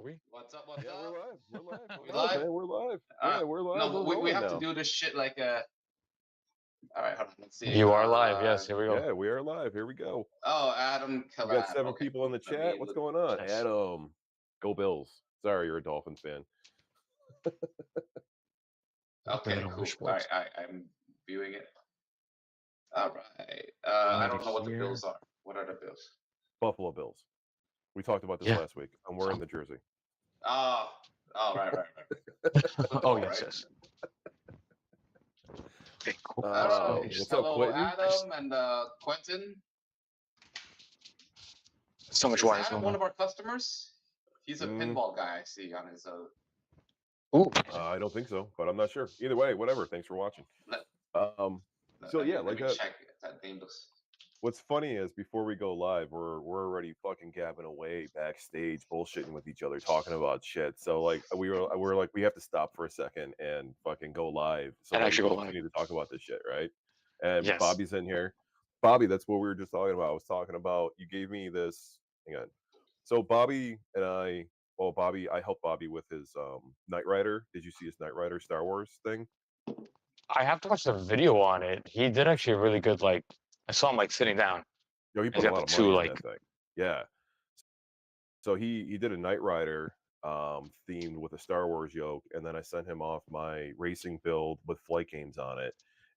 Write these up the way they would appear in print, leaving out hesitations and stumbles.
we? What's up? What's Yeah, up? we're live. We're live. We We're live, live? man. We're live. Uh, Yeah, we're live. no, We're we rolling have to now. do this shit like All right, hold on. Let's see. You are live. Yes, here we go. Yeah, we are live. Here we go. Oh, Adam We collab. got 7 Okay, people cool. in the Let chat. me What's look- going on? Yes. Adam. Go Bills. Sorry, you're a Dolphins fan. Okay, Little cool. wish All right, box. I'm viewing it. All right. I don't know what the Here. bills are. What are the bills? Buffalo Bills. We talked about this Yeah. last week. I'm wearing the jersey. Oh, right. Oh, Football, yes, right? yes. Okay, cool. Oh, What's up, hello, Quentin? Adam and Quentin. So much Is water Adam going one on. of our customers? He's a Mm. pinball guy. I see on his. Ooh. I don't think so, but I'm not sure. Either way, whatever. Thanks for watching. So yeah, let like me check that name looks. what's funny is before we go live, we're already fucking gabbing away backstage, bullshitting with each other, talking about shit. So like we're like we have to stop for a second and fucking go live so And that we actually can go live. continue to talk about this shit, right? And Yes. Bobby's in here. Bobby, that's what we were just talking about. I was talking about you gave me this. Hang on. So Bobby and I helped Bobby with his Knight Rider. Did you see his Knight Rider Star Wars thing? I have to watch the video on it. He did actually a really good, like, I saw him, like, sitting down. Yo, he He's put a got lot the of money two, in like- that thing. Yeah. So he did a Knight Rider themed with a Star Wars yoke, and then I sent him off my racing build with flight games on it.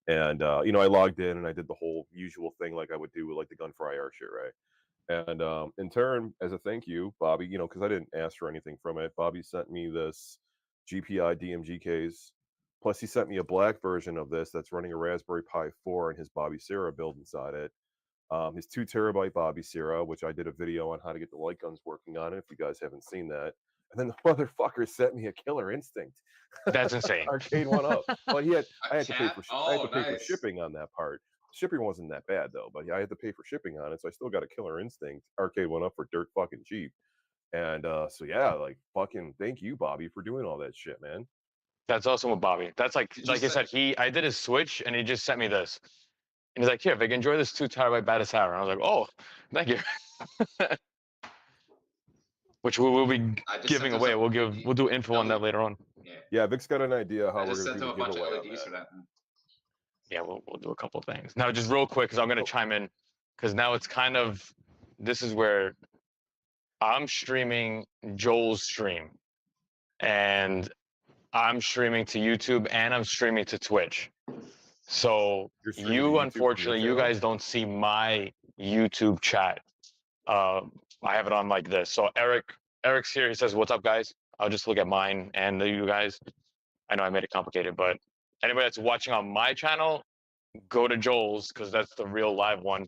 And I logged in and I did the whole usual thing like I would do with like the Gunfry R shit, right? And in turn, as a thank you, Bobby, because I didn't ask for anything from it, Bobby sent me this GPI DMG case. Plus, he sent me a black version of this that's running a Raspberry Pi 4 and his Bobby Sierra build inside it. His 2 terabyte Bobby Sierra, which I did a video on how to get the light guns working on it. If you guys haven't seen that, and then the motherfucker sent me a Killer Instinct. That's insane. Arcade one up. Well, I had to pay for nice. shipping on that part. Shipping wasn't that bad though, but I had to pay for shipping on it, so I still got a Killer Instinct arcade one up for dirt fucking cheap. And so yeah, like fucking thank you, Bobby, for doing all that shit, man. That's awesome with Bobby. That's like Did you I said, I did his Switch, and he just sent me this. And he's like, here, Vic, enjoy this 2 terabyte Baddest Tower. And I was like, oh, thank you. Which we will be I just giving sent away. him We'll do info on that later on. Yeah, Vic's got an idea how I we're just gonna sent do him the a bunch of giveaway on LEDs that. for that. Yeah, we'll do a couple of things. Now, just real quick, because I'm going to chime in, because now it's kind of, this is where I'm streaming Joel's stream, and I'm streaming to YouTube, and I'm streaming to Twitch. So You're streaming to YouTube from your unfortunately, you channel? guys don't see my YouTube chat. I have it on like this. So Eric's here. He says, "What's up, guys?" I'll just look at mine and you guys. I know I made it complicated, but anybody that's watching on my channel, go to Joel's because that's the real live one.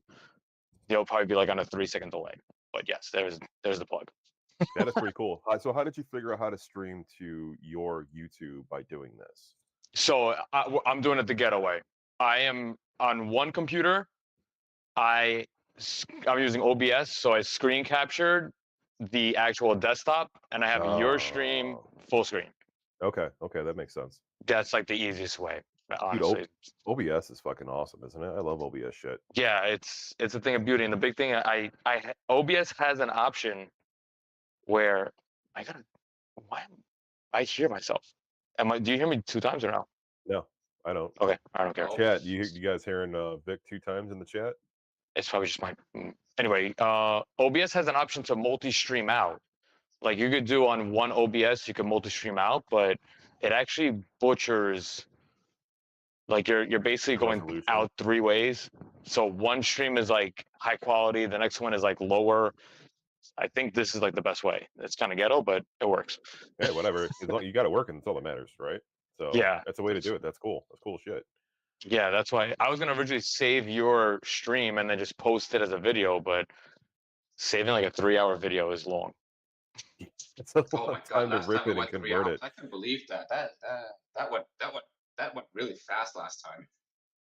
They'll probably be like on a 3-second delay. But yes, there's the plug. That is pretty cool. So how did you figure out how to stream to your YouTube by doing this? So I'm doing it the getaway. I am on one computer. I'm using OBS, so I screen captured the actual desktop, and I have your stream full screen. Okay, that makes sense. That's like the easiest way, honestly. Dude, OBS is fucking awesome, isn't it? I love OBS shit. Yeah, it's a thing of beauty, and the big thing, OBS has an option where I hear myself. Do you hear me 2 times or no? No, I don't. Okay, I don't care. Chat, you guys hearing Vic 2 times in the chat? It's probably just my. Anyway, OBS has an option to multi-stream out. Like you could do on one OBS, you can multi-stream out, but it actually butchers. Like you're basically going Resolution. out 3 ways. So one stream is like high quality, the next one is like lower. I think this is like the best way. It's kind of ghetto, but it works. Yeah, whatever. As long you got it working, that's all that matters, right? So Yeah, that's the way to do it. That's cool. That's cool shit. Yeah, that's why I was gonna originally save your stream and then just post it as a video, but saving like a 3-hour video is long. It's a Oh long my god, time to last rip time it we and went 3 convert hours. it. I can't believe that. That went really fast last time.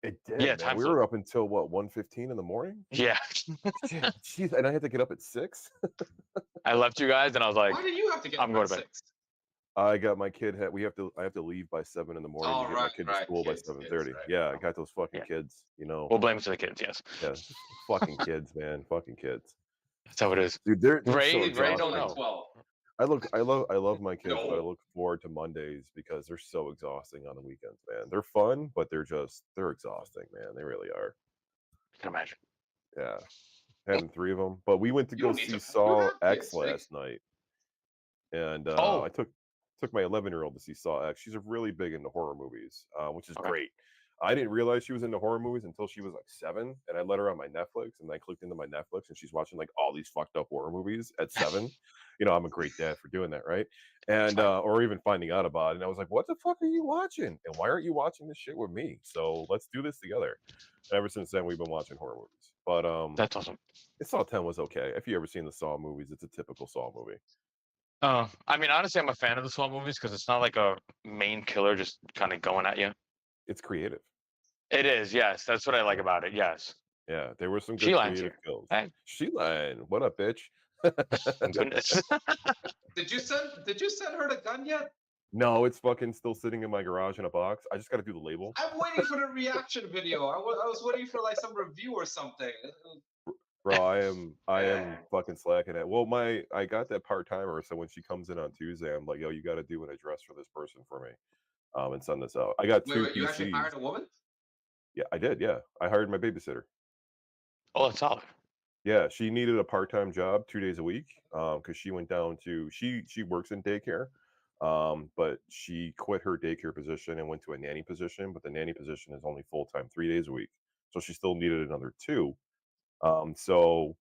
It did. Yeah, man. time We flew. were up until what 1:15 in the morning. Yeah, Jeez, and I had to get up at 6. I left you guys and I was like, Why did you have to get I'm up going at to bed. 6? I got my kid. I have to leave by 7 in the morning Oh, to get my right, kid to right, school kids, by 7:30. right. Yeah, I got those fucking Yeah. kids. We'll blame it to the kids. Yes, Yeah, fucking kids, man, fucking kids. that's how it is. Dude, they're Ray so don't exhausting. know. 12. I love my kids, but I No. look forward to Mondays because they're so exhausting on the weekends, man. They're fun, but they're exhausting, man. They really are. I can imagine. Yeah, having 3 of them. But we went to You go don't need see to. You Saw have X kids. last night, and I Oh, took my 11-year-old to see Saw X. She's really big into horror movies, which is okay. great. I didn't realize she was into horror movies until she was like 7, and I let her on my Netflix, and I clicked into my Netflix, and she's watching like all these fucked up horror movies at 7. I'm a great dad for doing that, right? And Fine. or even finding out about it, and I was like, "What the fuck are you watching? And why aren't you watching this shit with me? So let's do this together." And ever since then, we've been watching horror movies. But That's awesome. Saw 10 was okay. If you ever seen the Saw movies, it's a typical Saw movie. I mean, honestly, I'm a fan of the Saw movies because it's not like a main killer just kind of going at you. It's creative. It is, yes. That's what I like about it. Yes. Yeah, there were some good She-Line's creative here. kills. Hey, She-Line, what up, bitch? goodness. Did you send her the gun yet? No, it's fucking still sitting in my garage in a box. I just got to do the label. I'm waiting for the reaction video. I was waiting for like some review or something. Bro, I Yeah. am fucking slacking it. Well, I got that part-timer, so when she comes in on Tuesday, I'm like, yo, you got to do an address for this person for me, and send this out. I got 2 Wait, you actually PCs. hired a woman? Yeah, I did. Yeah, I hired my babysitter. Oh, that's solid. Yeah, she needed a part-time job 2 days a week because she went down to she works in daycare, but she quit her daycare position and went to a nanny position. But the nanny position is only full-time 3 days a week, so she still needed another 2. So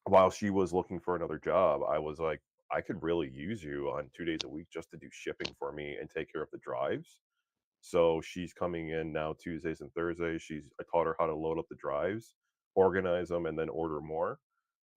while she was looking for another job, I was like, I could really use you on 2 days a week just to do shipping for me and take care of the drives. So she's coming in now Tuesdays and Thursdays. I taught her how to load up the drives, organize them, and then order more.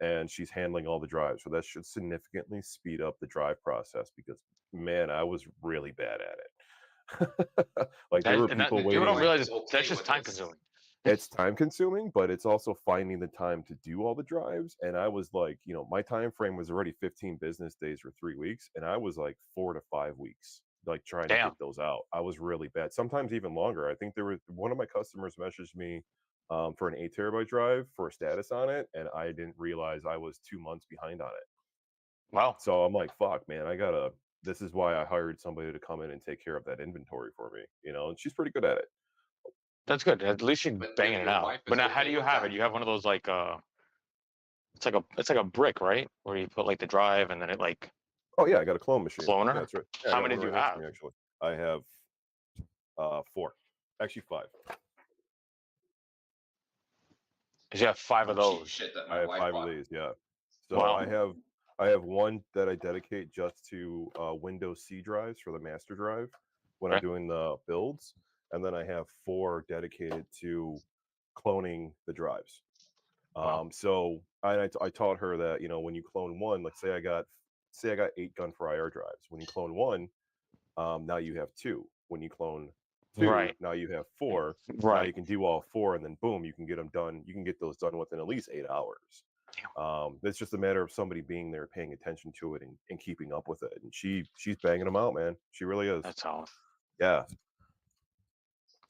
And she's handling all the drives. So that should significantly speed up the drive process because, man, I was really bad at it. Like there were people People don't waiting. realize Okay that's just with time this. consuming. It's time consuming, but it's also finding the time to do all the drives. And I was like, my time frame was already 15 business days or 3 weeks, and I was like 4 to 5 weeks, like trying to Damn. get those out. I was really bad. Sometimes even longer. I think there was one of my customers messaged me for an 8 terabyte drive for a status on it, and I didn't realize I was 2 months behind on it. Wow. So I'm like, fuck, man, this is why I hired somebody to come in and take care of that inventory for me, and she's pretty good at it. That's good. At least you're But banging it your out. wife But is now, how do okay you with have that? it? You have one of those like it's like a brick, right? Where you put like the drive and then it like Oh yeah, I got a clone machine. cloner. Yeah, that's right. Yeah, I How got many one do you right next to have? me actually. I have 4. Actually 5. Because you have 5 of Some cheap those. shit that I my have wife 5 of bought. these, yeah. So Wow. I have one that I dedicate just to Windows C drives for the master drive when I'm Okay. doing the builds, and then I have 4 dedicated to cloning the drives. Wow. So I taught her that when you clone one, like say I got 8 gun for IR drives. When you clone one, now you have 2. When you clone 2, Right. now you have 4. Now Right. you can do all 4, and then boom, you can get them done. You can get those done within at least 8 hours. It's just a matter of somebody being there, paying attention to it, and keeping up with it. And she's banging them out, man. She really is. That's solid. Yeah.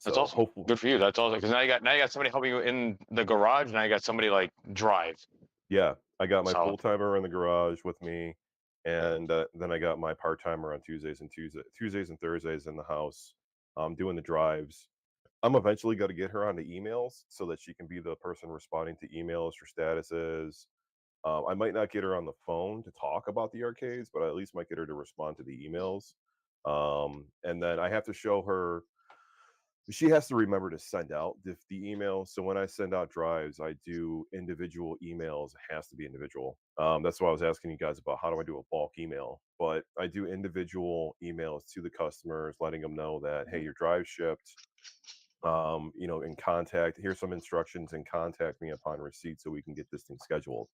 That's So awesome. hopefully, Good for you. That's awesome. Because now you got somebody helping you in the garage. Now you got somebody like drive. yeah, I got my full Solid. timer in the garage with me, and then I got my part timer on Tuesdays and Thursdays in the house, doing the drives. I'm eventually going to get her onto emails so that she can be the person responding to emails for statuses. I might not get her on the phone to talk about the arcades, but I at least might get her to respond to the emails. And then I have to show her. She has to remember to send out the email. So when I send out drives, I do individual emails. It has to be individual. That's why I was asking you guys about how do I do a bulk email. But I do individual emails to the customers, letting them know that, hey, your drive shipped. In contact. Here's some instructions, and contact me upon receipt so we can get this thing scheduled.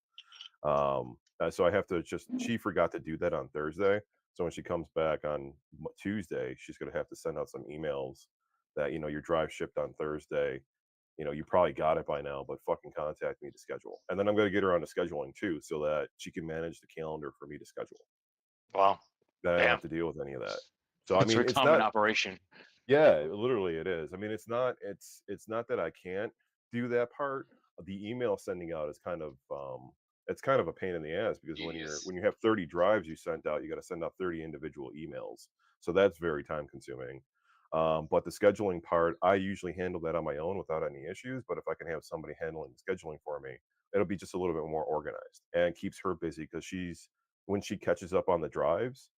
So I have to she forgot to do that on Thursday. So when she comes back on Tuesday, she's going to have to send out some emails that, your drive shipped on Thursday. You probably got it by now, but fucking contact me to schedule. And then I'm going to get her on to scheduling too, so that she can manage the calendar for me to schedule. Wow. That I don't have Damn. to deal with any of that. So, I It's mean, a it's common not, operation. yeah, literally it is. I mean, it's not that I can't do that part. The email sending out is kind of it's kind of a pain in the ass because Yes. when you have 30 drives you sent out, you got to send out 30 individual emails. So that's very time consuming. But the scheduling part, I usually handle that on my own without any issues. But if I can have somebody handling the scheduling for me, it'll be just a little bit more organized and keeps her busy because when she catches up on the drives,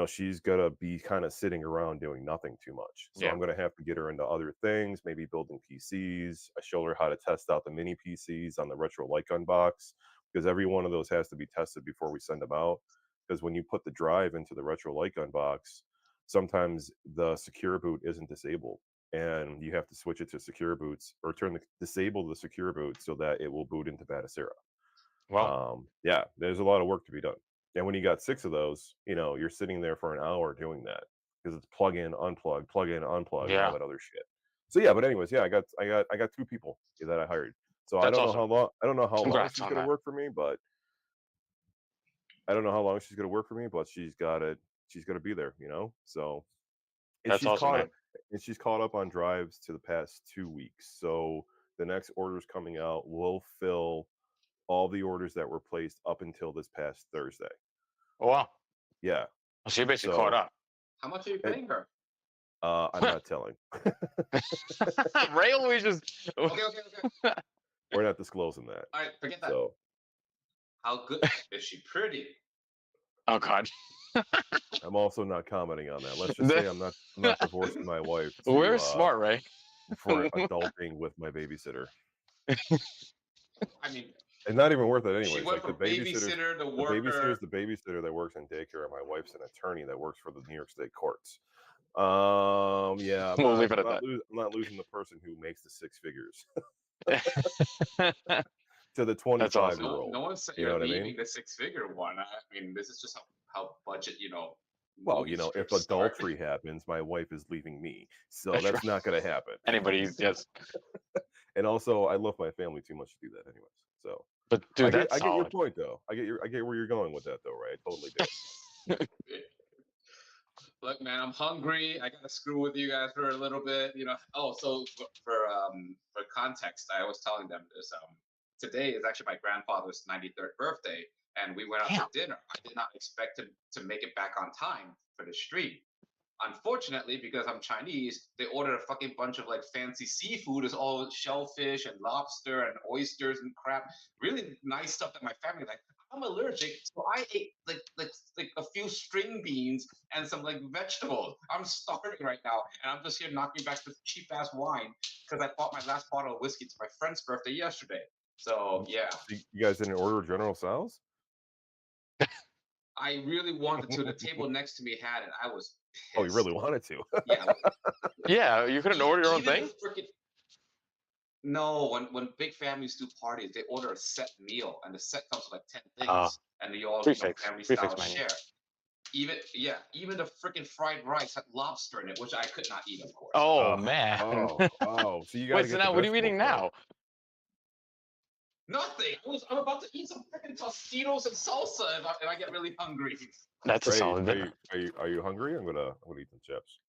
she's gonna be kind of sitting around doing nothing too much. So Yeah. I'm gonna have to get her into other things, maybe building PCs. I show her how to test out the mini PCs on the retro light gun box because every one of those has to be tested before we send them out. Because when you put the drive into the retro light gun box, sometimes the secure boot isn't disabled, and you have to switch it to secure boots or disable the secure boot so that it will boot into Batacera. Well, Yeah, there's a lot of work to be done. And when you got 6 of those, you're sitting there for an hour doing that because it's plug in, unplug, and all yeah, that other shit. So yeah, but anyways, yeah, I got 2 people that I hired. So that's awesome. I don't know how long Congrats she's on gonna that. work for me, but I don't know how long she's gonna work for me, but she's gonna be there, So and That's awesome, man. she's caught up on drives to the past 2 weeks. So the next orders coming out will fill all the orders that were placed up until this past Thursday. Oh, wow. Yeah. So you're basically caught up. How much are you paying her? I'm not telling. Ray always just. Okay. We're not disclosing that. All right, forget that. So How good is she? Pretty. Oh God. I'm also not commenting on that. Let's just say I'm not divorcing my wife We're smart, Ray. for adulting with my babysitter. I mean, It's not even worth it anyways. she went from babysitter to The worker. babysitter's the babysitter that works in daycare, and my wife's an attorney that works for the New York State courts. Yeah, We'll leave it at that. I'm not losing the person who makes the 6 figures to the 25-year-old. No one's saying you're leaving the 6-figure one. I mean, this is just how budget, Well, movie if scripts start. adultery happens, my wife is leaving me, so that's not going to happen. Yes. And also, I love my family too much to do that, anyways. So, But dude, I get your point, though. I get where you're going with that, though, right? I totally do. Look, man, I'm hungry. I gotta screw with you guys for a little bit, Oh, so for context, I was telling them this. Today is actually my grandfather's 93rd birthday, and we went out to dinner. I did not expect him to make it back on time for the stream. Unfortunately, because I'm Chinese, they ordered a fucking bunch of fancy seafood. It's all shellfish and lobster and oysters and crap. Really nice stuff that my family like. I'm allergic, so I ate like a few string beans and some vegetables. I'm starving right now, and I'm just here knocking back this cheap ass wine because I bought my last bottle of whiskey to my friend's birthday yesterday. So yeah. You guys didn't order General Tso's? I really wanted to. The table next to me had it. I was pissed. Oh, you really wanted to? Yeah. Yeah, you couldn't order your own thing? No, when big families do parties, they order a set meal, and the set comes with 10 things, and you all family style share. Even the freaking fried rice had lobster in it, which I could not eat, of course. Oh man. So you got. Wait, so now what are you eating now? Nothing. I'm about to eat some freaking Tostitos and salsa if I get really hungry. That's a solid dinner. Are you hungry? I'm gonna eat some chips.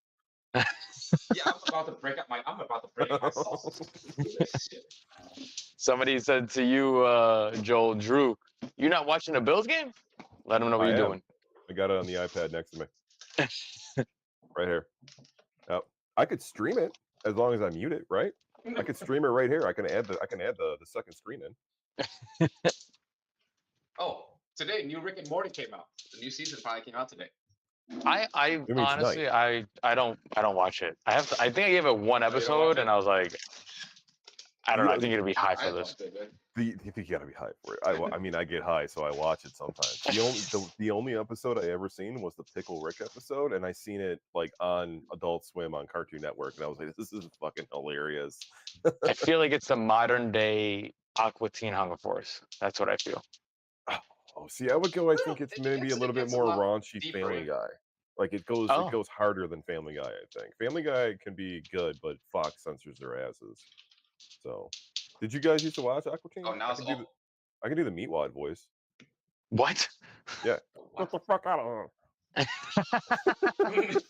Yeah, I'm about to break up my salsa. Somebody said to you, Joel, Drew, you not watching the Bills game? Let them know what you're doing. I got it on the iPad next to me. Right here. I could stream it as long as I mute it, right? I could stream it right here. I can add the second screen in. Oh, today new Rick and Morty came out. The new season finally came out today. I honestly I don't watch it. I think I gave it one episode and I was like, I don't know. I think it'll be high for this. You think you gotta be high for it? I mean, I get high, so I watch it sometimes. The only episode I ever seen was the Pickle Rick episode, and I seen it on Adult Swim on Cartoon Network, and I was like, this is fucking hilarious. I feel like it's the modern day Aqua Teen Hunger Force. That's what I feel. Oh, see, I would go. I think it's maybe a little bit more raunchy Family Guy. It goes harder than Family Guy. I think Family Guy can be good, but Fox censors their asses. So, did you guys used to watch Aqua Teen? Oh, now I can do the Meatwad voice. What? Yeah. Get the fuck out of here.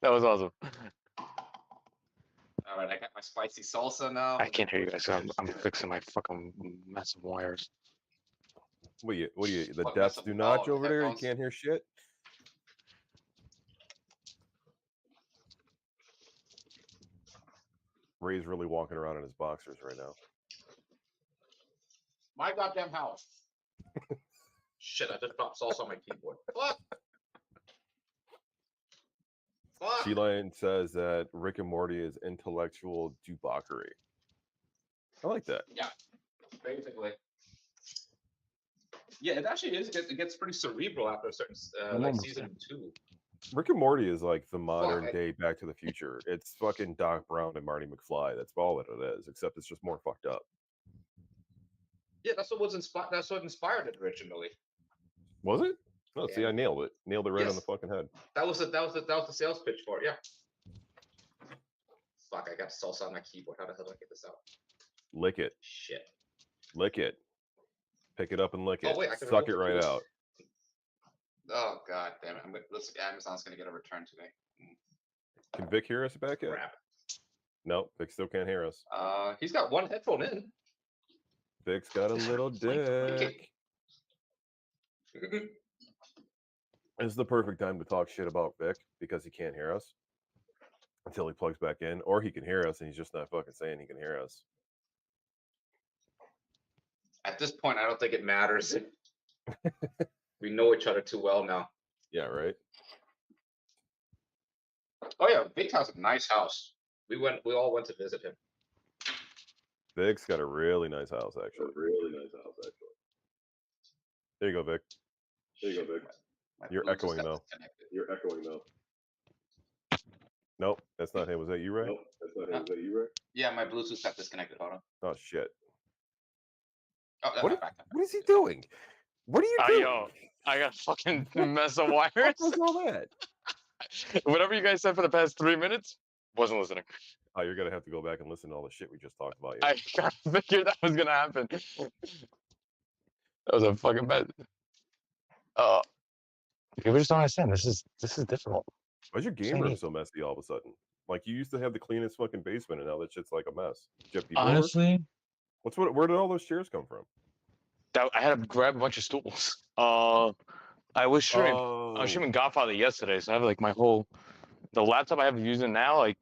That was awesome. All right, I got my spicy salsa now. I can't hear you guys. So I'm fixing my fucking mess of wires. What do you? The What depths mess do of- notch oh, over there. You headphones? can't hear shit. Ray's really walking around in his boxers right now. My goddamn house. Shit, I just dropped salsa on my keyboard. Fuck. Fuck. She-Line says that Rick and Morty is intellectual debauchery. I like that. Yeah, basically. Yeah, it actually is. It gets pretty cerebral after a certain like season 2. Rick and Morty is like the modern Fuck. day Back to the Future. It's fucking Doc Brown and Marty McFly. That's all that it is, except it's just more fucked up. Yeah, that's what was inspired. That's what inspired it originally. Was it? Oh, see, Yeah. I nailed it. Nailed it right on Yes. the fucking head. That was the sales pitch for it. Yeah. Fuck! I got salsa on my keyboard. How the hell do I get this out? Lick it. Shit. Lick it. Pick it up and lick Oh, it. wait, I can Suck it remove right this. out. Oh god damn it! Listen, Amazon's gonna get a return today. Can Vic hear us back yet? Crap. Nope, Vic still can't hear us. He's got one headphone in. Vic's got a little dick. It's the perfect time to talk shit about Vic because he can't hear us until he plugs back in, or he can hear us and he's just not fucking saying he can hear us. At this point, I don't think it matters. We know each other too well now. Yeah, right. Oh yeah, Vic has a nice house. We all went to visit him. Vic's got a really nice house, actually. There you go, Vic. My You're Bluetooth echoing, got though. disconnected. Nope, that's not him. Was that you, Ray? Yeah, my Bluetooth got disconnected. Hold on. Oh shit! Oh, that's What back. What is he doing? What are you doing? Yo, I got fucking mess of wires. What was all that? Whatever you guys said for the past 3 minutes, wasn't listening. Oh, you're gonna have to go back and listen to all the shit we just talked about. Yeah. I kind of figured that was gonna happen. That was a fucking bad. People just don't understand. This is difficult. Why's your game room so messy all of a sudden? Like you used to have the cleanest fucking basement, and now that shit's like a mess. Did you have people over? Honestly, Where did all those chairs come from? I had to grab a bunch of stools. I was streaming Godfather yesterday, so I have like the laptop I have using now. Like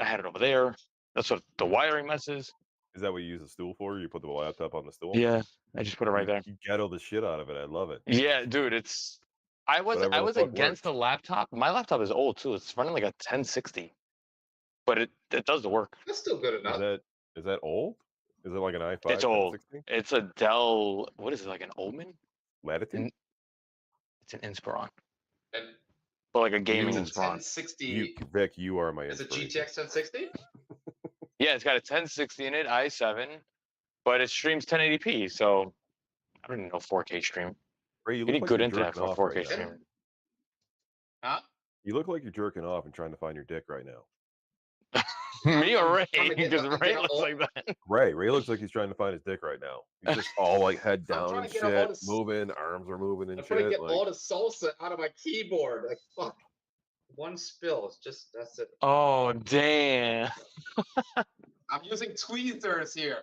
I had it over there. That's what the wiring mess is. Is that what you use the stool for? You put the laptop on the stool? Yeah, I just put it right there. You ghetto the shit out of it. I love it. Yeah, dude, I was Whatever the fuck against the laptop. My laptop is old too. It's running like a 1060, but it does the work. That's still good enough. Is that old? Is it like an i5? It's old. 1060? It's a Dell. What is it, like an Omen? Latitude? It's an Inspiron, And but like a gaming it's a Inspiron. 1060. Vic, you are my Is it inspiration. GTX 1060? Yeah, it's got a 1060 in it, i7, but it streams 1080p. So I don't even know 4K stream. Ray, You need like good you're internet jerking for off 4K right now. stream. Huh? You look like you're jerking off and trying to find your dick right now. Me or Ray? trying to get- Because I'm Ray getting looks old. like that. Ray looks like he's trying to find his dick right now. He's just all like head I'm down trying and to get all shit, this- moving, arms are moving and I'm trying to shit. get Like, all the salsa out of my keyboard. Like fuck. One spill. That's it. Oh damn! I'm using tweezers here.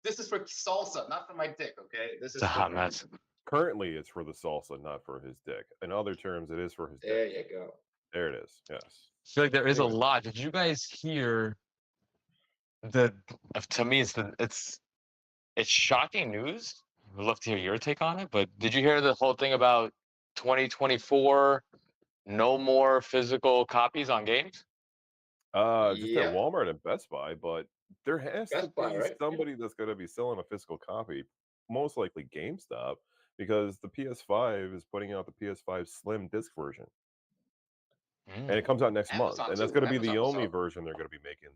This is for salsa, not for my dick. Okay. This is It's a hot for- mess. currently, it's for the salsa, not for his dick. In other terms, it is for his There dick. you go. There it is. Yes. I feel like there is a Anyway. lot. Did you guys hear to me it's shocking news. I'd love to hear your take on it, but did you hear the whole thing about 2024 no more physical copies on games? Just Yeah. at Walmart and Best Buy, but there has to Best Buy, be right? somebody that's going to be selling a physical copy, most likely GameStop, because the PS5 is putting out the PS5 Slim disc version, and it comes out next month, Amazon and that's too. going to be the Amazon will only sell. version they're going to be making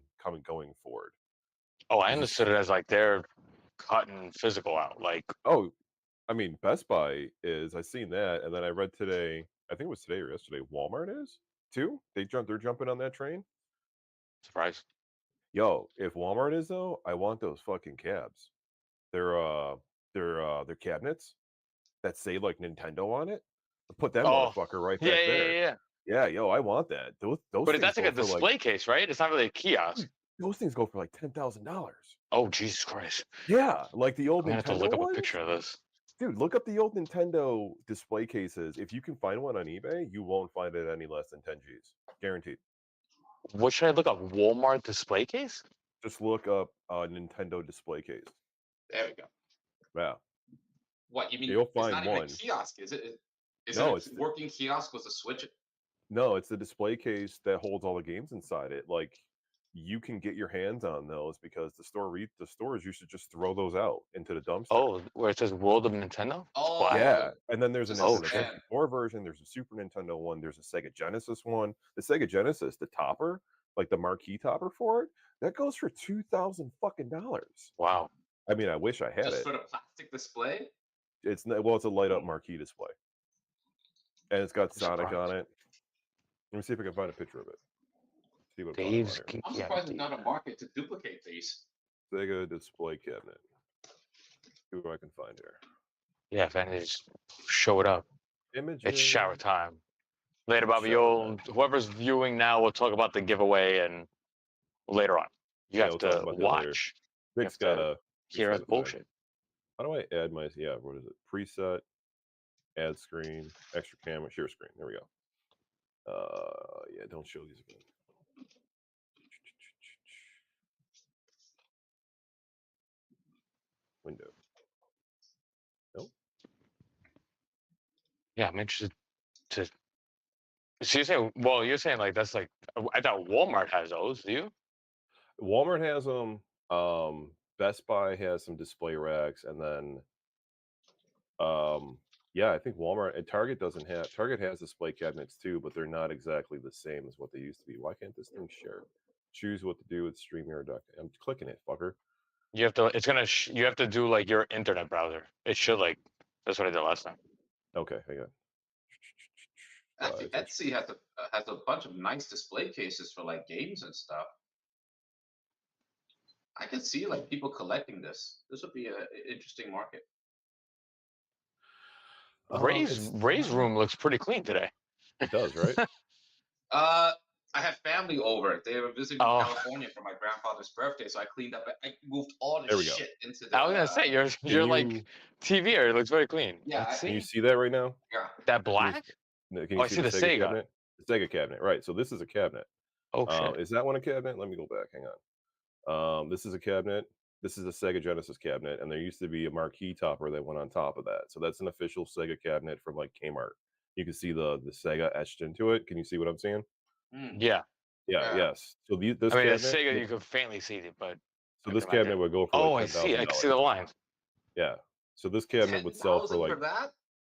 going forward. Oh, I understood it as like they're cutting physical out. Like, Oh, I mean, Best Buy is. I seen that, and then I read today. I think it was today or yesterday. Walmart is too. They're jumping on that train. surprise. Yo, if Walmart is though, I want those fucking cabs. They're cabinets that say like Nintendo on it. Put that Oh, motherfucker right back Yeah, yeah, there. yeah, yeah. Yeah, yo, I want that. Those But things that's like a go for, display case, right? It's not really a kiosk. those things go for like $10,000. Oh, Jesus Christ! Yeah, like the old I'm gonna have to Nintendo look up a ones. picture of this. Dude, look up the old Nintendo display cases. If you can find one on eBay, you won't find it any less than 10 G's, guaranteed. What should I look up? Walmart display case? Just look up Nintendo display case. There we go. Yeah. What you mean? You'll It's find not even one. a kiosk, is it? Is No, it a working kiosk with a switch? No, it's the display case that holds all the games inside it. Like you can get your hands on those because the stores used to just throw those out into the dumpster. Oh, where it says World of Nintendo? Oh, Black. Yeah, and then there's a Just Oh, Nintendo shit. 64 version. There's a Super Nintendo one. There's a Sega Genesis one. The Sega Genesis, the topper, like the marquee topper for it, that goes for $2,000. Wow. I mean, I wish I had just it. for the plastic display. It's a light up marquee display, and it's got Sonic surprised. on it. Let me see if I can find a picture of it. See what Dave's. I'm talking I'm Yeah, surprised there's not a market to duplicate these. about here. Sega display cabinet. See what I can find here. yeah. If any, just show it up. Images. It's shower time. Later, Bobby. Shower Whoever's viewing now, we'll talk about the giveaway and later on. You Yeah, have we'll talk to about that later. watch. You Vic's have got to a hear us find. bullshit. How do I add my what is it? Preset, add screen, extra camera, share screen. There we go. Yeah, don't show these again. Window. Nope. Yeah, I'm interested to. So you're saying, well, you're saying like that's like I thought Walmart has those. Do you? Walmart has them. Best Buy has some display racks, and then yeah, I think Walmart and Target doesn't have. Target has display cabinets too, but they're not exactly the same as what they used to be. Why can't this thing share? Choose what to do with StreamYard. I'm clicking it, fucker. You have to. It's gonna. You have to do like your internet browser. It should like. That's what I did last time. Okay, hang on. Actually, Etsy has a bunch of nice display cases for like games and stuff. I can see like people collecting this. This would be an interesting market. Ray's room looks pretty clean today. It does, right? I have family over. They were visiting California for my grandfather's birthday, so I cleaned up. I moved all There the we go. shit into the. I was gonna say you're like TV area. It looks very clean. Yeah, Let's Can see you see that right now? yeah. that black. Can you I see the Sega Sega. cabinet? The Sega cabinet, right? So this is a cabinet. Oh shit. Is that one a cabinet? Let me go back. Hang on. This is a cabinet. This is a Sega Genesis cabinet, and there used to be a marquee topper that went on top of that. So that's an official Sega cabinet from like Kmart. You can see the Sega etched into it. Can you see what I'm saying? Yeah. Yeah. Yes. So this I mean, cabinet. the Sega you could faintly see it, but. So this cabinet would go for. Oh, like I see. I can see the lines. Yeah. So this cabinet would sell for like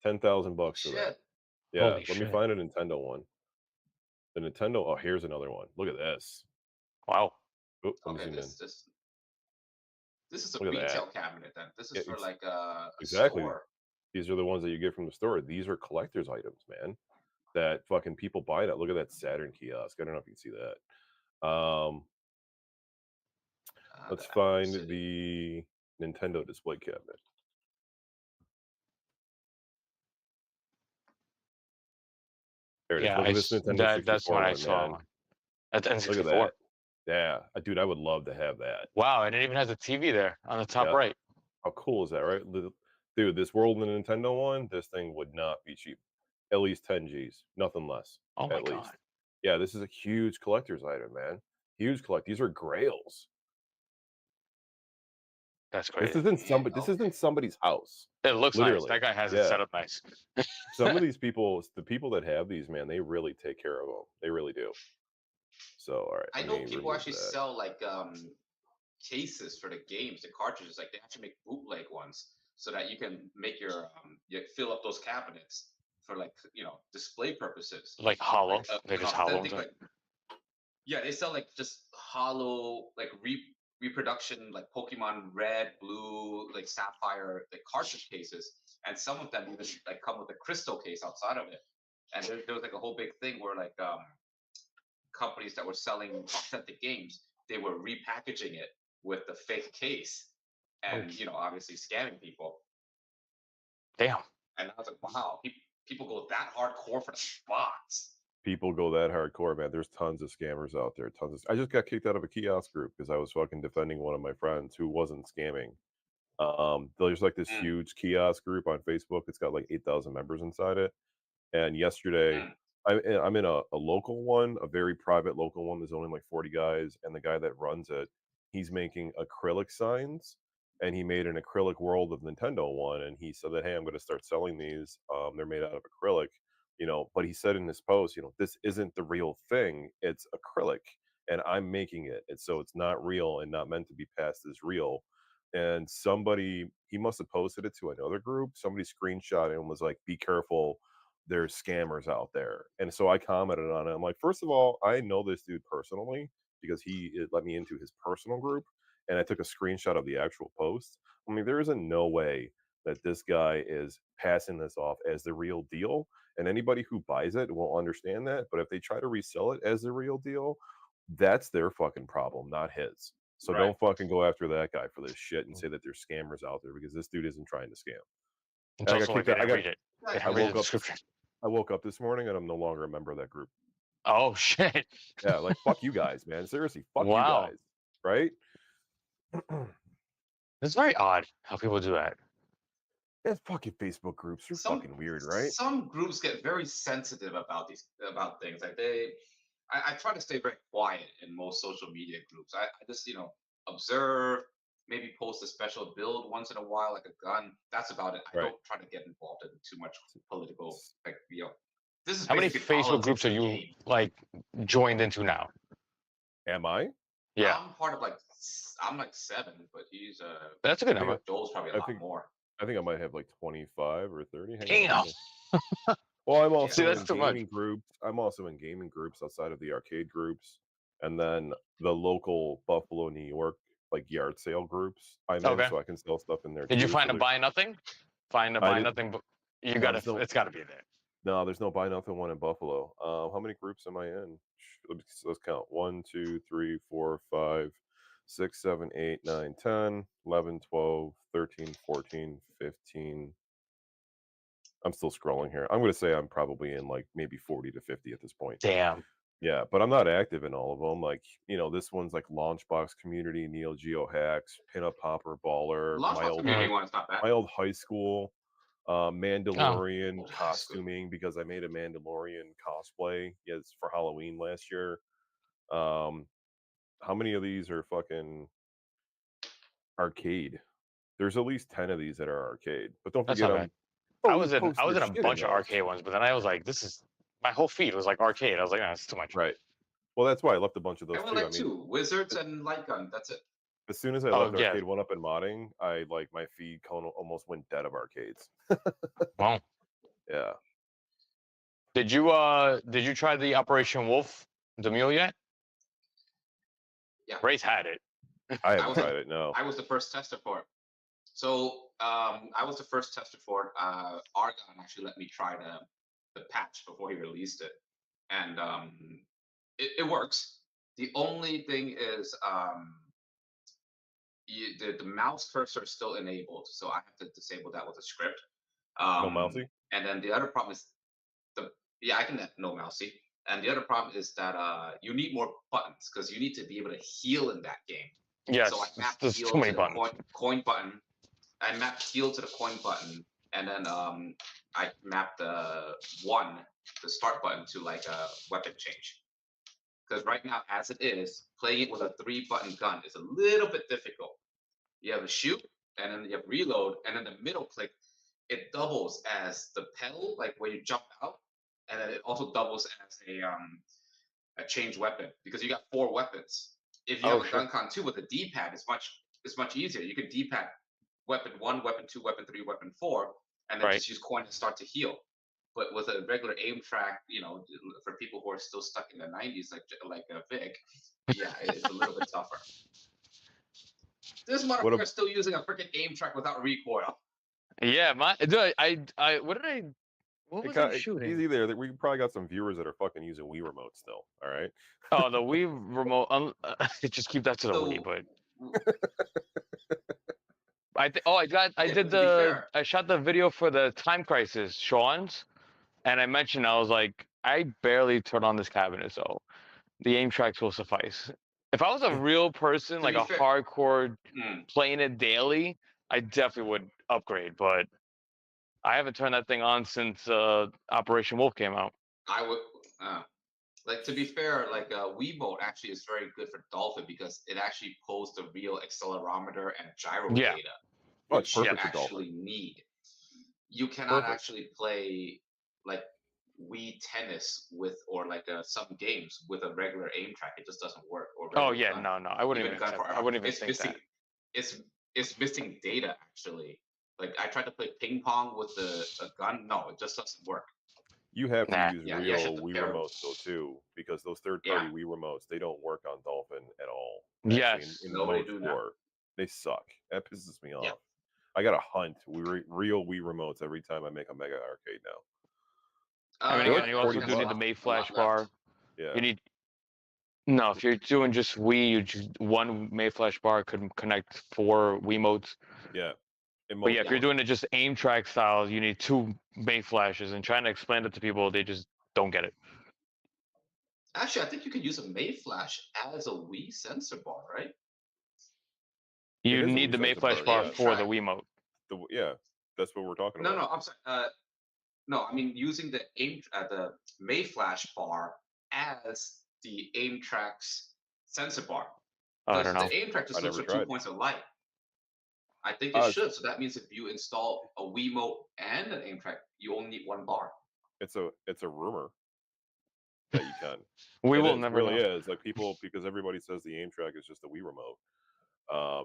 $10,000 for Shit. that. Yeah. Holy Let me shit. find a Nintendo one. The Nintendo. Oh, here's another one. Look at this. Wow. Oh, let me Okay, zoom in. this is a Look at retail that. cabinet then. This is Yeah, for like a exactly. store. These are the ones that you get from the store. These are collector's items, man. That fucking people buy that. Look at that Saturn kiosk. I don't know if you can see that. Let's find the Nintendo display cabinet. There it is. Look at this Nintendo 64 that's when I one, saw man. one. That's N64. Look at that. Yeah, dude, I would love to have that. Wow, and it even has a TV there on the top right. How cool is that, right? Dude, this World in the Nintendo one, this thing would not be cheap. At least 10 G's, nothing less. Oh my at god. least. Yeah, this is a huge collector's item, man. Huge collect. These are grails. That's crazy. This isn't somebody's house. It looks literally. nice. That guy has it set up nice. Some of these people, the people that have these, man, they really take care of them. They really do. So, all right. I know people actually sell like cases for the games, the cartridges. Like they actually make bootleg ones so that you can make your you fill up those cabinets for like display purposes. Like hollow. They just hollow them. Yeah, they sell like just hollow like reproduction like Pokemon Red, Blue, like Sapphire, like cartridge cases, and some of them even like come with a crystal case outside of it. And there was like a whole big thing where like companies that were selling authentic games, they were repackaging it with the fake case, and obviously scamming people. Damn. And I was like, wow, people go that hardcore for the box. People go that hardcore, man. There's tons of scammers out there. I just got kicked out of a kiosk group because I was fucking defending one of my friends who wasn't scamming. There's like this Mm, huge kiosk group on Facebook. It's got like 8,000 members inside it. And yesterday, mm, I'm in a local one, a very private local one. There's only like 40 guys, and the guy that runs it, he's making acrylic signs, and he made an acrylic World of Nintendo one, and he said that, hey, I'm going to start selling these. They're made out of acrylic, but he said in his post, this isn't the real thing. It's acrylic, and I'm making it. And so it's not real and not meant to be passed as real. And he must have posted it to another group. Somebody screenshot it and was like, be careful, there's scammers out there. And so I commented on it. I'm like, first of all, I know this dude personally because he let me into his personal group, and I took a screenshot of the actual post. I mean, there isn't no way that this guy is passing this off as the real deal. And anybody who buys it will understand that. But if they try to resell it as the real deal, that's their fucking problem, not his. So right. don't fucking go after that guy for this shit and say that there's scammers out there, because this dude isn't trying to scam. It's I got also like kicked they out. didn't read it. They Right. didn't I read the woke up. description. I woke up this morning and I'm no longer a member of that group. Oh shit! Yeah, like fuck you guys, man. Seriously, fuck you Wow. guys. Right? It's very odd how people do that. It's fucking Facebook groups. You're Some fucking weird, right? some groups get very sensitive about things. Like I try to stay very quiet in most social media groups. I just observe, maybe post a special build once in a while, like a gun. That's about it. I Right. don't try to get involved in too much political, like this is How many basically Facebook politics groups are in you game. like joined into now? Am I? Yeah, I'm part of I'm like 7, but he's that's a good I think number. Joel's probably a I lot think more. I think I might have like 25 or 30. Hang on, Damn. let me- Well, I'm also See, that's in too much. gaming groups. I'm also in gaming groups outside of the arcade groups, and then the local Buffalo, New York, like yard sale groups. I'm in, Okay. so I can sell stuff in there Did you too. find So a buy nothing? Find a I buy did. nothing. You No, gotta. there's no. It's got to be there. No, there's no buy nothing one in Buffalo. How many groups am I in? Let's count. 1, 2, 3, 4, 5, 6, 7, 8, 9, 10, 11, 12, 13, 14, 15. I'm still scrolling here. I'm going to say I'm probably in like maybe 40 to 50 at this point. Damn. Yeah, but I'm not active in all of them. Like, this one's like Launchbox Community, Neo Geo Hacks, Pinup Popper Baller, my Launchbox community one is not bad. old high school, Mandalorian Oh, that's good. costuming, because I made a Mandalorian cosplay for Halloween last year. How many of these are fucking arcade? There's at least 10 of these that are arcade. But don't That's forget, not bad. I was in posting a shit bunch of those. arcade ones, but then I was like, this is my whole feed was like arcade. I was like, nah, it's too much. Right. Well, that's why I left a bunch of those I went too. like 2 Wizards and Light Gun. That's it. As soon as I Oh, left yeah. Arcade One Up in modding, my feed almost went dead of arcades. Wow. Yeah. Did you try the Operation Wolf Demille yet? Yeah. Ray's had it. I haven't tried it. No. I was the first tester for it. So I was the first tester for it. Argon actually let me try the patch before he released it, and it works. The only thing is the mouse cursor is still enabled, so I have to disable that with a script. No mousey? And then the other problem is I can no mousey. And the other problem is that you need more buttons because you need to be able to heal in that game. Yes. So I mapped There's heal too many to buttons. the coin button. I mapped heal to the coin button, and then I mapped the start button to like a weapon change. Because right now, as it is, playing it with a 3-button gun is a little bit difficult. You have a shoot, and then you have reload, and then the middle click, it doubles as the pedal, like where you jump out, and then it also doubles as a change weapon because you got 4 weapons. If you have a GunCon 2 with a D-pad, it's much easier. You can D-pad weapon 1, weapon 2, weapon 3, weapon 4, and then just use coin to start to heal. But with a regular aim track, for people who are still stuck in the 90s, like Vic, yeah, it's a little bit tougher. This motherfucker is still using a freaking aim track without recoil. Yeah, what was I shooting? Easy there. We probably got some viewers that are fucking using Wii remote still. All right. Oh, the Wii remote. Just keep that to the Wii. But I shot the video for the Time Crisis Sean's, and I mentioned I was like, I barely turn on this cabinet, so the aim tracks will suffice. If I was a real person, To like be a fair- hardcore Hmm. playing it daily, I definitely would upgrade. But I haven't turned that thing on since Operation Wolf came out. I would like to be fair, like Wiimote actually is very good for Dolphin because it actually pulls the real accelerometer and gyro Yeah. data, Oh, it's which you perfect for Dolphin. actually need. You cannot Perfect. actually play like Wii tennis with or like some games with a regular aim track. It just doesn't work. Or Oh regular yeah, gun. no, I wouldn't Even even gun accept. for I wouldn't even it's think missing. that. It's missing data actually. Like I tried to play ping pong with a gun. No, it just doesn't work. You have to Nah. use Yeah, you actually real have to Wii pair. remotes though too, because those third-party Wii remotes they don't work on Dolphin at all. Actually, Yes. in No, they Mode do not. 4, they suck. That pisses me off. Yeah. I gotta hunt real Wii remotes every time I make a Mega Arcade now. I mean, They're again, like you also 40 do need the bucks. May A Flash lot bar. left. Yeah. You need. No, if you're doing just Wii, you just one May Flash bar could connect 4 Wiimotes. Yeah. In But Mode yeah, if 4. you're doing it just aim track style, you need 2 May Flashes. And trying to explain it to people, they just don't get it. Actually, I think you could use a May Flash as a Wii sensor bar, right? You It is a need Wii the May sensor Flash bar, bar yeah. for the Wiimote. Yeah, that's what we're talking No, about. no, I'm sorry. No, I mean using the the May Flash bar as the aim tracks sensor bar. Oh, I Because don't know. the aim track just I looks never for 2 tried. points of light. I think it Uh, should. So that means if you install a Wiimote and an aim track, you only need 1 bar. It's a rumor that you can. We It will is, never really know. is. Like people, because everybody says the aim track is just a Wii remote,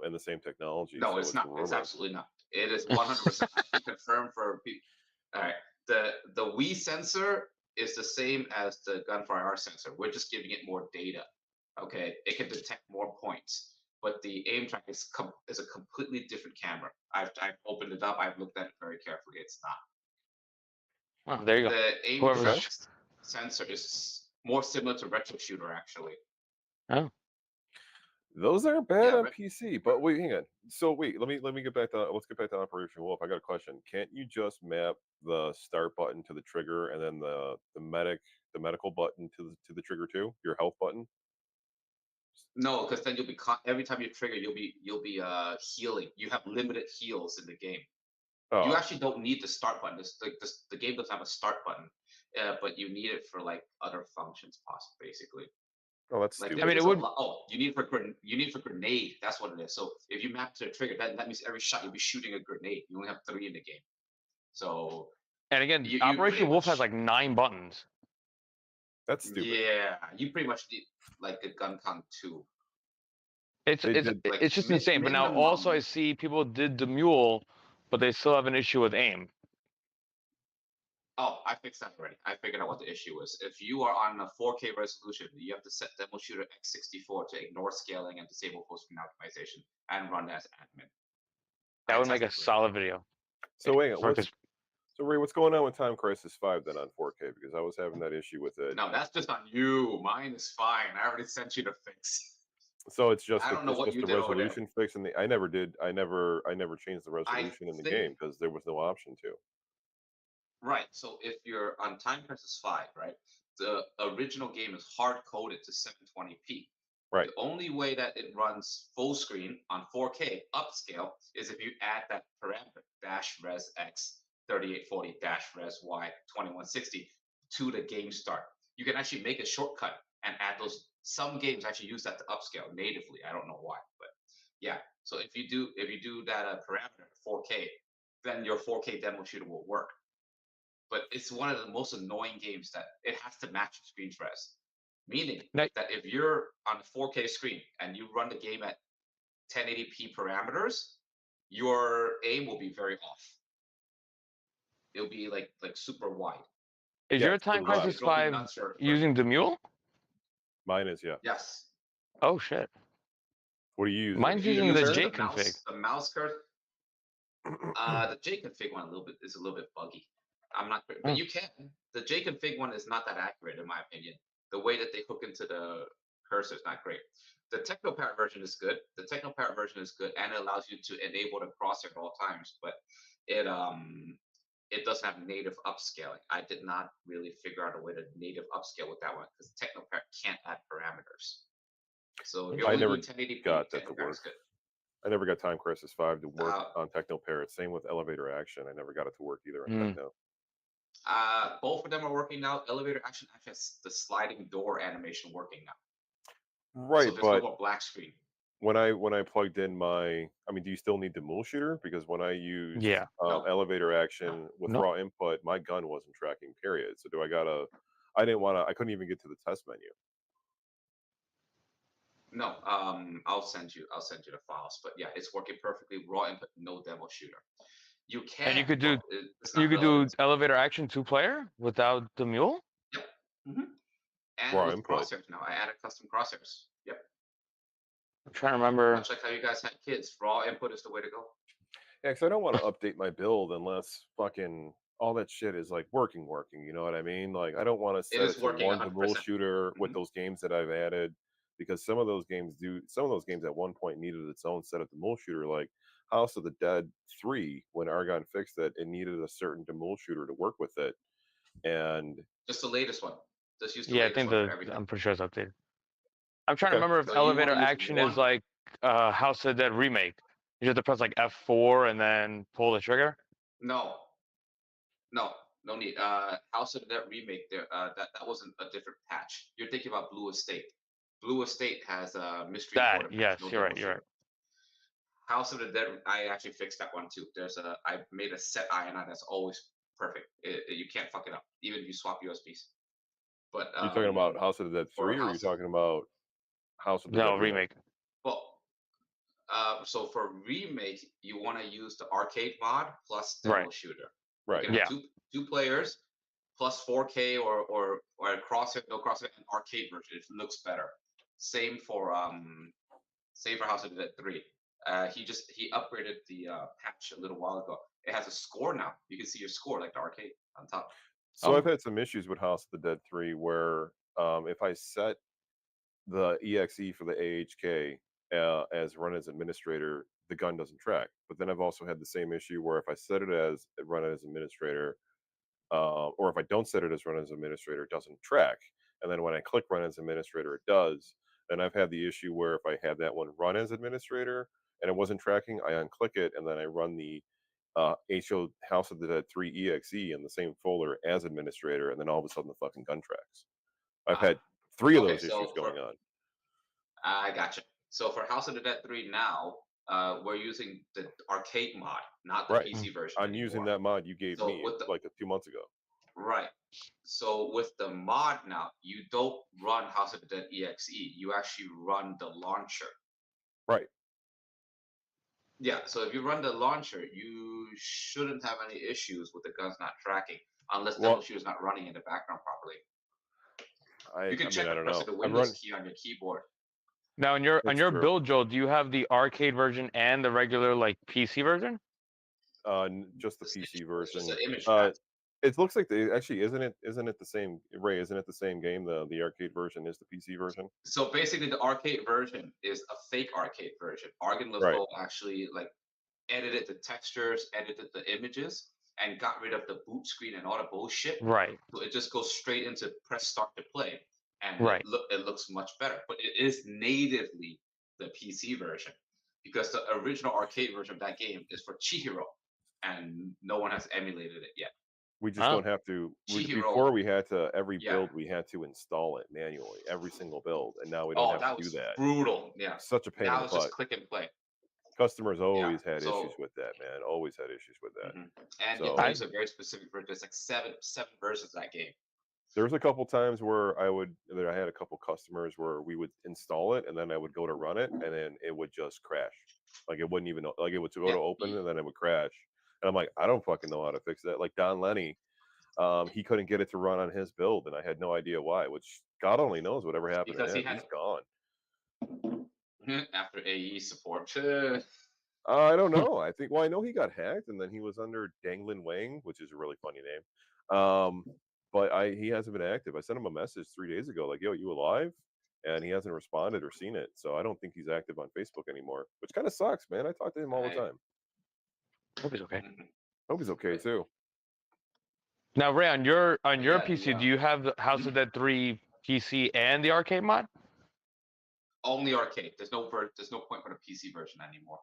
and the same technology. No, So it's it's not. a It's rumor. absolutely not. It is 100% actually confirmed for people. All right. The Wii sensor is the same as the Gunfire R sensor. We're just giving it more data. Okay, it can detect more points, but the aim track is a completely different camera. I've opened it up. I've looked at it very carefully. It's not. Oh, there you go. The aim Whoever's. track sensor is more similar to Retro Shooter actually. Oh. Those aren't bad Yeah, on PC, but wait, hang on. So wait, let me get back to let's get back to Operation Wolf. I got a question. Can't you just map the start button to the trigger and then the medical button to the trigger too? Your health button? No, because then you'll be every time you trigger, you'll be healing. You have limited heals in the game. You Oh, actually don't need the start button. The game doesn't have a start button, but you need it for like other functions, possibly. Basically, oh, that's like stupid. I mean, it there's a would. lot. Oh, you need for grenade. That's what it is. So if you map to a trigger, that means every shot you'll be shooting a grenade. You only have 3 in the game. So And again, you pretty Operation Wolf has much like 9 buttons. That's stupid. yeah, you pretty much need like a gun count 2. It's They it's did- Like it's just insane. But now also I see people did the mule, but they still have an issue with aim. Oh, I fixed that already. I figured out what the issue is. If you are on a 4K resolution, you have to set Demo Shooter X64 to ignore scaling and disable full screen optimization and run as admin. That I would make a tested it. solid video. So wait, For this- so Ray, what's going on with Time Crisis 5 then on 4K? Because I was having that issue with it. No, that's just on you. Mine is fine. I already sent you the fix. So it's just I don't know what you the did over there. resolution fix, and I never changed the resolution in the think- game because there was no option to. Right. So if you're on Time Crisis 5, right, the original game is hard coded to 720p. Right. The only way that it runs full screen on 4K upscale is if you add that parameter dash res x 3840 dash res y 2160 to the game start. You can actually make a shortcut and add those. Some games actually use that to upscale natively. I don't know why, but yeah. So if you do that parameter 4K, then your 4K demo shooter will work. But it's one of the most annoying games that it has to match the screen res. Meaning Now- that if you're on a 4K screen and you run the game at 1080p parameters, your aim will be very off. It'll be like super wide. Is Yeah, your it's to Time the left. Crisis It'll be 5 nuts for- using the mule? Mine is, yeah. Yes. Oh shit. What do you use? Mine's You using use the there? J mouse, config. the mouse cursor. The JConfig one is a little bit buggy. I'm not, but Oh. you can. The JConfig one is not that accurate in my opinion. The way that they hook into the cursor is not great. The TechnoParrot version is good. The TechnoParrot version is good, and it allows you to enable the crosshair at all times. But it it doesn't have native upscaling. I did not really figure out a way to native upscale with that one because Technoparrot can't add parameters. So if you're I only never doing 1080p, got that to Technoparrot's work. good. I never got Time Crisis 5 to work Uh, on Technoparrot. Same with Elevator Action. I never got it to work either on Mm. Techno. both of them are working now. Elevator Action actually has the sliding door animation working now. Right, So there's but no more black screen. when I plugged in my, I mean, do you still need the mule shooter? Because when I used Yeah. No. Elevator Action with No. raw input, my gun wasn't tracking. Period. So do I gotta? I didn't want to. I couldn't even get to the test menu. No, I'll send you the files. But yeah, it's working perfectly. Raw input, no demo shooter. You can. And you could do well, it's not you could relevant. do elevator action 2-player without the mule. Yep. And Raw with input. crosshairs now, I added custom crosshairs. Yep. I'm trying to remember. Much like how you guys had kids, raw input is the way to go. Yeah, because I don't want to update my build unless fucking all that shit is like working. You know what I mean? Like I don't want to set is it to working one to mule 100%. shooter with those games that I've added, because some of those games at one point needed its own set of the mule shooter, like House of the Dead 3. When Argon fixed it, it needed a certain demule shooter to work with it, and Just the latest one. Just use the Yeah, I latest think one for everything. I'm pretty sure it's updated. I'm trying to Okay. remember if So you elevator wanna use action one- is like House of the Dead remake. You have to press like F4 and then pull the trigger. No, no need. House of the Dead remake. There, that wasn't a different patch. You're thinking about Blue Estate. Blue Estate has a mystery That border patch, yes, no you're right. demo You're right. shooter. House of the Dead, I actually fixed that one too. I made a set INI that's always perfect. You can't fuck it up, even if you swap USBs. But you're talking about House of the Dead 3, or are you talking about House of the No Dead remake? remake. Well, so for remake, you want to use the arcade mod plus demo Right. shooter. Right. You can have two players plus 4K or a crossfit, no crossfit, an arcade version. It looks better. Same for House of the Dead 3. He upgraded the patch a little while ago. It has a score now. You can see your score like the arcade on top. So Oh. I've had some issues with House of the Dead 3 where if I set the EXE for the AHK as run as administrator, the gun doesn't track. But then I've also had the same issue where if I set it as run as administrator, or if I don't set it as run as administrator, it doesn't track. And then when I click run as administrator, it does. And I've had the issue where if I had that one run as administrator and it wasn't tracking, I unclick it and then I run the HO House of the Dead 3 EXE in the same folder as administrator, and then all of a sudden the fucking gun tracks. I've had 3 of those issues going on. I gotcha. So for House of the Dead 3 now, we're using the arcade mod, not the Right. PC version. I'm using that mod you gave me like 2 months ago. Right. So with the mod now, you don't run House of the Dead EXE. You actually run the launcher. Right. Yeah. So if you run the launcher, you shouldn't have any issues with the guns not tracking, unless demo shooter's not running in the background properly. You can check I by don't pressing know. the Windows key on your keyboard. Now on your That's true. build, Joel, do you have the arcade version and the regular like PC version? Just the PC version. Just an image it looks like isn't it the same, Ray? Isn't it the same game? The arcade version is the PC version. So basically, the arcade version is a fake arcade version. Argon LeFaux actually like edited the textures, edited the images, and got rid of the boot screen and all the bullshit. Right. So it just goes straight into press start to play, and it looks much better. But it is natively the PC version because the original arcade version of that game is for Chihiro, and no one has emulated it yet. We just don't have to. Before we had to build we had to install it manually, every single build, and now we don't have to do that. Brutal. Yeah. Such a pain in the butt. Now it's just click and play. Customers always had issues with that, man. Always had issues with that. And the game's a very specific version. There's like seven versions of that game. There's a couple times where I had a couple customers where we would install it and then I would go to run it and then it would just crash. Like it wouldn't even like it would go to open and then it would crash. And I'm like, I don't fucking know how to fix that. Like Don Lenny, he couldn't get it to run on his build, and I had no idea why. Which God only knows whatever happened to him. He's gone. After AE support. I don't know. I know he got hacked, and then he was under Danglin Wang, which is a really funny name. But he hasn't been active. I sent him a message 3 days ago, like, "Yo, you alive?" And he hasn't responded or seen it. So I don't think he's active on Facebook anymore, which kind of sucks, man. I talk to him all the time. Hope he's okay. Hope he's okay too. Now, Ray, on your yeah, PC, the, do you have the House of Dead 3 PC and the arcade mod? only arcade. There's no point for the PC version anymore.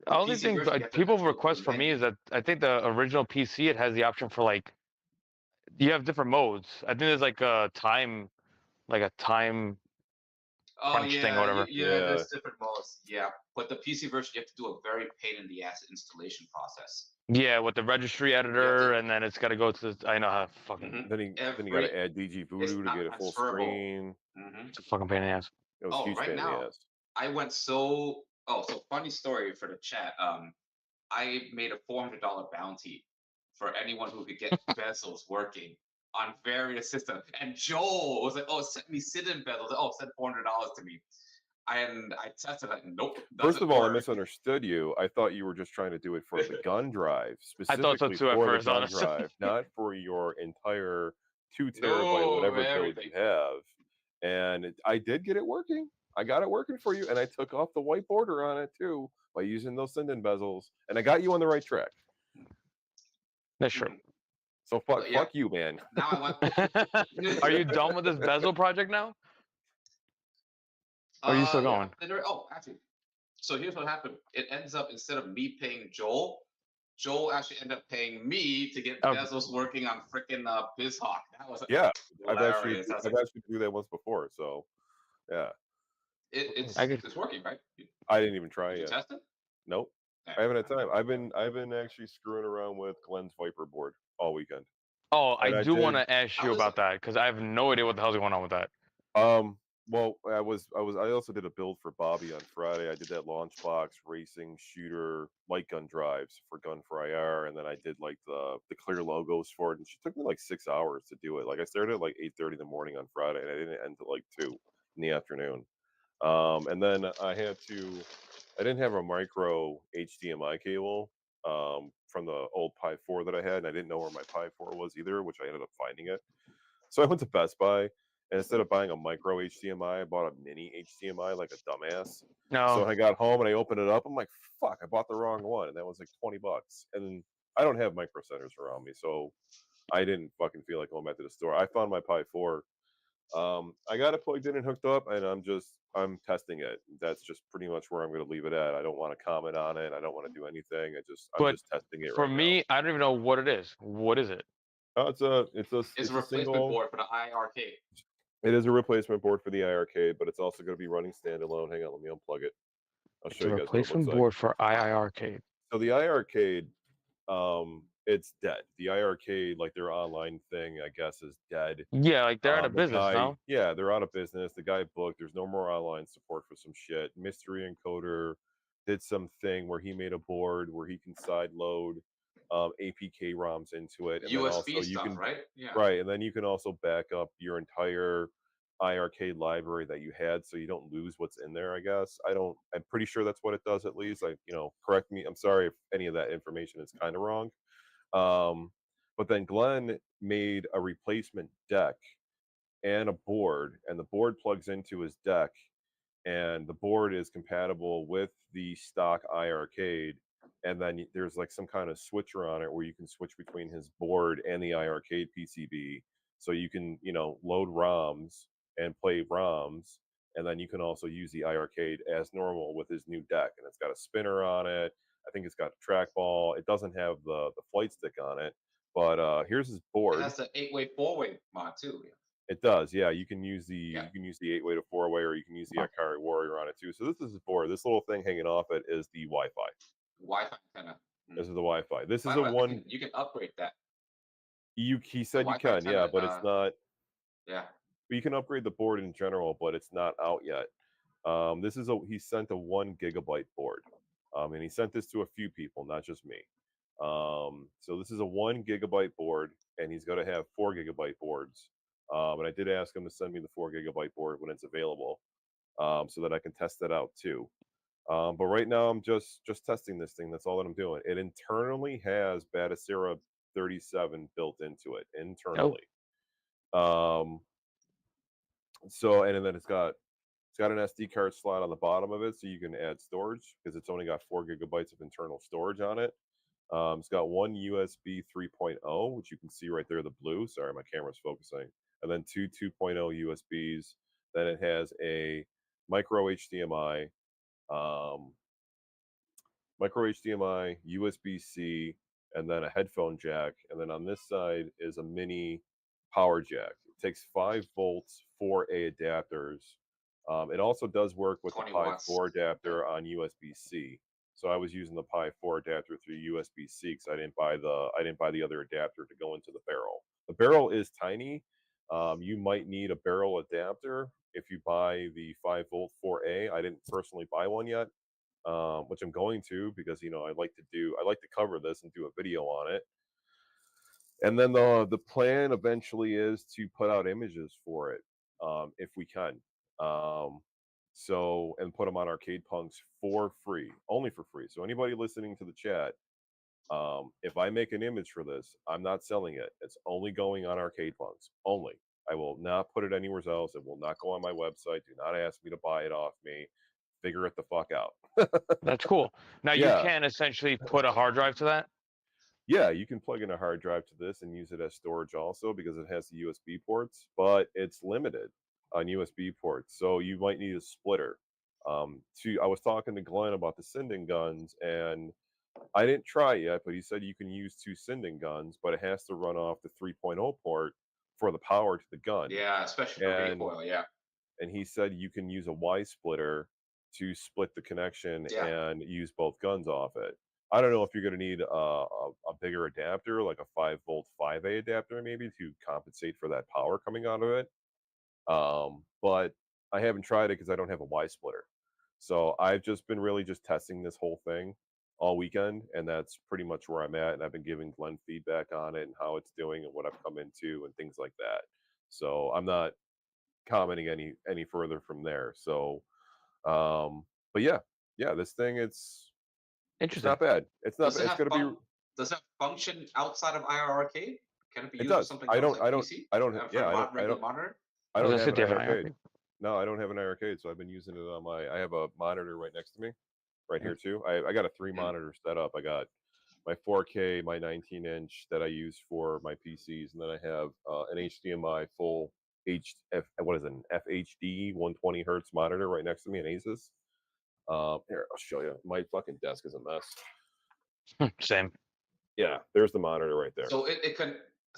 The The only PC thing version, you have to people actually go to request the for me is menu. that I think the original PC it has the option for like you have different modes. I think there's like a time Oh crunch thing or yeah, whatever. Yeah. there's different modes. Yeah, but the PC version you have to do a very pain in the ass installation process. Yeah, with the registry editor, and then it's got to go to. I know how fucking. Mhm. Then you got Every to add DG it's Voodoo to not get a full transferable. screen. It's a fucking pain in the ass. It was a Oh, huge right pain in the now ass. I went so funny story for the chat. I made a $400 bounty for anyone who could get bezels working on various systems. And Joel was like, "Oh, send me sit-in bezels." Oh, send $400 to me. And I tested it. Nope. First of all, I work. misunderstood you. I thought you were just trying to do it for the gun drive, I thought so specifically too at for the first, gun honestly. drive, not for your entire 2 terabyte No, whatever build everything. you have. And I did get it working. I got it working for you, and I took off the white border on it too by using those send-in bezels, and I got you on the right track. That's true. So fuck you, man. Now I want. Are you done with this bezel project now? Or are you still going? Yeah. Oh, actually. So here's what happened. It ends up instead of me paying Joel actually ended up paying me to get bezels working on freaking BizHawk. That was I've actually hilarious. do that once before. So yeah, it's working, right? I didn't even try Did you yet. test it? Nope. I haven't had time. I've been actually screwing around with Glenn's Viper board all weekend. Oh, I do want to ask you about that because I have no idea what the hell's going on with that. Well, I also did a build for Bobby on Friday. I did that launch box racing shooter light gun drives for Gun for IR, and then I did like the clear logos for it. And she took me like 6 hours to do it. Like I started at like 8:30 in the morning on Friday, and I didn't end till like 2 in the afternoon. And then I didn't have a micro HDMI cable from the old Pi 4 that I had, and I didn't know where my Pi 4 was either, which I ended up finding it. So I went to Best Buy, and instead of buying a micro HDMI, I bought a mini HDMI like a dumbass. No. So when I got home and I opened it up, I'm like, fuck, I bought the wrong one. And that was like $20. And I don't have micro centers around me, so I didn't fucking feel like going back to the store. I found my Pi 4. I got it plugged in and hooked up, and I'm testing it. That's just pretty much where I'm going to leave it at. I don't want to comment on it. I don't want to do anything. I'm just testing it for right me, now. I don't even know what it is. What is it? It's a replacement board for the iArcade. It is a replacement board for the iArcade, but it's also going to be running standalone. Hang on, let me unplug it. I'll show you guys what it looks like. Replacement board for iArcade. So the iArcade, it's dead. The iArcade, like their online thing, I guess, is dead. Yeah, like they're out of business now. Yeah, they're out of business. The guy booked. There's no more online support for some shit. Mystery Encoder did something where he made a board where he can side load APK ROMs into it, and USB then also stuff, you can right? Yeah. Right, and then you can also back up your entire iArcade library that you had, so you don't lose what's in there. I guess I'm pretty sure that's what it does. At least, correct me. I'm sorry if any of that information is kind of wrong. But then Glenn made a replacement deck and a board, and the board plugs into his deck, and the board is compatible with the stock iArcade. And then there's like some kind of switcher on it where you can switch between his board and the iArcade PCB. So you can, load ROMs and play ROMs. And then you can also use the iArcade as normal with his new deck. And it's got a spinner on it. I think it's got a trackball. It doesn't have the flight stick on it. But here's his board. It has the 8-way, 4-way mod too. Yeah. It does, yeah. You can use the 8-way to 4-way, or you can use the Ikari Warrior on it too. So this is his board. This little thing hanging off it is the Wi-Fi. Wi-Fi antenna. This is the Wi-Fi. This is you can upgrade that. He said you can, yeah, but it's not. Yeah. You can upgrade the board in general, but it's not out yet. He sent a 1 gigabyte board, and he sent this to a few people, not just me. So this is a 1 gigabyte board, and he's going to have 4 gigabyte boards. And I did ask him to send me the 4 gigabyte board when it's available, so that I can test it out too. But right now I'm just testing this thing. That's all that I'm doing. It internally has Batacera 37 built into it internally. So and then it's got an SD card slot on the bottom of it, so you can add storage because it's only got 4 gigabytes of internal storage on it. It's got one USB 3.0, which you can see right there, the blue. Sorry, my camera's focusing. And then two 2.0 USBs. Then it has a micro HDMI, USB-C, and then a headphone jack. And then on this side is a mini power jack. It takes 5 volts, 4A adapters. It also does work with the 20 Pi watts. 4 adapter on USB-C. So I was using the Pi 4 adapter through USB-C because I didn't buy the other adapter to go into the barrel. The barrel is tiny. You might need a barrel adapter if you buy the 5-volt 4A. I didn't personally buy one yet, which I'm going to because I like to cover this and do a video on it. And then the plan eventually is to put out images for it, if we can. And put them on Arcade Punks for free, only for free. So anybody listening to the chat, if I make an image for this, I'm not selling it. It's only going on Arcade Punks only. I will not put it anywhere else. It will not go on my website. Do not ask me to buy it off me. Figure it the fuck out. That's cool. Now you Yeah. can essentially put a hard drive to that. Yeah, you can plug in a hard drive to this and use it as storage also because it has the USB ports, but it's limited on USB ports. So you might need a splitter. I was talking to Glenn about the sending guns, and I didn't try it yet, but he said you can use 2 sending guns, but it has to run off the 3.0 port for the power to the gun. Yeah, especially for And recoil. Yeah. and he said you can use a Y splitter to split the connection Yeah. and use both guns off it. I don't know if you're going to need a bigger adapter, like a 5-volt 5A adapter, maybe to compensate for that power coming out of it. But I haven't tried it because I don't have a Y splitter. So I've just been really just testing this whole thing all weekend, and that's pretty much where I'm at. And I've been giving Glenn feedback on it and how it's doing and what I've come into and things like that. So I'm not commenting any further from there. So, but yeah, this thing it's Interesting. not bad. It's not Does bad. it It's have gonna be. does it function outside of IR Arcade? Can it be It used for does. something I else don't. like I don't. PC? I don't. For Yeah. I regular don't. monitor? I I was don't gonna have say, an do you have an arcade. No, I don't have an arcade. So I've been using it on my. I have a monitor right next to me, right here too. I got a 3 monitor setup. I got my 4K, my 19-inch that I use for my PCs, and then I have an HDMI full what is it, an FHD 120 hertz monitor right next to me, an Asus. Here, I'll show you. My fucking desk is a mess. Same. Yeah, there's the monitor right there.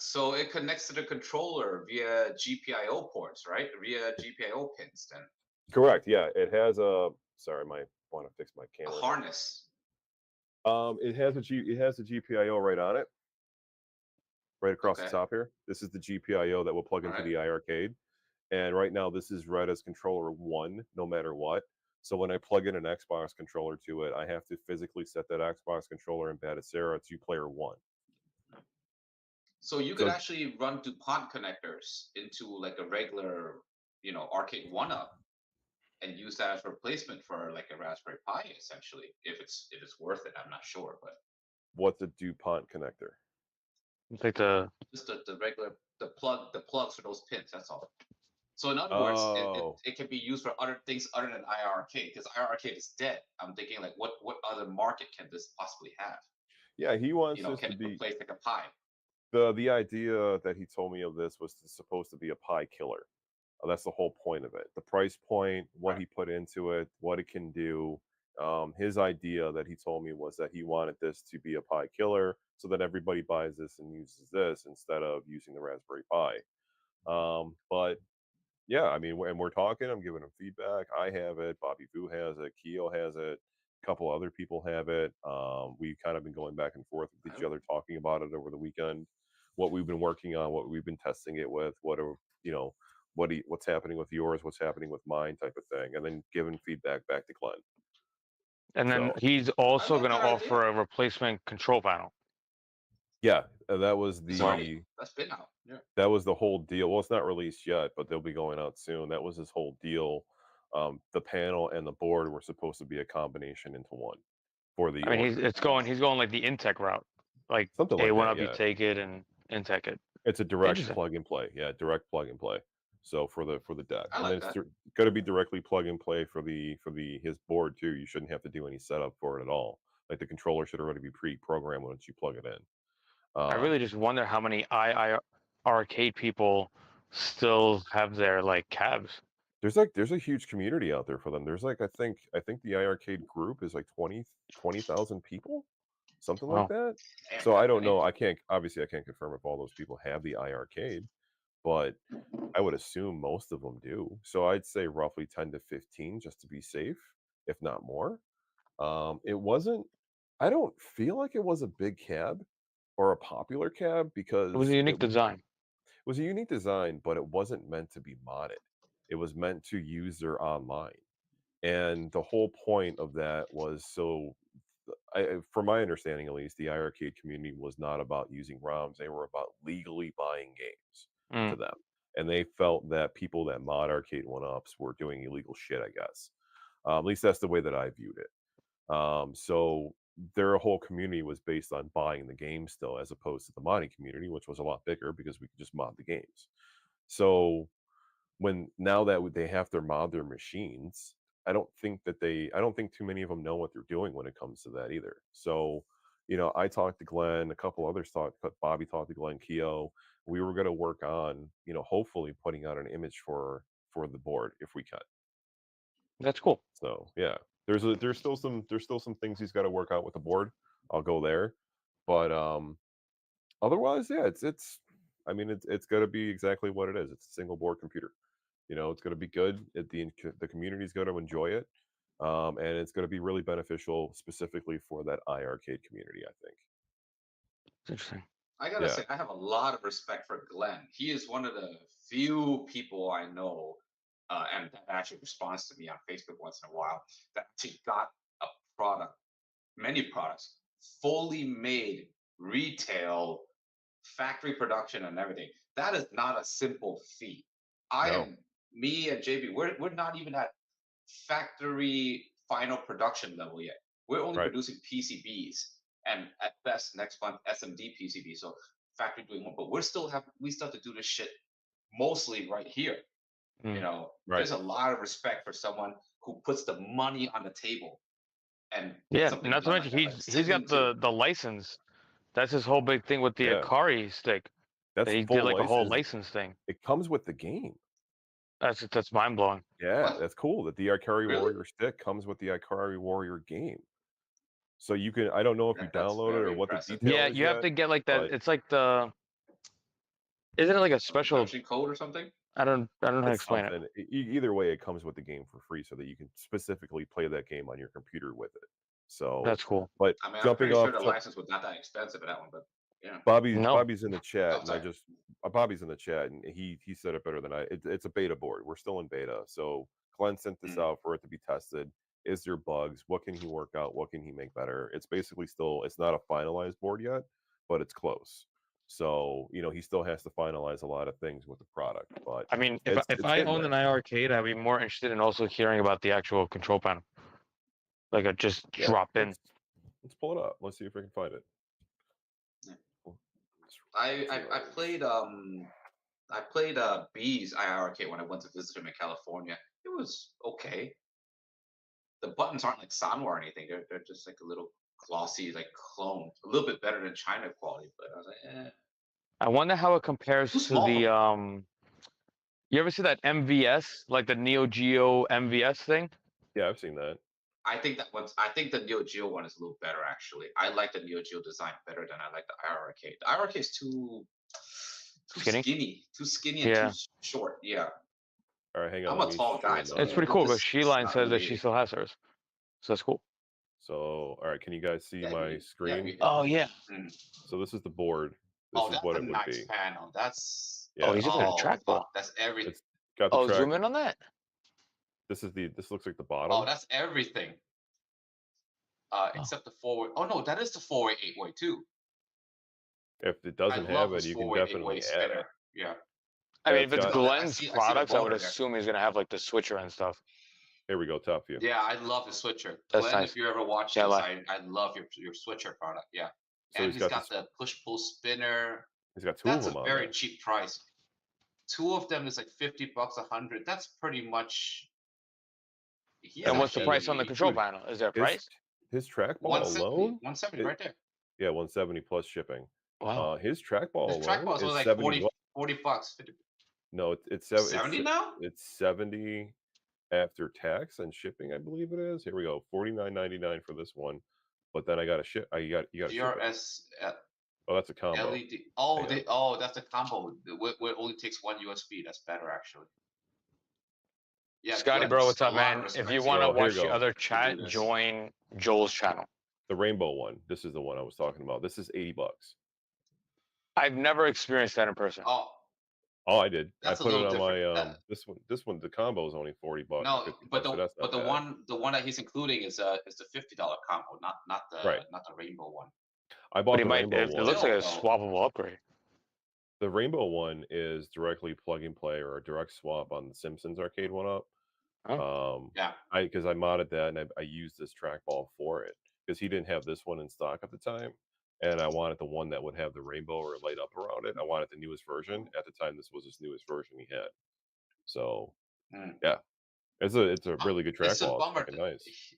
So it connects to the controller via GPIO ports, right? Via GPIO pins then. Correct. Yeah, it has a. Sorry, I want to fix my A camera. harness. It has a GPIO right on it, right across the top here. This is the GPIO that will plug into the iArcade. And right now, this is read as controller 1, no matter what. So when I plug in an Xbox controller to it, I have to physically set that Xbox controller in Batacera to player 1. So you could actually run DuPont connectors into like a regular, Arcade 1-up and use that as replacement for like a Raspberry Pi, essentially, if it's worth it. I'm not sure, but what's a DuPont connector? It's like just the regular plugs for those pins. That's all. So in other words, it can be used for other things other than IR Arcade because IR Arcade is dead. I'm thinking like, what other market can this possibly have? Yeah, he wants this can to it be replace like a Pi? The idea that he told me of this was supposed to be a Pi killer. That's the whole point of it. The price point, what he put into it, what it can do. His idea that he told me was that he wanted this to be a Pi killer so that everybody buys this and uses this instead of using the Raspberry Pi. But yeah, I mean, when we're talking, I'm giving him feedback. I have it. Bobby Vu has it. Keo has it. A couple other people have it. We've kind of been going back and forth with each other, talking about it over the weekend. What we've been working on, what we've been testing it with, what's happening with yours, what's happening with mine, type of thing, and then giving feedback back to Glenn. And then he's also going to offer a replacement control panel. Yeah, that was that's been out. Yeah. That was the whole deal. Well, it's not released yet, but they'll be going out soon. That was his whole deal. The panel and the board were supposed to be a combination into one for the. I mean, he's going like the Intech route, like something like that. You take it and Intech it. It's a direct plug and play. Yeah, direct plug and play. So for the deck, and then it's going to be directly plug and play for his board too. You shouldn't have to do any setup for it at all. Like the controller should already be pre-programmed once you plug it in. I really just wonder how many arcade people still have their like cabs. There's a huge community out there for them. There's like I think the iArcade group is like 20,000 people, something like Wow, that. Damn, So I that don't many. know. I can't confirm if all those people have the iArcade, but I would assume most of them do. So I'd say roughly 10 to 15 just to be safe, if not more. It wasn't. I don't feel like it was a big cab or a popular cab it was a because unique design. was a unique design, but it wasn't meant to be modded. It was meant to use their online. And the whole point of that was so, from my understanding at least, the iArcade community was not about using ROMs. They were about legally buying games to Mm. them. And they felt that people that mod arcade one-ups were doing illegal shit, I guess. At least that's the way that I viewed it. So their whole community was based on buying the game still, as opposed to the modding community, which was a lot bigger because we could just mod the games. So now that they have to mod their machines, I don't think too many of them know what they're doing when it comes to that either. So, I talked to Glenn, a couple others Bobby talked to Glenn Keogh. We were going to work on, hopefully putting out an image for the board if we can. That's cool. So yeah, there's still some things he's got to work out with the board. I'll go there, but otherwise, yeah, it's I mean it's got to be exactly what it is. It's a single board computer. It's going to be good. The community's going to enjoy it, and it's going to be really beneficial specifically for that iArcade community. I think. It's interesting. I gotta Yeah. say, I have a lot of respect for Glenn. He is one of the few people I know, and that actually responds to me on Facebook once in a while, that actually got a product, many products, fully made, retail, factory production, and everything. That is not a simple feat. No. Me and JB, we're not even at factory final production level yet. We're only Right. producing PCBs and at best next month SMD PCB. So factory doing one, but we still have to do this shit mostly right here. Mm. Right. There's a lot of respect for someone who puts the money on the table and Yeah, something not to done mention like that, like he's got Sigma 2. the license. That's his whole big thing with the Yeah. Akari stick. That's He did full like a whole license. license thing. It comes with the game. That's mind blowing. Yeah, What? that's cool. That the Ikari Really? Warrior stick comes with the Ikari Warrior game. So you can. I don't know if you That's download it very or what the impressive. detail Yeah, is you have yet, to get like that. but It's like isn't it like a A special? production code or something? I don't know how to it's explain it. something. Either way, it comes with the game for free, so that you can specifically play that game on your computer with it. So, That's cool. but I mean, I'm jumping pretty sure off, the license was not that expensive for that one, but yeah. No, Bobby's in the chat, Oh, and I sorry. just Bobby's in the chat, and he said it better than I. It's a beta board. We're still in beta, so Glenn sent this out for it to be tested. Is there bugs? What can he work out? What can he make better? It's basically still. It's not a finalized board yet, but it's close. So he still has to finalize a lot of things with the product, but I mean, if it's I getting owned there. an iArcade, I'd be more interested in also hearing about the actual control panel, like a just Yeah, drop in. let's pull it up. Let's see if we can find it. Yeah. I played B's IRK when I went to visit him in California. It was okay. The buttons aren't like Sanwa or anything. They're just like a little glossy, like clone. A little bit better than China quality, but I was like, eh. I wonder how it compares Too to small. the You ever see that MVS, like the Neo Geo MVS thing? Yeah, I've seen that. I think the Neo Geo one is a little better actually. I like the Neo Geo design better than I like the IRK. The IRK is too Skinny? too skinny and Yeah. too short. Yeah. All right, hang on. I'm let a me tall guy, stream, so It's pretty cool because this She-Line not says that she really. still has hers. So that's cool. So, all right, can you guys see Yeah, my yeah, screen? Oh yeah. So this is the board. This Oh, is that's what a it would nice be. panel. That's Oh, Yeah, he's looking at a trackball. fuck, that's everything. it's got the Oh, track. zoom in on that. This looks like the Oh, bottom. that's everything. Except the forward. Oh no, that is the forward 8-way too. If it I doesn't love have this it, you can forward definitely 8-way add it. spinner. Yeah. I Yeah, mean, it's if it's got- Glenn's see the products, I would motor there. assume he's gonna have like the switcher and stuff. Here we go, top view. Yeah, I love the switcher. That's Glenn, nice. if you ever watch Can't this, lie. I love your switcher product. Yeah. So And he's he's got got the push-pull spinner. He's got two That's of them a on very there. cheap price. Two of them is like $50, $100. That's pretty much. And what's the price on the control Dude, panel? Is there a His price? His trackball 170, alone, 170 right there. yeah, 170 plus shipping. Wow. His trackball His alone trackball is is only like 70 40 bucks. 50. No, it's 70 now? it's 70 after tax and shipping, I believe it is. Here we go, $49.99 for this one. But then I got to ship. You got to ship it. GRS Oh, that's a combo. LED. Oh, Yeah. that's a combo. It only takes one USB. That's better actually. Yeah, Scotty, good. bro, what's A up, lot of man? If respect you to want to So here you watch the go. other to do chat, this. join Joel's channel. The rainbow one. This is the one I was talking about. This is $80. I've never experienced that in person. Oh, Oh, I did. that's I a put it little on my different. This one, the combo is only $40 or No, 50 but bucks. So that's not the bad. one that he's including is the $50 combo, not the Right. not the rainbow one. I But bought he the might. rainbow It one. looks like a Still, swappable upgrade. The rainbow one is directly plug and play or a direct swap on the Simpsons arcade one up. Yeah. Because I modded that and I used this trackball for it because he didn't have this one in stock at the time, and I wanted the one that would have the rainbow or light up around it. I wanted the newest version at the time. This was his newest version he had. So yeah, it's a really good It's a trackball. It's bummer. fucking nice.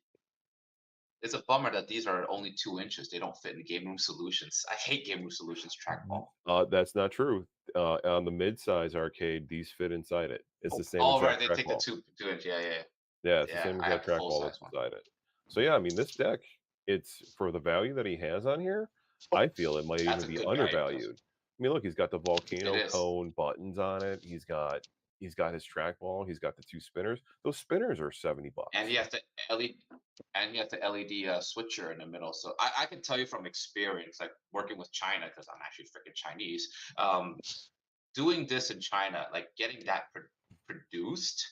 It's a bummer that these are only 2 inches. They don't fit in the Game Room Solutions. I hate Game Room Solutions trackball. That's not true. On the mid-size arcade, these fit inside it. It's the same Oh, exact right. They take the trackball. 2 inch. Yeah. Yeah, it's the Yeah, same I have exact the trackball full-size that's one. inside it. So yeah, I mean, this deck, it's for the value that he has on here. I feel it might That's even a be good value, undervalued. I mean, look, he's got the volcano It is. cone buttons on it. He's got his trackball. He's got the 2 spinners. Those spinners are $70. And he has the LED switcher in the middle. So I can tell you from experience, like working with China, because I'm actually freaking Chinese. Doing this in China, like getting that produced,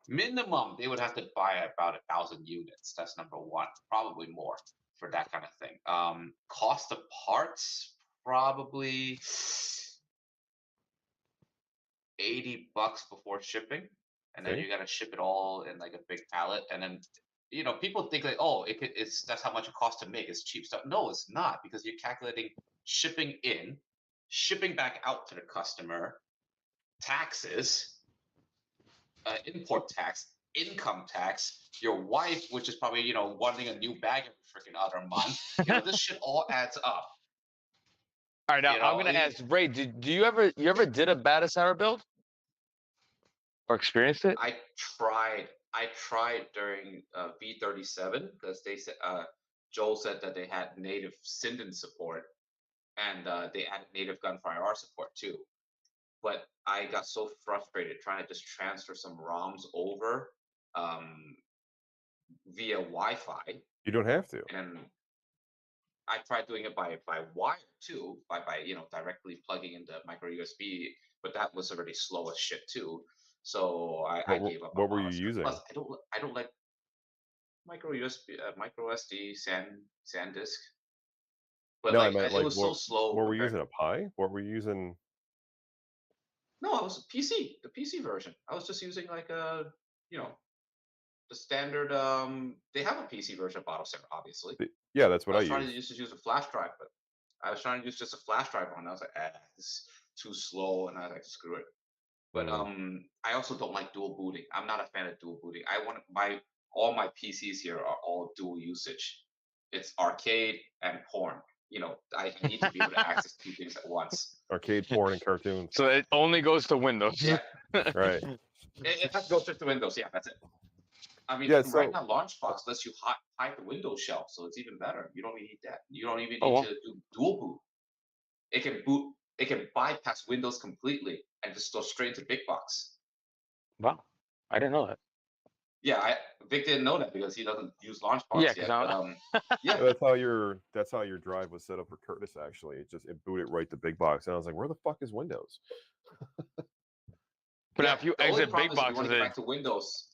minimum they would have to buy about 1,000 units. That's number one, probably more for that kind of thing. Cost of parts probably $80 before shipping, and then Okay. you got to ship it all in like a big pallet, and then people think like, oh, it's that's how much it costs to make. It's cheap stuff. No, it's not, because you're calculating shipping in, shipping back out to the customer, taxes, import tax, income tax, your wife, which is probably wanting a new bag every freaking other month. This shit all adds up. All right, now I'm gonna ask Ray. Do you ever did a Battisara build or experienced it? I tried during V37 because they said Joel said that they had native Sinden support, and they added native Gunfire R support too. But I got so frustrated trying to just transfer some ROMs over via Wi-Fi. You don't have to. And I tried doing it by wire too, by directly plugging into micro USB, but that was already slow as shit too. So I gave up. What were you using? Plus, I don't like micro USB, micro SD, SanDisk. But No, I meant it was so slow. What were you using? A Pi? What were you using? No, it was a PC, the PC version. I was just using like the standard. They have a PC version of BattleStar, obviously. Yeah, that's what I was trying use. to use a flash drive, but I was trying to use just a flash drive on. I was like, it's too slow, and I was like, screw it. But I also don't like dual booting. I'm not a fan of dual booting. I want all my PCs here are all dual usage. It's arcade and porn. I need to be able to access 2 things at once. Arcade, porn, and cartoons. So it only goes to Windows. Yeah. Right. It has to go straight to Windows. Yeah, that's it. I mean, right now, Launchbox lets you hide the Windows shelf, so it's even better. You don't even need that. You don't even need to do dual boot. It can boot. It can bypass Windows completely and just go straight into Big Box. Wow, I didn't know that. Yeah, Vic didn't know that because he doesn't use Launchbox yet. Yeah, that's how your drive was set up for Curtis. Actually, it booted right to Big Box, and I was like, where the fuck is Windows? But now if you exit Big Box, you want to get back to Windows,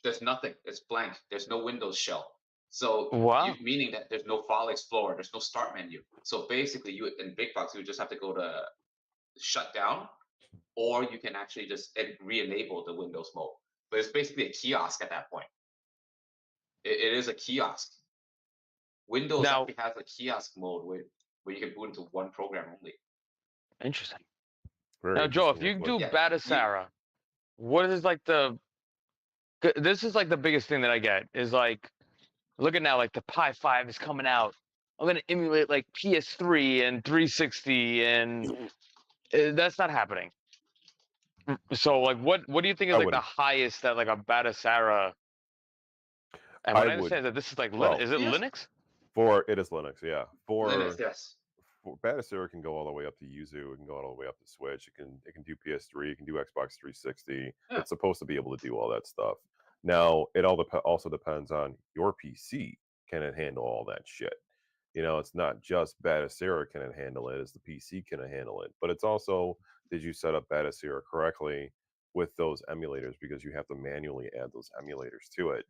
there's nothing. It's blank. There's no Windows shell. So meaning that there's no File Explorer, there's no Start menu. So basically, you in Big Box, you just have to go to Shutdown, or you can actually just re-enable the Windows mode. But it's basically a kiosk at that point. It is a kiosk. Windows actually has a kiosk mode where you can boot into one program only. Interesting. Now, Joe, if you do Battisara, what is like this is like the biggest thing that I get is like, look at now, like the Pi 5 is coming out. I'm gonna emulate like PS3 and 360, and that's not happening. So, like, what do you think is I like the wouldn't. highest that like a Batacera? And I what I would. understand is that this is like Well, Is it Yes. Linux? it is Linux, yeah. Linux, yes. For Batacera can go all the way up to Yuzu. It can go all the way up to Switch. It can do PS3. It can do Xbox 360. Yeah. It's supposed to be able to do all that stuff. Now, it also depends on your PC. Can it handle all that shit? It's not just Batacera can it handle it, it's the PC can it handle it. But it's also, did you set up Batacera correctly with those emulators? Because you have to manually add those emulators to it.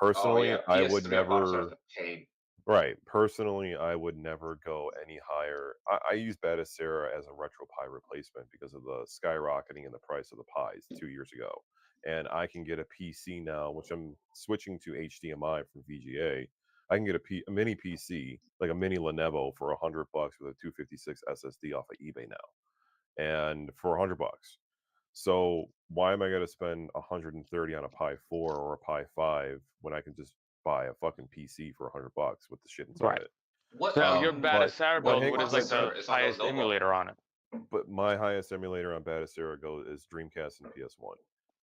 Oh Personally, yeah, I would PS3 and Bob never. a pain. Right. Personally, I would never go any higher. I use Batacera as a RetroPie replacement because of the skyrocketing in the price of the Pies 2 years ago. And I can get a PC now, which I'm switching to HDMI from VGA. I can get a mini PC, like a mini Lenovo, for $100 with a 256 SSD off of eBay now, and for $100. So why am I going to spend 130 on a Pi 4 or a Pi 5 when I can just buy a fucking PC for $100 with the shit inside Right. it? What So now your But Batacera but build, hang what on is a like second. the processor is on the highest Lenovo. emulator on it? But my highest emulator on Batacera is Dreamcast and PS1.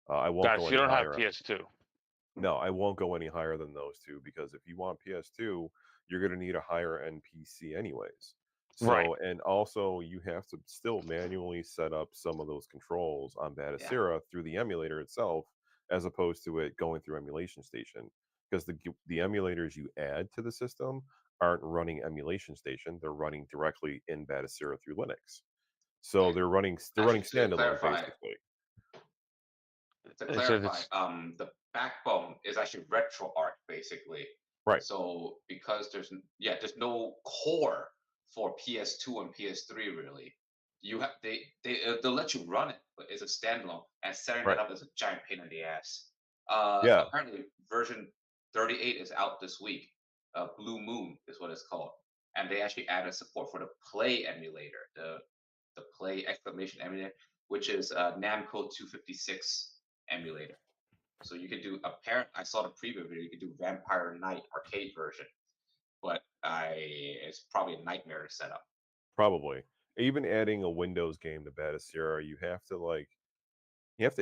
I won't Guys, go you any don't have higher. PS2. No, I won't go any higher than those two, because if you want PS2, you're going to need a higher end PC anyways. Right. So, and also you have to still manually set up some of those controls on Yeah. Batacera through the emulator itself, as opposed to it going through Emulation Station, because the emulators you add to the system aren't running Emulation Station; they're running directly in Batacera through Linux. So Okay. they're running Actually, to standalone clarify, basically. So it's the backbone is actually RetroArch basically. Right. So because there's no core for PS2 and PS3 really. You have they'll let you run it, but it's a standalone, and setting Right. that up is a giant pain in the ass. Yeah. Apparently version 38 is out this week. Blue Moon is what it's called, and they actually added support for the Play emulator, the Play exclamation emulator, which is Namco 256 emulator. So you could do I saw the preview video. You could do Vampire Knight arcade version, but it's probably a nightmare to set up. Probably. Even adding a Windows game to Batacera, you have to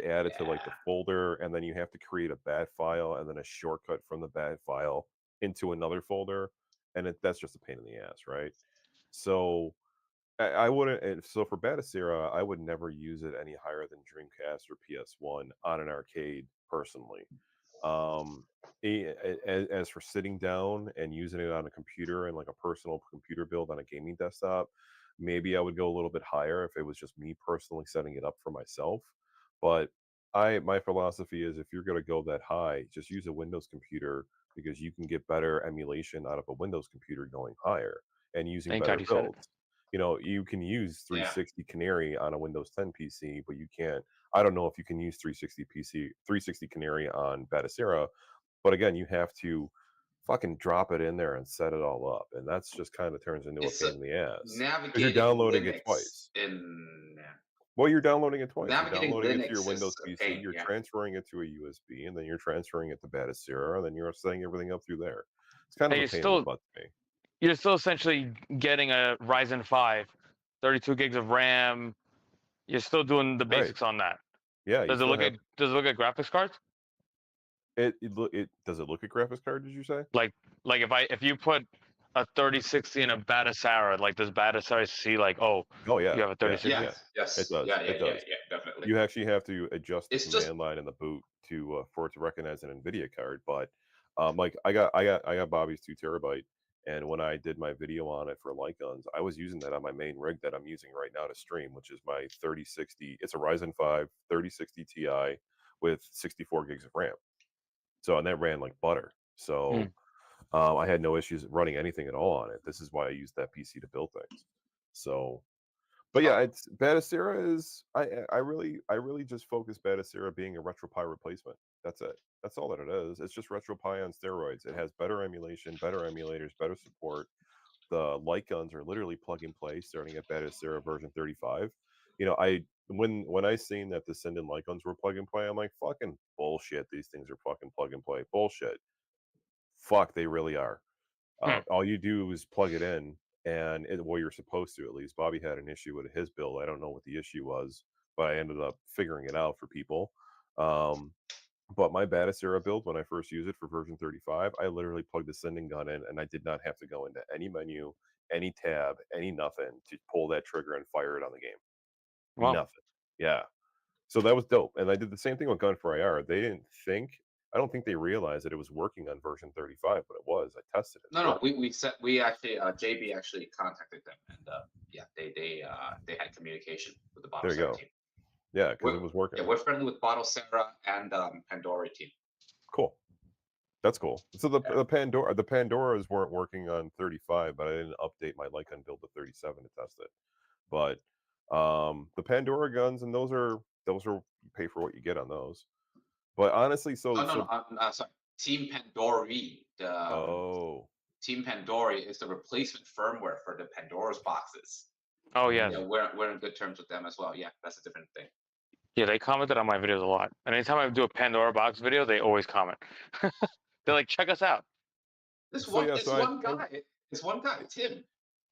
add it to like the Yeah, folder, and then you have to create a bat file and then a shortcut from the bat file into another folder, and that's just a pain in the ass, right? So I wouldn't. And so for Batacera, I would never use it any higher than Dreamcast or PS1 on an arcade personally. Um, as for sitting down and using it on a computer and like a personal computer build on a gaming desktop, maybe I would go a little bit higher if it was just me personally setting it up for myself. But my philosophy is, if you're going to go that high, just use a Windows computer, because you can get better emulation out of a Windows computer going higher and using thank better God you said it. builds. You can use yeah. 360 Canary on a Windows 10 PC, but you can't. I don't know if you can use 360 Canary on Batacera, but again, you have to fucking drop it in there and set it all up, and that's just kind of turns into a It's pain in the ass because you're navigating downloading it Linux twice. in Well, you're downloading it twice. You're navigating downloading it to your Linux Windows is a PC, pain. you're Yeah, transferring it to a USB, and then you're transferring it to Batacera, and then you're setting everything up through there. It's kind And of a pain in the butt to me. you're still essentially getting a Ryzen 5, 32 gigs of RAM. You're still doing the Right. basics on that. Yeah, you Does it still look have at does it look at graphics cards? does it look at graphics card, did you say? Like if you put a 3060 in a Batacera, like does Batacera see like, oh, Oh yeah, you have a yeah, 3060? yeah. yes, It does. yeah, It does. definitely. You actually have to adjust the It's just command line in the boot for it to recognize an NVIDIA card. But like I got Bobby's 2 terabyte, and when I did my video on it for light guns, I was using that on my main rig that I'm using right now to stream, which is my 3060. It's a Ryzen 5 3060 Ti with 64 gigs of RAM. So, and that ran like butter. So I had no issues running anything at all on it. This is why I used that PC to build things. So, but yeah, it's Batacera is I really just focus Batacera being a RetroPie replacement. That's it. That's all that it is. It's just RetroPie on steroids. It has better emulation, better emulators, better support. The light guns are literally plug and play, starting at Batacera version 35. When I seen that the Senden light guns were plug and play, I'm like, fucking bullshit. These things are fucking plug and play. Bullshit. fuck, they really are. Hmm. All you do is plug it in, and well, you're supposed to at least. Bobby had an issue with his build. I don't know what the issue was, but I ended up figuring it out for people. But my Batacera build, when I first used it for version 35, I literally plugged the sending gun in, and I did not have to go into any menu, any tab, any nothing to pull that trigger and fire it on the game. Wow. Nothing. Yeah. So that was dope. And I did the same thing with Gun for IR. I don't think they realized that it was working on version 35, but it was. I tested it. No, we actually JB actually contacted them, and yeah, they had communication with the There you Bottle go. team. Yeah, because it was working. Yeah, we're friendly with Bottle Sarah and Pandora team. Cool. That's cool. So the Pandoras weren't working on 35, but I didn't update my light gun build to 37 to test it. But the Pandora guns, and those are you pay for what you get on those. But honestly, No, sorry. Team Pandori. Oh, Team Pandori is the replacement firmware for the Pandora's boxes. Oh yes. Yeah, we're in good terms with them as well. Yeah, that's a different thing. Yeah, they commented on my videos a lot. And anytime I do a Pandora box video, they always comment. They're like, check us out. This So, one, yeah, it's so one guy. It's one guy, Tim.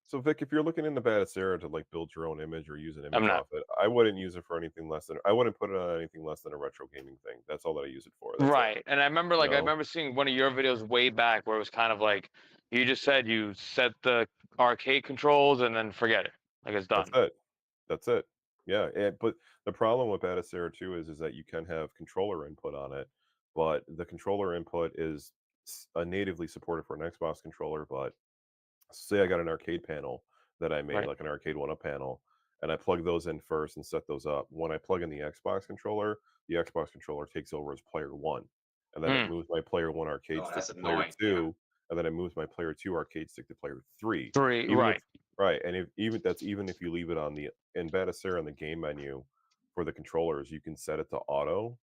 so Vic, if you're looking into Batacera to like build your own image or use an I'm image not. off it, I wouldn't use it for anything less than I wouldn't put it on anything less than a retro gaming thing. That's all that I use it for. That's it. Right. And I remember You I know? remember seeing one of your videos way back where it was kind of like you just said you set the arcade controls and then forget it. Like it's done. That's it. That's it. Yeah, but the problem with Batacera too is that you can have controller input on it, but the controller input is natively supported for an Xbox controller. But say I got an arcade panel that I made, Right. like an arcade 1-up panel, and I plug those in first and set those up. When I plug in the Xbox controller takes over as player 1, and then it moves my player 1 arcade stick that's to player annoying. 2, and then it moves my player 2 arcade stick to player 3. Three. Even Right. if right, and even if you leave it on the in Batacera in the game menu for the controllers, you can set it to auto,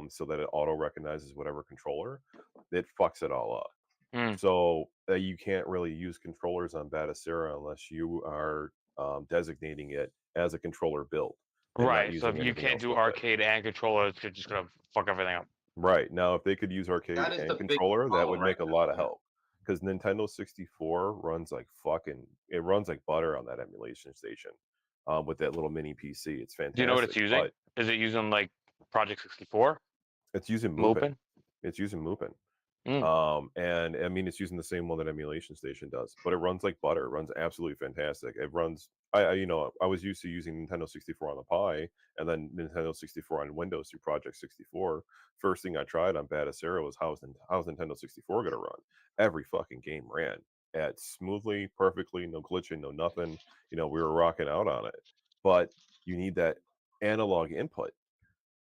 so that it auto recognizes whatever controller. It fucks it all up. Mm. So you can't really use controllers on Batacera unless you are designating it as a controller build and not Right. So using if you anything can't else do with it. arcade and controller, it's just gonna fuck everything up. Right. Now, if they could use arcade That is and the big controller, that problem would right make a now, lot of yeah. help. Because Nintendo 64 runs like it runs like butter on that emulation station with that little mini PC. It's fantastic. Do you know what it's using? But Is it using like Project 64? it's using Mupin? Mupin. It's using Mupin. And I mean, it's using the same one that Emulation Station does, but it runs like butter. It runs absolutely fantastic. It runs. I was used to using Nintendo 64 on the Pi, and then Nintendo 64 on Windows through Project 64. First thing I tried on Batacera was how's Nintendo 64 going to run? Every fucking game ran at smoothly, perfectly, no glitching, no nothing. We were rocking out on it, but you need that analog input.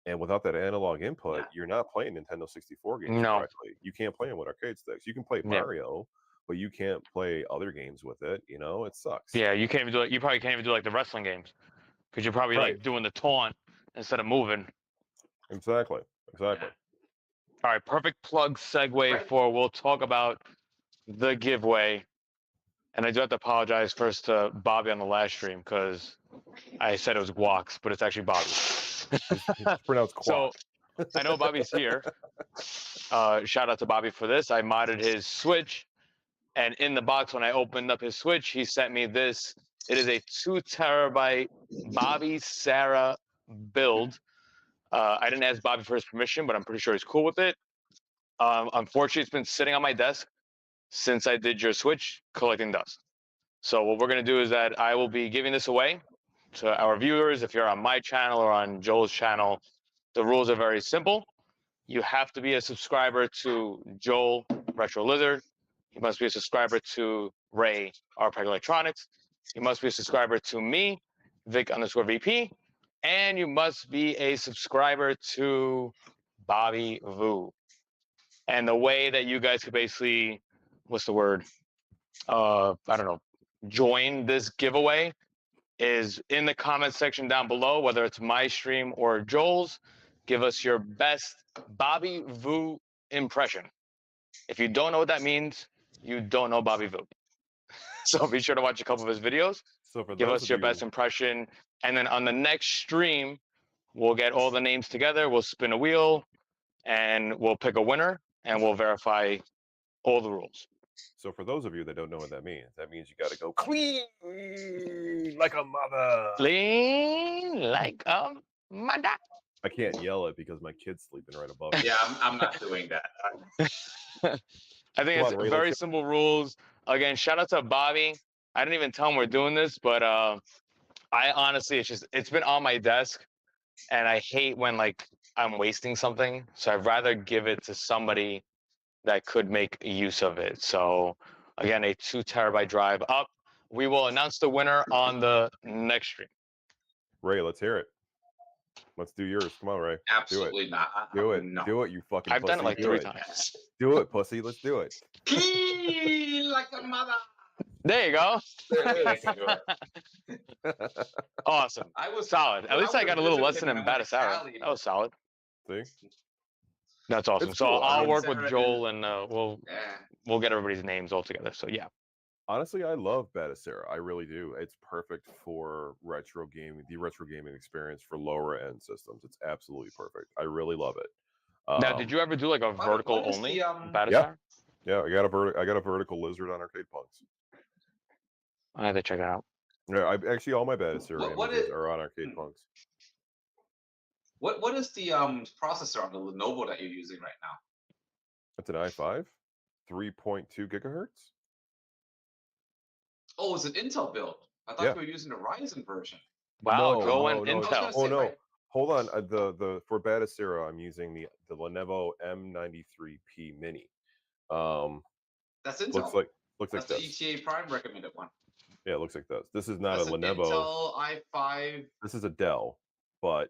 And without that analog input, you're not playing Nintendo 64 games No. correctly. You can't play them with arcade sticks. You can play Yeah. Mario, but you can't play other games with it. It sucks. Yeah, you can't even do it. You probably can't even do like the wrestling games because you're probably Right. like doing the taunt instead of moving. Exactly. All right, perfect plug segue for we'll talk about the giveaway. And I do have to apologize first to Bobby on the last stream because I said it was Guax, but it's actually Bobby. It's pronounced Quack. So I know Bobby's here. Shout out to Bobby for this. I modded his Switch, and in the box when I opened up his Switch, he sent me this. It is a 2 terabyte Bobby Sarah build. I didn't ask Bobby for his permission, but I'm pretty sure he's cool with it. Unfortunately, it's been sitting on my desk since I did your Switch, collecting dust. So what we're going to do is that I will be giving this away to our viewers. If you're on my channel or on Joel's channel, the rules are very simple. You have to be a subscriber to Joel Retro Lizard. You must be a subscriber to Ray RPEG Electronics. You must be a subscriber to me, Vic_VP. And you must be a subscriber to Bobby Vu. And the way that you guys could basically, what's the word? I don't know, join this giveaway is in the comment section down below, whether it's my stream or Joel's. Give us your best Bobby Vu impression. If you don't know what that means, you don't know Bobby Vu. So be sure to watch a couple of his videos. So for give us your best impression. And then on the next stream, we'll get all the names together. We'll spin a wheel and we'll pick a winner and we'll verify all the rules. So for those of you that don't know what that means you got to go clean like a mother. Clean like a mother. I can't yell it because my kid's sleeping right above me. Yeah, I'm not doing that. I think Come it's on, Ray, very let's simple rules. Again, shout out to Bobby. I didn't even tell him we're doing this, but I honestly, it's been on my desk, and I hate when like I'm wasting something. So I'd rather give it to somebody that could make use of it. So again, a 2 terabyte drive up. We will announce the winner on the next stream. Ray, let's hear it. Let's do yours. Come on, Ray. Absolutely not. Do it. No. Do it, you fucking I've pussy. done it like do 3 it. times. Do it, pussy. Let's do it. Clean like a mother. There you go. I can do it. Awesome. I was Solid. At least I got a little lesson in Batasara. Cali. That was solid. See? That's awesome. It's So cool. I'll I mean, work with Sarah Joel, is- and Yeah. we'll get everybody's names all together. So yeah. Honestly, I love Batasara. I really do. It's perfect for retro gaming, the retro gaming experience for lower end systems. It's absolutely perfect. I really love it. Now, did you ever do like a What- vertical what is only the, Batasara? Yeah, I got a vertical lizard on Arcade Punks. I have to check it out. Yeah, actually all my Batasara What images is- are on Arcade Punks. What is the processor on the Lenovo that you're using right now? It's an i5, 3.2 gigahertz. Oh, it's an Intel build. I thought Yeah. you were using the Ryzen version. Wow, No, Joe no, and no, Intel. Oh say, no, right? hold on. The for Batasara, I'm using the Lenovo M93P Mini. That's Intel. Looks like That's the this. ETA Prime recommended one. Yeah, it looks like this. This is not That's a an Lenovo. Intel i5. This is a Dell, but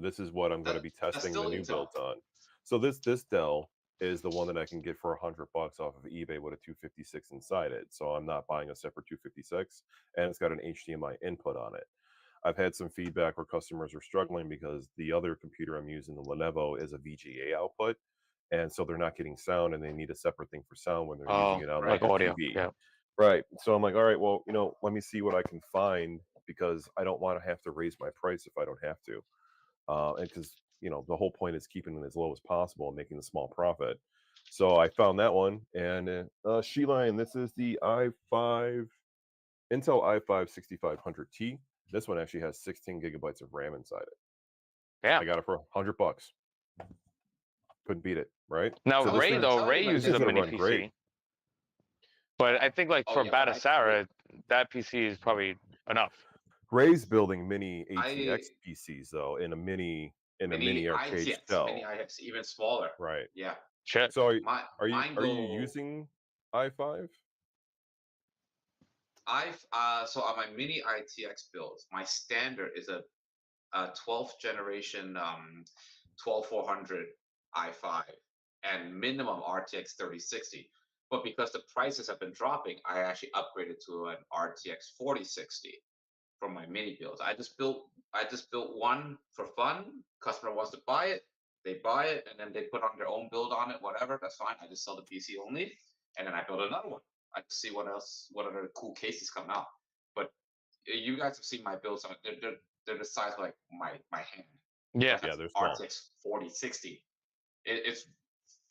this is what I'm going to be That's testing the still new Intel. builds on. So this Dell is the one that I can get for $100 off of eBay with a 256 inside it. So I'm not buying a separate 256, and it's got an HDMI input on it. I've had some feedback where customers are struggling because the other computer I'm using, the Lenovo, is a VGA output, and so they're not getting sound, and they need a separate thing for sound when they're using it on like like a audio. TV. Yeah. Right. So I'm like, all right, well, let me see what I can find because I don't want to have to raise my price if I don't have to. And because, the whole point is keeping it as low as possible and making a small profit. So I found that one. And Sheline, this is the Intel i5 6500T. This one actually has 16 gigabytes of RAM inside it. Yeah. I got it for $100. Couldn't beat it, right? Now So this Ray thing- though, tell Ray you, like, uses this a is gonna mini run PC. great. But I think like Oh, for yeah, but I Batasara, that PC is probably enough. Ray's building mini I- ATX PCs though in a mini Mini arcade ITX, shell. Mini ITX, even smaller. Right. Yeah. Shit. So My, are mine you go- using i5? So on my Mini ITX builds, my standard is a 12th generation 12400 i5 and minimum RTX 3060. But because the prices have been dropping, I actually upgraded to an RTX 4060 for my mini builds. I just built one for fun. Customer wants to buy it, they buy it, and then they put on their own build on it. Whatever, that's fine. I just sell the PC only, and then I build another one. I see what other cool cases come out. But you guys have seen my builds. They're the size of like my hand. Yeah. Yeah, they're small. RTX 4060. It's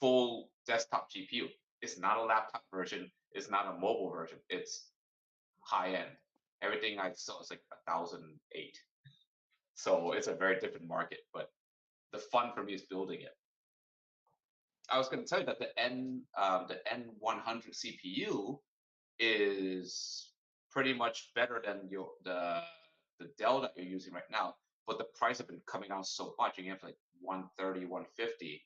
full desktop GPU. It's not a laptop version. It's not a mobile version. It's high end. Everything I saw is like 1,008. So it's a very different market. But the fun for me is building it. I was going to tell you that the N100 CPU is pretty much better than the Dell that you're using right now. But the price have been coming down so much. You can have like 130, 150,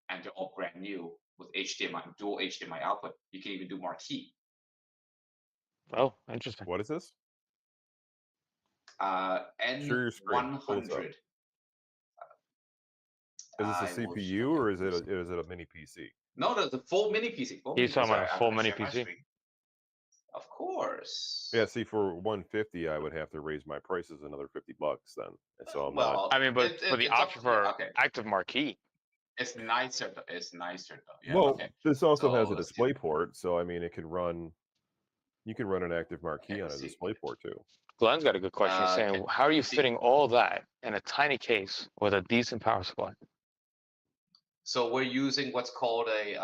and they're all brand new with HDMI, dual HDMI output. You can even do marquee. Oh, interesting. What is this? N100. your screen. Pull this up. Is this a CPU or is it a mini PC? No, the full mini PC. He's talking about a full mini PC. Of course. Yeah, see, for 150, I would have to raise my prices another $50 then. And so I'm not. I mean, but for the it's up option to you. for Okay. active marquee. It's nicer though. It's nicer though. Yeah, Well, okay. this also has So a let's display port, so I mean, it can run. You can run an active marquee on a let's see. display port too. Glenn's got a good question. He's saying, okay. how are you See- fitting all that in a tiny case with a decent power supply? So we're using what's called a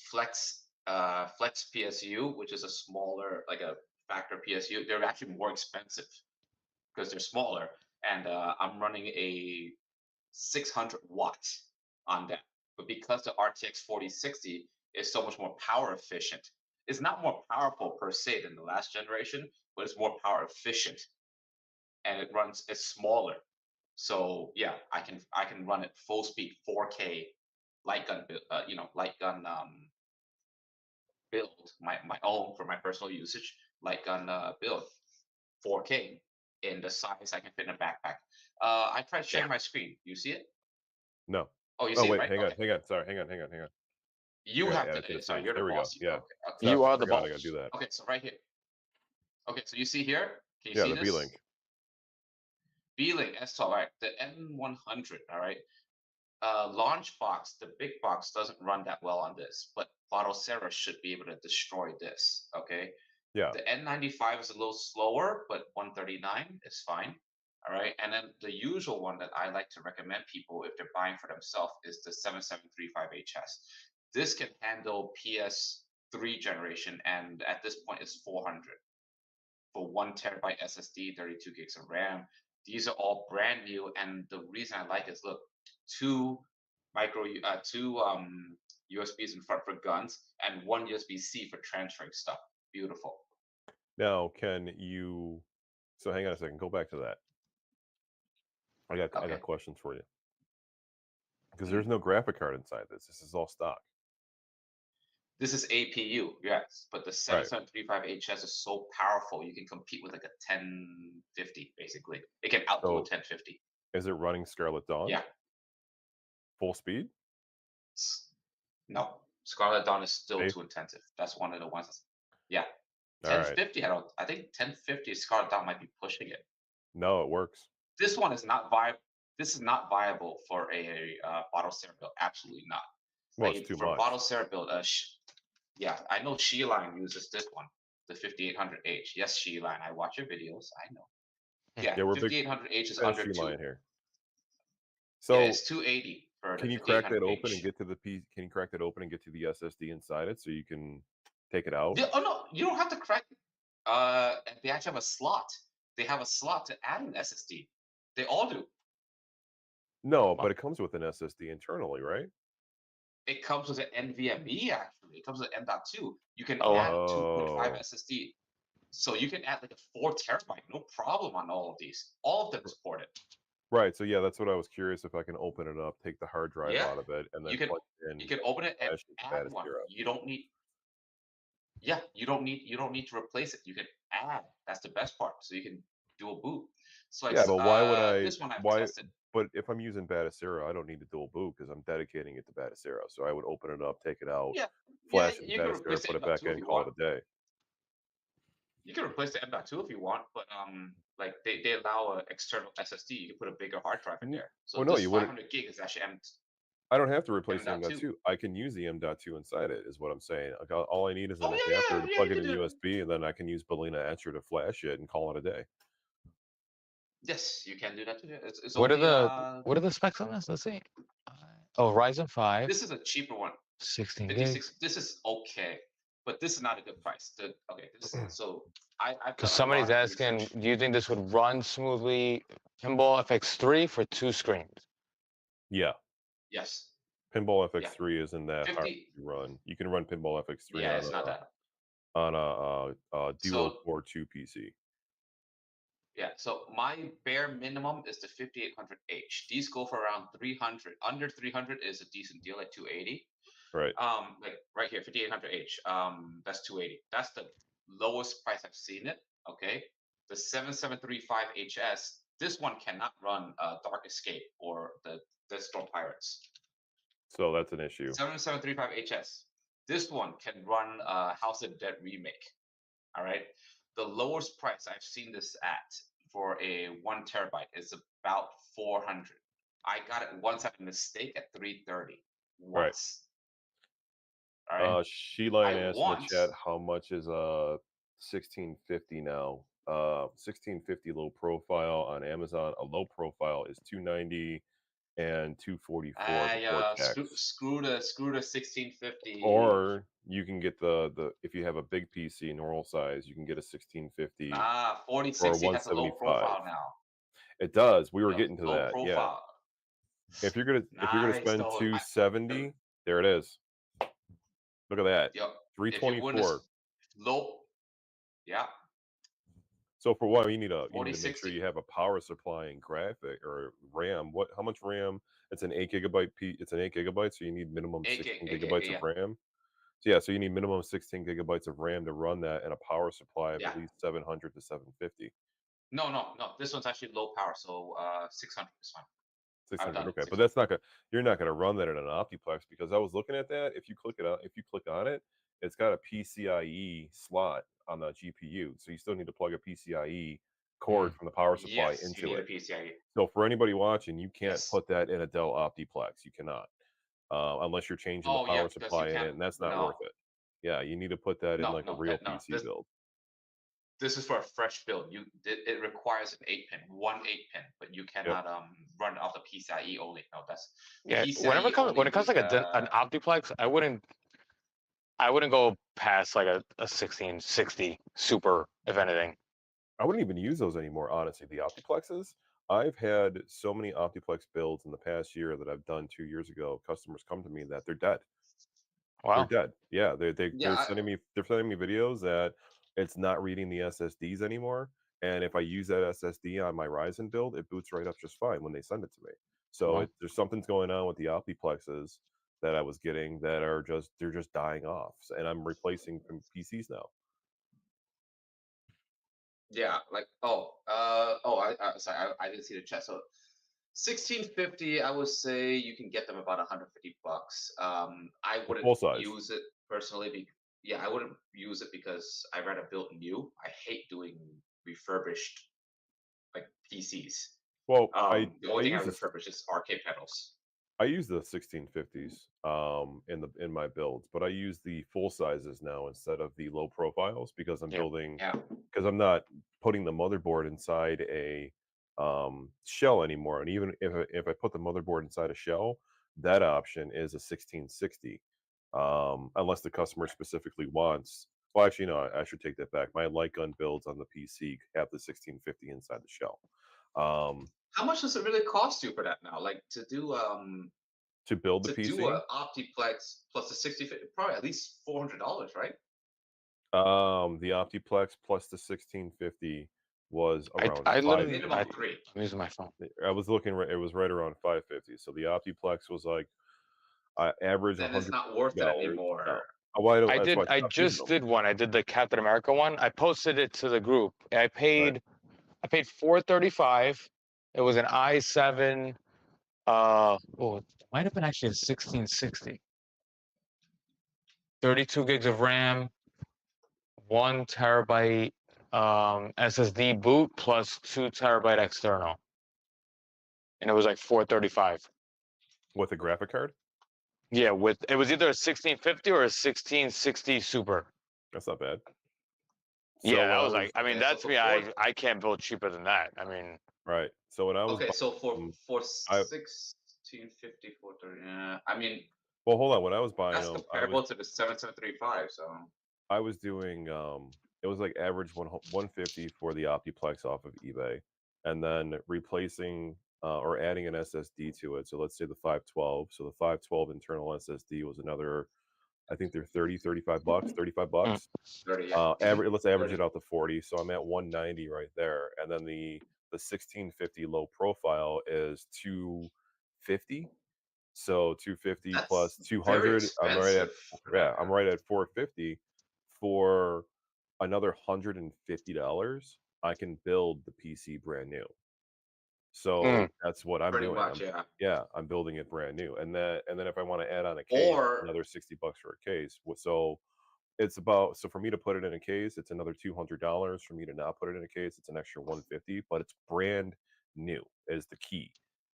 flex Flex PSU, which is a smaller, like a factor PSU. They're actually more expensive because they're smaller, and I'm running a 600 watts on that. But because the RTX 4060 is so much more power efficient, it's not more powerful per se than the last generation, but it's more power efficient, and it's smaller. So yeah, I can run it full speed 4K light gun, light gun build, my own for my personal usage, light gun build 4K in the size I can fit in a backpack. I tried sharing my screen. You see it? No. Oh, you Oh, see it, wait, right? hang on, Okay. hang on. Sorry, hang on. I You gotta have add it to to. the Sorry, page. you're the There we go. boss. Yeah. Okay. Sorry, You I are the forgot I boss. gotta do that. Okay. So right here. Okay. So you see here? Can you Yeah, see the this? B-Link. B-Link S12. All right. The M100. All right. Launch box, the big box doesn't run that well on this, but Battlesera should be able to destroy this. Okay. Yeah. The N95 is a little slower, but 139 is fine. All right. And then the usual one that I like to recommend people if they're buying for themselves is the 7735HS. This can handle PS3 generation, and at this point it's 400 for 1 terabyte SSD, 32 gigs of RAM. These are all brand new, and the reason I like it is look, two USBs in front for guns, and one USB-C for transferring stuff. Beautiful. Now, can you? So hang on a second. Go back to that. I Okay. got questions for you because Mm. there's no graphic card inside this. This is all stock. This is APU, yes, but the Right. 7735HS is so powerful you can compete with like a 1050 basically. It can outdo a So 1050. is it running Scarlet Dawn? Yeah. Full speed? No, Scarlet Dawn is still Safe? too intensive. That's one of the ones. Yeah, All right. 1050. I think 1050 Scarlet Dawn might be pushing it. No, it works. This one is not viable. This is not viable for a Battlesera build. Absolutely not. Well, Like it's too for much. Battlesera build, yeah, I know Sheline uses this one, the 5800H. Yes, Sheline, I watch your videos. I know. Yeah, Yeah, we're big 5800H is fan of under two. Sheline here. Yeah, So it's 280 for can the you crack that 5800H. open and get to the Can you crack that open and get to the SSD inside it so you can take it out? Oh no, you don't have to crack. They actually have a slot. They have a slot to add an SSD. They all do. No, but it comes with an SSD internally, right? It comes with an NVMe actually. It comes with M.2. You can Oh, add wow. 2.5 Oh, SSD. So you can add like a 4 terabyte, no problem on all of these. All of them support it. right. So yeah, that's what I was curious if I can open it up, take the hard drive Yeah, out of it, and then you can plug it in. you can open it and Flash it to add one. Batistera. You don't need. Yeah, you don't need to replace it. You can add. That's the best part. So you can do a boot. So like Yeah, but why would I? this one I've Why? tested. But if I'm using Batistera, I don't need to dual boot because I'm dedicating it to Batistera. So I would open it up, take it out, Yeah, flash it to you can Batistera, replace the put it back M.2 if in, you call want. it a day. You can replace the M.2 if you want, but like they allow an external SSD. You can put a bigger hard drive in there. So Well, no, this you wouldn't. 500 gig is actually I don't have to replace the M.2. M.2. I can use the M.2 inside it, is what I'm saying. All I need is an Oh adapter to yeah, plug you it can in do it. USB, and then I can use Balena Etcher to flash it and call it a day. Yes, you can do that too. It's What are only what are the specs on this? Let's see. Oh, Ryzen 5, this is a cheaper one. 16 gigs. 56. This is okay, but this is not a good price. So I've done Because a somebody's lot of asking, research. do you think this would run smoothly Pinball FX3 for 2 screens? Yeah, Yes. Pinball Yeah. FX3 isn't that hard 50. to run. You can run Pinball FX3 Yeah, it's not that. on a dual So core 2 PC. yeah, so my bare minimum is the 5800H. These go for around 300. Under 300 is a decent deal at 280. Right. Like right here, 5800H. That's 280. That's the lowest price I've seen it. Okay. The 7735HS. This one cannot run Dark Escape or the Storm Pirates. So that's an issue. 7735HS. This one can run House of the Dead remake. All right. The lowest price I've seen this at for a 1 terabyte is about 400. I got it once at a mistake at 330. Once. Right. All right. Sheline I asked in the want. chat how much is 1650 now. 1650 low profile on Amazon. A low profile is 290, and 244 before tax. Screw the 1650. Or you can get the if you have a big PC normal size, you can get a 1650 for 4060 has a low 175. profile now. It does. We were getting to Low that. Yeah. profile. If you're gonna Nice. spend Though. 270, there it is. Look at that. Yep. 324. Low. Yeah. So for one, you need to make sure 4060. you have a power supply and graphic or RAM. How much RAM? It's an 8 gigabyte it's an 8 gigabytes, so you need minimum 16 gigabytes of RAM. So yeah, so you need minimum 16 gigabytes of RAM to run that, and a power supply of at least 700 to 750. No. This one's actually low power, so 600 is fine. 600, okay, but that's not gonna. You're not gonna run that in an Optiplex, because I was looking at that. If you click on it, it's got a PCIe slot on the GPU, so you still need to plug a PCIe cord from the power supply into you need it. a PCIe. So for anybody watching, you can't put that in a Dell Optiplex. You cannot, unless you're changing the power supply in it, and that's not worth it. Yeah, you need to put that in like a real PC build. This is for a fresh build. It requires an 8-pin, one 8-pin, but you cannot run off the PCIe only. No, that's PCIe when it comes to like an Optiplex, I wouldn't go past like a 1660 Super, if anything. I wouldn't even use those anymore, honestly. The Optiplexes. I've had so many Optiplex builds in the past year that I've done 2 years ago. Customers come to me that they're dead. Wow. They're dead. Yeah, they're sending me videos that it's not reading the SSDs anymore. And if I use that SSD on my Ryzen build, it boots right up just fine when they send it to me. So there's something's going on with the Optiplexes that I was getting that are they're just dying off, and I'm replacing PCs now. Yeah, like sorry, I didn't see the chat. So 1650, I would say you can get them about $150. I wouldn't use it personally. I wouldn't use it because I'd rather build new. I hate doing refurbished like PCs. Well, the only thing I refurbish is arcade pedals. I use the 1650s in my builds, but I use the full sizes now instead of the low profiles, because I'm building because I'm not putting the motherboard inside a shell anymore. And even if I put the motherboard inside a shell, that option is a 1660, unless the customer specifically wants. Well, actually, no, I should take that back. My light gun builds on the PC have the 1650 inside the shell. How much does it really cost you for that now? Like to do to build the PC? To do an Optiplex plus the 6050, probably at least $400, right? The Optiplex plus the 1650 was around I literally minimum 3. I'm using my phone. I was looking, it was right around 550. So the Optiplex was like average. Then it's not worth it anymore. No. I just did one. I did the Captain America one. I posted it to the group. I paid $435. It was an i7. It might have been actually a 1660. 32 gigs of RAM, 1 terabyte SSD boot plus 2 terabyte external, and it was like $435 with a graphic card. Yeah, it was either a 1650 or a 1660 Super. That's not bad. So yeah, that was like, I mean, that's me. I can't build cheaper than that. I mean, right. So when I was so for 1650, 430. I mean, well, hold on. When I was buying that's comparable to the 7735. So I was doing it was like average 150 for the Optiplex off of eBay, and then replacing or adding an SSD to it. So let's say the 512. So the 512 internal SSD was another, I think they're $35 bucks. 30, let's average it out to 40. So I'm at 190 right there. And then the 1650 low profile is 250. So 250 plus 200. I'm right at 450. For another $150, I can build the PC brand new. So that's what I'm doing. I'm building it brand new, and then if I want to add on a case, another $60 for a case. So it's so for me to put it in a case, it's another $200. For me to not put it in a case, it's an extra $150. But it's brand new is the key,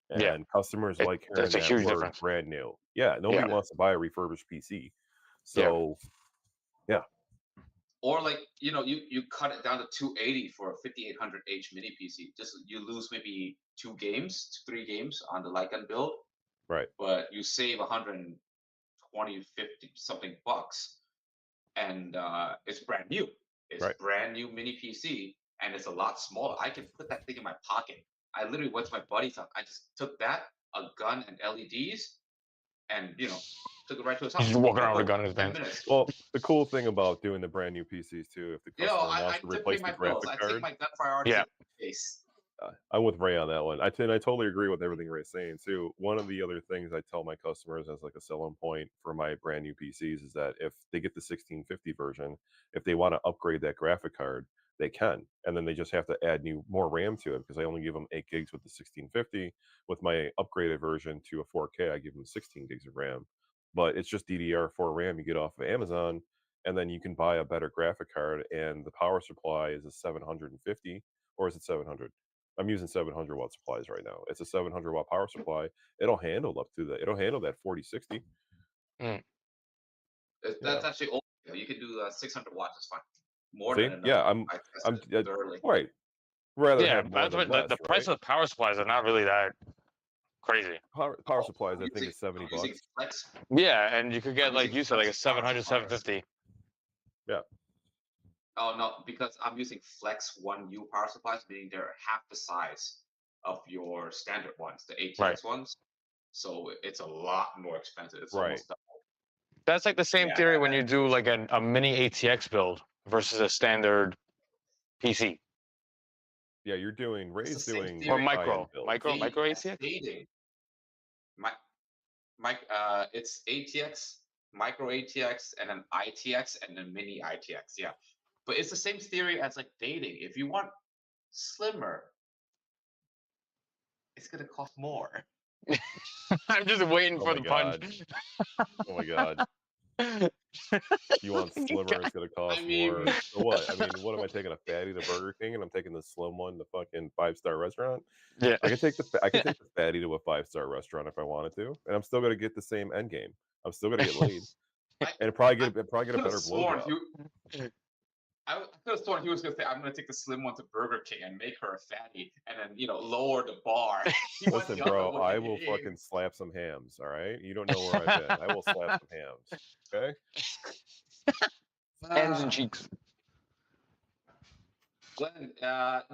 and customers like hearing that word difference. Brand new. Yeah, nobody wants to buy a refurbished PC. So yeah. Or like you cut it down to 280 for a 5800H mini PC. Just you lose maybe 3 games on the light gun build, Right. but you save 120, 50 something bucks, and it's brand new. It's Right. brand new mini PC, and it's a lot smaller. I can put that thing in my pocket. I literally went to my buddy's house. I just took that, a gun, and LEDs, and took it right to his house. He's just walking around with a Boom, gun in his 10 pants. minutes. Well, the cool thing about doing the brand new PCs too, if the customer I wants to tip replace my the bills. graphic I card, take my gun priority Yeah. face. I'm with Ray on that one. I totally agree with everything Ray's saying too. One of the other things I tell my customers as like a selling point for my brand new PCs is that if they get the 1650 version, if they want to upgrade that graphic card, they can, and then they just have to add more RAM to it because I only give them 8 gigs with the 1650. With my upgraded version to a 4K, I give them 16 gigs of RAM, but it's just DDR4 RAM you get off of Amazon, and then you can buy a better graphic card, and the power supply is a 750, or is it 700? I'm using 700 watt supplies right now. It's a 700 watt power supply. It'll handle that 4060. That's actually old. You can do 600 watts. Is fine. More See? than enough. Yeah, I tested it thoroughly. right. Rather Yeah, have more than less, the price right? of the power supplies are not really that crazy. Power supplies, I I'm think, using- is 70 I'm using bucks. Flex. Yeah, and you could get, I'm like using you said, like a Flex power 700, suppliers. 750. Yeah. Oh no, because I'm using Flex 1U power supplies, meaning they're half the size of your standard ones, the ATX Right. ones. So it's a lot more expensive. It's Right. almost double. That's like the same Yeah, theory when you do like a mini ATX build versus a standard PC. Yeah, Ray's the same doing theory. Or micro high-end builds. micro ATX. Dating. It's ATX, micro ATX, and an ITX, and a mini ITX. Yeah, but it's the same theory as like dating. If you want slimmer, it's gonna cost more. I'm just waiting Oh for my the God. punch. Oh my God. You want slimmer, it's gonna cost more. So what? I mean, what am I taking, a fatty to Burger King, and I'm taking the slim one to fucking 5-star restaurant? Yeah. I can take the fatty to a 5-star restaurant if I wanted to, and I'm still gonna get the same end game. I'm still gonna get laid, and probably get a better blowjob. I could have sworn he was gonna say, "I'm gonna take the slim one to Burger King and make her a fatty, and then lower the bar." He went Listen, the other bro, way. I will fucking slap some hams. All right, you don't know where I've been. I will slap some hams. Okay. Hands and cheeks. Glenn,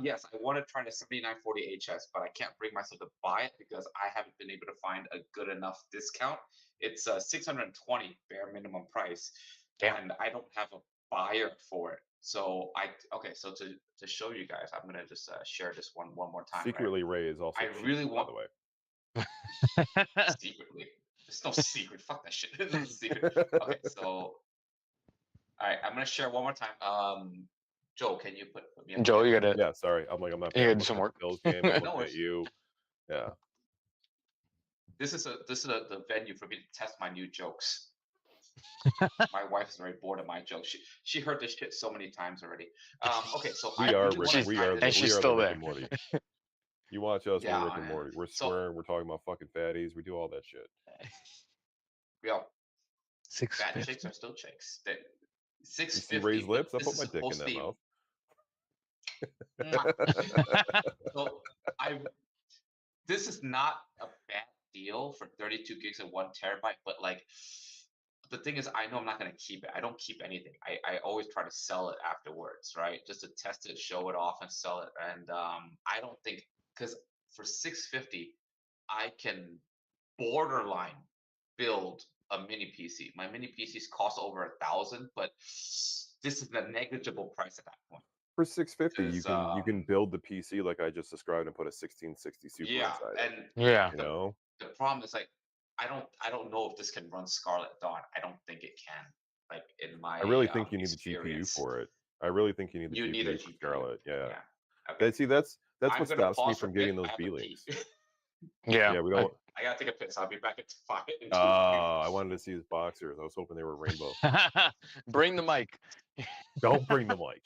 yes, I want to try the 7940 HS, but I can't bring myself to buy it because I haven't been able to find a good enough discount. It's $620 bare minimum price, and I don't have a buyer for it. So so to show you guys, I'm gonna just share this one more time. Secretly, Ray is also. I really want. By the way. Secretly, there's no secret. Fuck that shit. There's no secret. Okay, so all right, I'm gonna share one more time. Joe, can you put me on? Joe, you gotta. Yeah, sorry. I'm not. You gotta do some work. Bills game. I'm No looking at you. Yeah. This is the venue for me to test my new jokes. My wife is very bored of my jokes. She heard this shit so many times already. Okay, so we are she's still there. Rick and Morty. You watch us, Yeah, we're Rick and Morty. We're swearing, we're talking about fucking fatties. We do all that shit. Yo, 650. fat chicks are still chicks. You 650. see Ray's lips? I this put is my dick in supposed that to mouth. So this is not a bad deal for 32 gigs and 1 terabyte, but like the thing is, I know I'm not gonna keep it. I don't keep anything. I always try to sell it afterwards, right? Just to test it, show it off, and sell it. And I don't think, because for 650, I can borderline build a mini PC. My mini PCs cost over $1,000, but this is a negligible price at that point. For 650, you can build the PC like I just described and put a 1660 Super inside and it. Yeah. You know? The problem is, like, I don't know if this can run Scarlet Dawn. I don't think it can. Like, in my I really think you need experience. the GPU for it. I really think you need the You GPU need a for GPU. Scarlet. Yeah. Okay. See, that's I'm what gonna stops me pause for from a getting bit. those I have B to links. pee. Yeah. Yeah, we don't. I gotta take a piss. I'll be back at 5. I wanted to see his boxers. I was hoping they were rainbow. Bring the mic. Don't bring the mic.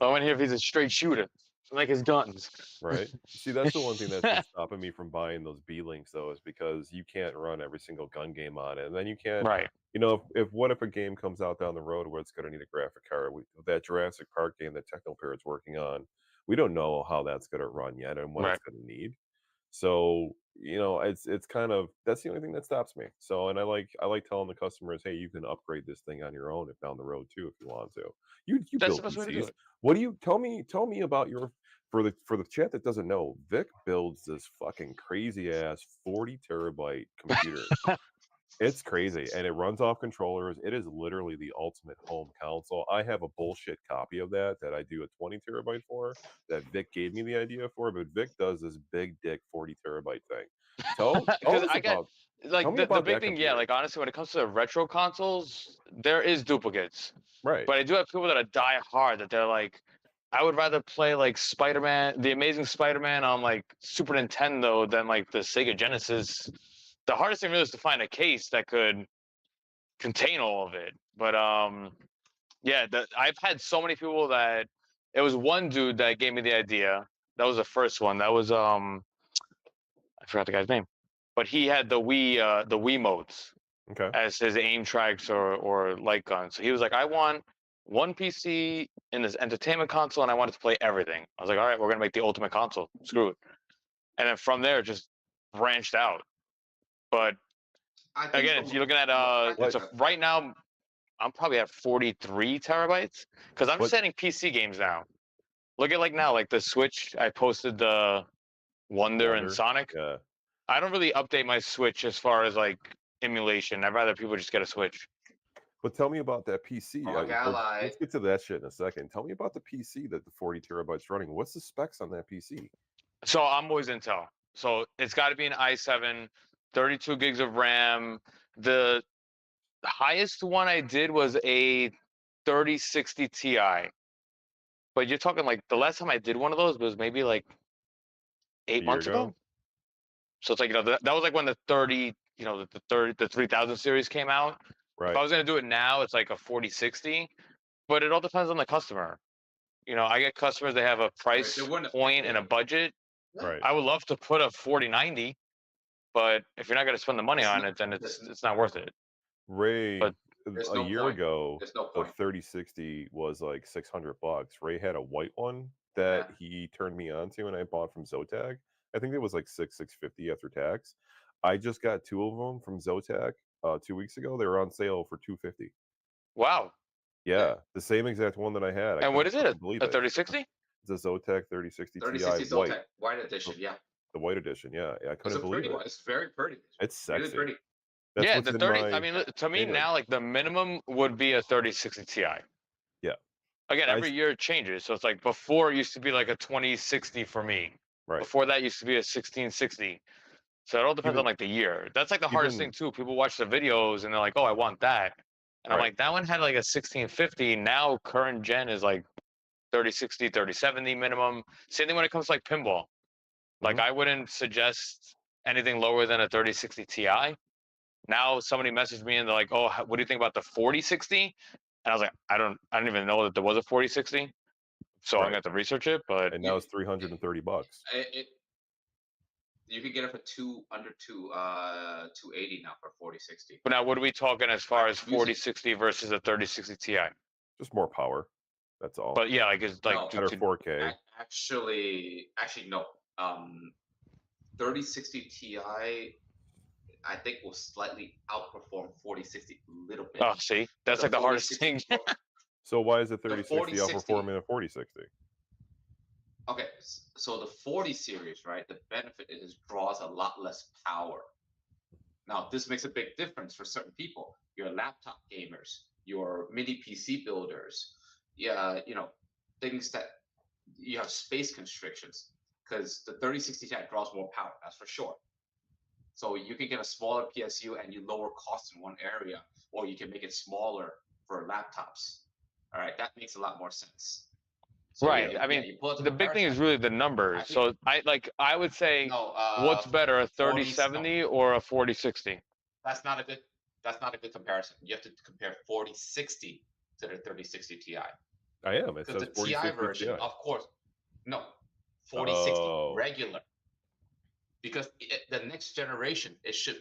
I want to hear if he's a straight shooter. like his guns. Right. See, that's the one thing that's been stopping me from buying those B-Links, though, is because you can't run every single gun game on it. And then you can't, Right. what if a game comes out down the road where it's going to need a graphic card? That Jurassic Park game that Technopair is working on, we don't know how that's going to run yet and what Right. it's going to need. So, it's kind of that's the only thing that stops me. So, and I like telling the customers, hey, you can upgrade this thing on your own if down the road too, if you want to. You That's build the best way to do PCs. it. What do you tell me about your for the chat that doesn't know? Vic builds this fucking crazy ass 40 terabyte computer. It's crazy, and it runs off controllers. It is literally the ultimate home console. I have a bullshit copy of that I do a 20 terabyte for, that Vic gave me the idea for, but Vic does this big dick 40 terabyte thing. Tell Because us I get about like tell me the about big that thing, yeah. computer. Like honestly, when it comes to retro consoles, there is duplicates. Right. But I do have people that are die hard that they're like, I would rather play like Spider-Man, the Amazing Spider-Man on like Super Nintendo than like the Sega Genesis. The hardest thing really is to find a case that could contain all of it. But yeah, I've had so many people that it was one dude that gave me the idea. That was the first one. That was I forgot the guy's name, but he had the Wii modes Okay. as his aim tracks or light guns. So he was like, I want one PC in this entertainment console, and I wanted to play everything. I was like, all right, we're gonna make the ultimate console. Screw it. And then from there, it just branched out. But I think again, if you're looking at right now, I'm probably at 43 terabytes because I'm What- setting PC games now. Look at like now, like the Switch. I posted the Wonder and Sonic. Yeah. I don't really update my Switch as far as like emulation. I'd rather people just get a Switch. But tell me about that PC. Ally. Let's get to that shit in a second. Tell me about the PC that the 40 terabytes running. What's the specs on that PC? So I'm always Intel. So it's got to be an i7, 32 gigs of RAM. The highest one I did was a 3060 Ti. But you're talking like the last time I did one of those was maybe like 8 months ago. So it's like, that was like when the 30, the 3000 series came out. Right. If I was going to do it now, it's like a 4060, but it all depends on the customer. I get customers that have a price point and a budget. Right. I would love to put a 4090, but if you're not going to spend the money on it, then it's not worth it. Ray, But a year ago, There's no the point. 3060 was like $600. Ray had a white one that he turned me on to, and I bought from Zotac. I think it was like $650 after tax. I just got two of them from Zotac 2 weeks ago. They were on sale for $250. Wow. Yeah, the same exact one that I had. And what is it? A Believe it. 3060? It's a Zotac 3060 3060 Ti white. Zotac white edition, yeah. The white edition, yeah. I It's couldn't a believe pretty it. one. It's very pretty. It's sexy. Really pretty. That's Yeah, what's the in 30. my- I mean, to me anyway. now, like the minimum would be a 3060 Ti. Yeah. Again, every year it changes. So it's like before it used to be like a 2060 for me. Right. Before that used to be a 1660. So it all depends on like the year. That's like the hardest thing too. People watch the videos and they're like, "Oh, I want that," and I'm like, "That one had like a 1650. Now current gen is like 3060, 3070 minimum." Same thing when it comes to like pinball. Like I wouldn't suggest anything lower than a 3060 Ti. Now somebody messaged me and they're like, "Oh, what do you think about the 4060?" And I was like, "I don't even know that there was a 4060." So I'm gonna have to research it. But and now it's $330. You could get it for under 280 now for 4060. But now, what are we talking as far as 4060 versus a 3060 Ti? Just more power. That's all. But yeah, like it's like No, better 4K. Actually, no. 3060 Ti, I think, will slightly outperform 4060 a little bit. Oh, see, that's like the hardest thing. So why is the 3060 4060 outperforming a 4060? Okay, so the 40 series, right? The benefit is draws a lot less power. Now, this makes a big difference for certain people. Your laptop gamers, your mini PC builders, things that you have space constrictions, because the 3060 Ti draws more power, that's for sure. So you can get a smaller PSU and you lower costs in one area, or you can make it smaller for laptops. All right, that makes a lot more sense. So, right. I mean, the big thing is really the numbers. So I would say, what's better, a 3070 or a 4060? That's not a good comparison. You have to compare 4060 to the 3060 Ti. I am. It Because says the Ti 4060 version, Ti. of course, no, 4060 regular. Because the next generation, it should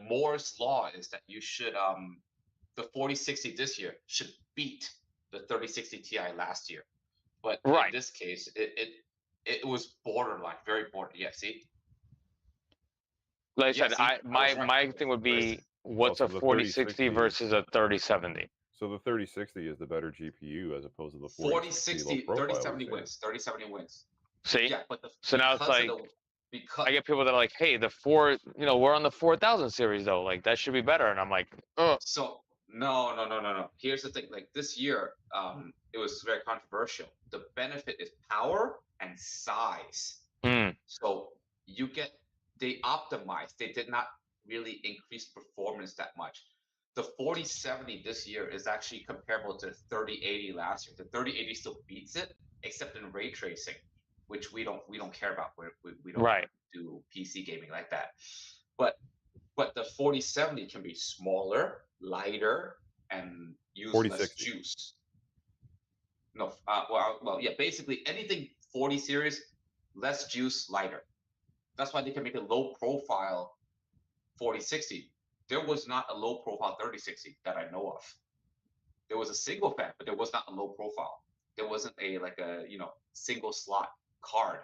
Moore's law is that you should the 4060 this year should beat the 3060 Ti last year. But in this case, it was borderline, very borderline. Yeah, see. Like I said, my thing would be what's a 4060 versus a 3070. So the 3060 is the better GPU as opposed to the 4060. 3070 wins. 3070 wins. See? Yeah, but so now it's like I get people that are like, hey, we're on the 4000 series though. Like that should be better, and I'm like, oh. So no. Here's the thing. Like this year, it was very controversial. The benefit is power and size. So they optimized. They did not really increase performance that much. The 4070 this year is actually comparable to the 3080 last year. The 3080 still beats it, except in ray tracing, which we don't care about. We don't do PC gaming like that. But the 4070 can be smaller, lighter, and use less juice. No, yeah, basically anything 40 series, less juice, lighter. That's why they can make a low profile 4060. There was not a low profile 3060 that I know of. There was a single fan, but there was not a low profile. There wasn't a single slot card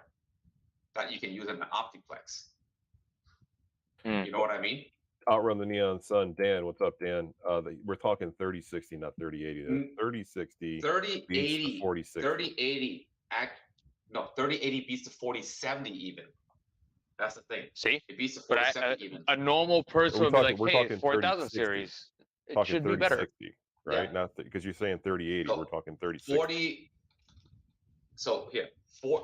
that you can use in an Optiplex. You know what I mean? Outrun the Neon Sun. Dan, what's up, Dan? We're talking 3060, not 3080. 3060 3080 beats the 4060. 3080 beats the 4070 even. That's the thing. See? It beats the 4070 even. A normal person would be like, hey, 4000 series, it should be better. Right? Not because you're saying 3080, we're talking 3060. 40. So here,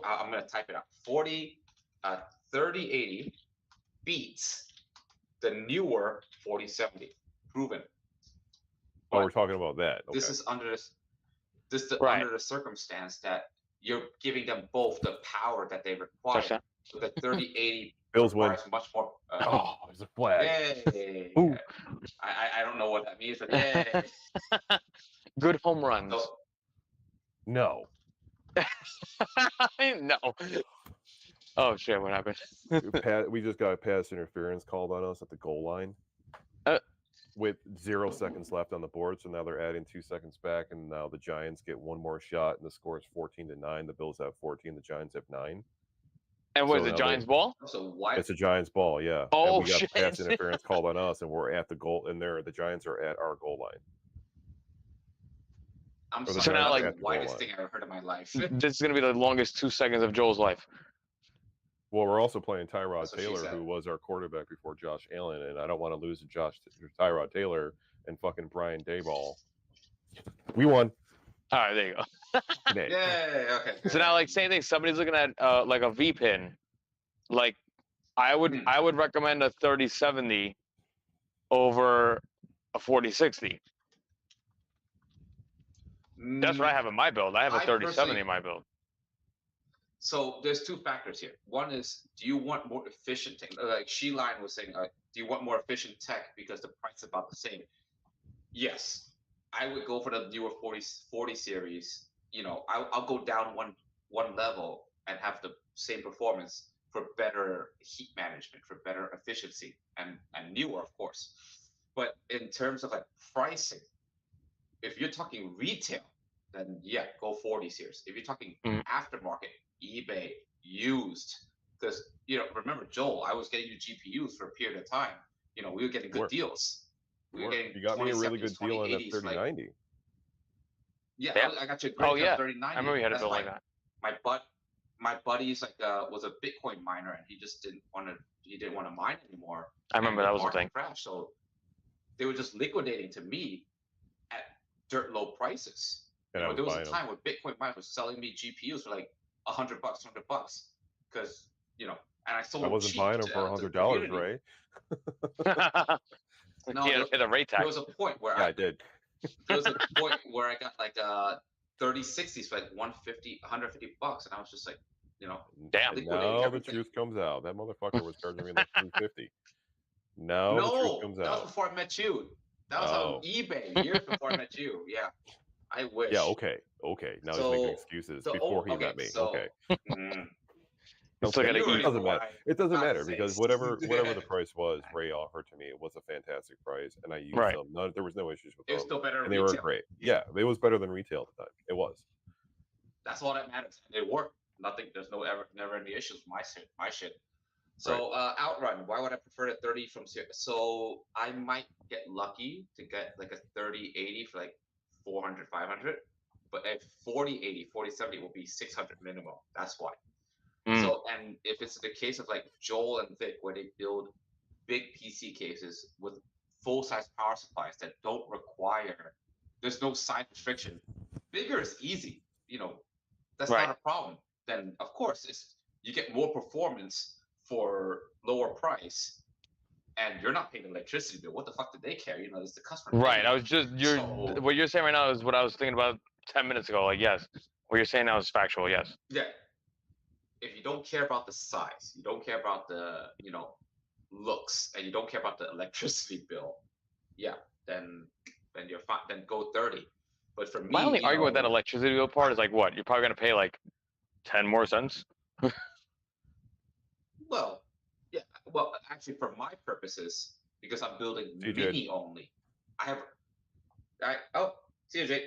I'm going to type it out. 3080 beats the newer 4070. Proven. But we're talking about that. Okay. This is under under the circumstance that you're giving them both the power that they require. So the 3080 Bills win. Much more. There's a flag. Yay. I don't know what that means, but yay. Good home runs. So, no. No. Oh shit! What happened? We just got a pass interference called on us at the goal line with 0 seconds left on the board. So now they're adding 2 seconds back, and now the Giants get one more shot, and the score is 14-9. The Bills have 14. The Giants have 9. And what is the Giants ball? So why? It's a Giants ball, yeah. Oh, and we got shit. pass interference called on us, and we're at the goal, and the Giants are at our goal line. I'm sorry, now, like, the whitest thing I've ever heard in my life. This is going to be the longest 2 seconds of Joel's life. Well, we're also playing Tyrod Taylor, who was our quarterback before Josh Allen, and I don't want to lose to Tyrod Taylor and fucking Brian Daboll. We won. All right, there you go. Yeah, okay. So now, like, same thing. Somebody's looking at like a V pin. Like, I would recommend a 3070 over a 4060. That's what I have in my build. I have a 3070 in my build. So there's 2 factors here. One is, do you want more efficient tech? Like She-Line was saying, do you want more efficient tech because the price is about the same? Yes, I would go for the newer 40 series. You know, I'll go down one level and have the same performance for better heat management, for better efficiency, and newer, of course. But in terms of like pricing, if you're talking retail, then yeah, go 40 series. If you're talking aftermarket, eBay, used, because remember, Joel, I was getting you GPUs for a period of time. We were getting good deals. We were getting. You got me a really good deal on that 3090. Like, yeah, I got you a great 3090. I remember you had a bill like that. My buddy's was a Bitcoin miner, and he just didn't want to mine anymore. I remember that was the thing. Crash, so they were just liquidating to me at dirt low prices. There was a time where Bitcoin miners were selling me GPUs for like $100, $100, because and I sold. I wasn't buying them for $100, right? No, the rate tag. There was a point where I did. There was a point where I got like 3060s for like $150, $150, and I was just like, damn. Now the truth comes out. That motherfucker was charging me like $350. No, the truth comes out. That was before I met you. That was on eBay years before I met you. Yeah. I wish. Yeah, okay. Now he's making excuses before he met me. Okay. You still Okay, gotta You eat. already doesn't know matter. why. It doesn't Not matter to because say. whatever the price was, Ray offered to me. It was a fantastic price, and I used Right. them. No, there was no issues with It was them, still better and they were retail. great. Yeah, it was better than retail at the time. It was. That's all that matters. It worked. Nothing. There's never any issues with my shit. So Outrun. Why would I prefer the 30 from Sierra? So I might get lucky to get like a 3080 for like 400, 500. But a 4080, 4070 will be 600 minimum. That's why. Mm. So, and if it's the case of like Joel and Vic, where they build big PC cases with full-size power supplies that don't require, there's no side restriction. Bigger is easy, that's Right. not a problem. Then of course you get more performance for lower price, and you're not paying electricity bill. What the fuck did they care? It's the customer. Right. paying. I was just So- what you're saying right now is what I was thinking about 10 minutes ago. Like, yes, what you're saying now is factual. Yes. Yeah. If you don't care about the size, you don't care about the looks, and you don't care about the electricity bill, yeah, then you're fine. Then go 30. But for me, My only argument with that electricity bill part is like, what? You're probably gonna pay like 10 more cents. well, yeah, well, actually, for my purposes, because I'm building CJ. mini only, CJ.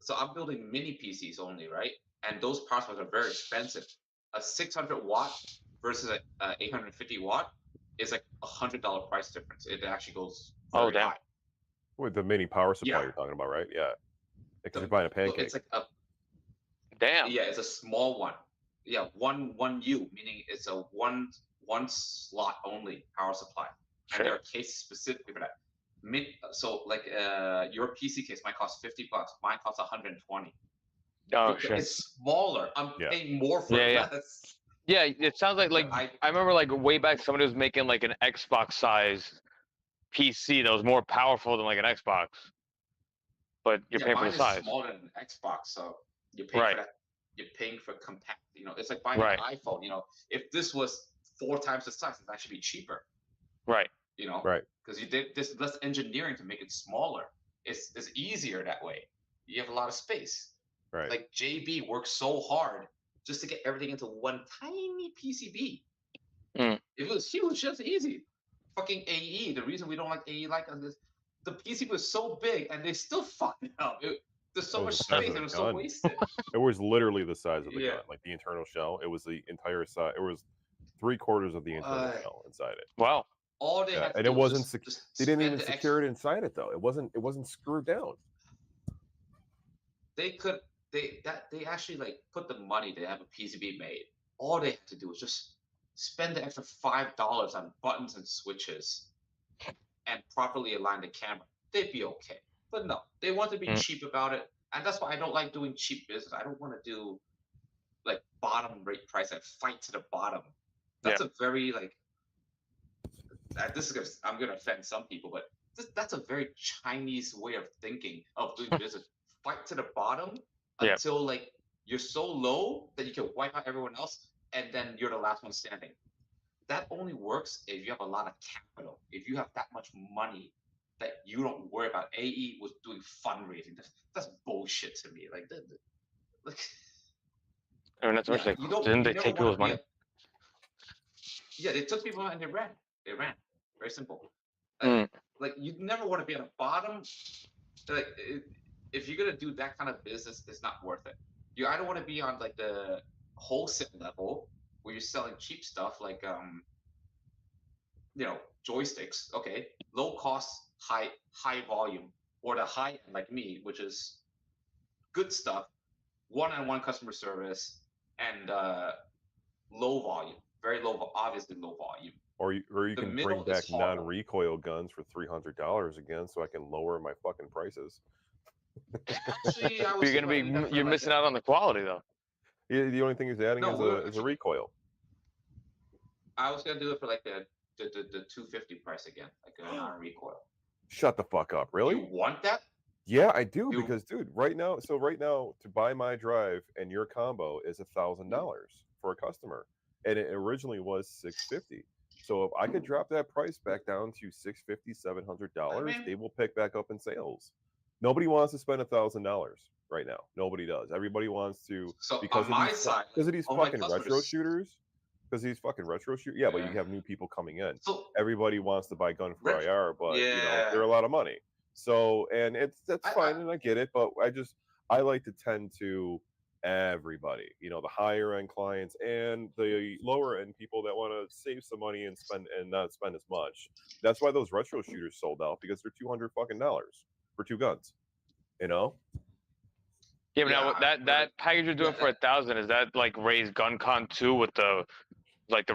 So I'm building mini PCs only, right? And those power supplies are very expensive. A 600 watt versus a 850 watt is like $100 price difference. It actually goes very damn. high. With the mini power supply Yeah. you're talking about, right? Yeah. Because The- you're buying a so pancake. it's like a Damn. yeah, it's a small one. Yeah, one U, meaning it's a one slot only power supply, and there are cases specifically for that. So like your PC case might cost $50, mine costs 120. Oh shit. It's smaller. I'm paying more for less. Yeah, it sounds like I remember like way back somebody was making like an Xbox size PC that was more powerful than like an Xbox. But you're paying for the mine size. is smaller than an Xbox, so you're paying for that. You're paying for compact. It's like buying an iPhone. If this was 4 times the size, it'd actually be cheaper. Right. Right. Because you did this less engineering to make it smaller. It's easier that way. You have a lot of space. Right. Like JB works so hard just to get everything into one tiny PCB. Mm. If it was huge, that's easy. Fucking AE. The reason we don't like AE like us is the PCB was so big and they still fucked it up. There's so much space. It was so wasted. It was literally the size of the Yeah. gun, like the internal shell. It was the entire size. It was 3/4 of the internal shell inside it. Wow. All they had to and do it wasn't. was just They didn't spend even the secure extra. it inside it though. It wasn't screwed down. They could. They actually like put the money to have a PCB made. All they had to do was just spend the extra $5 on buttons and switches, and properly align the camera. They'd be okay. But no, they want to be cheap about it, and that's why I don't like doing cheap business. I don't want to do like bottom rate price and fight to the bottom. That's a very like. I'm gonna offend some people, but that's a very Chinese way of thinking of doing business. Fight to the bottom until like you're so low that you can wipe out everyone else, and then you're the last one standing. That only works if you have a lot of capital. If you have that much money that you don't worry about. AE was doing fundraising. That's bullshit to me. Like I mean, that's what like, didn't they take people's money? Yeah, they took people and they ran. They ran. Very simple. Like you never want to be at the bottom. Like if you're gonna do that kind of business, it's not worth it. You either want to be on like the wholesale level where you're selling cheap stuff like joysticks. Okay, low cost, high volume, or the high end like me, which is good stuff, one-on-one customer service, and low volume, very low, obviously low volume. Or you can bring back non-recoil guns for $300 again, so I can lower my fucking prices. Actually, you're missing out on the quality though. Yeah, the only thing he's adding is a recoil. I was gonna do it for like the 250 price again, like a non-recoil. Shut the fuck up! Really? You want that? Yeah, I do because, dude, right now to buy my drive and your combo is $1,000 for a customer, and it originally was $650. So if I could drop that price back down to $650, $700, they will pick back up in sales. Nobody wants to spend $1,000 right now. Nobody does. Everybody wants to So because on of my these side, because of these all my fucking retro customers. shooters. Because these fucking retro shooters. Yeah, but you Yeah. have new people coming in. So Everybody wants to buy Gun for IR, but you know they're yeah. a lot of money. So and that's I- fine, and I get it. But I like to tend to everybody, you know, the higher end clients and the lower end people that want to save some money and spend and not spend as much. That's why those retro shooters sold out because they're $200 fucking for 2 guns. You know? Yeah, but now Yeah, that package you're doing yeah, for 1,000, is that like Ray's GunCon 2 with the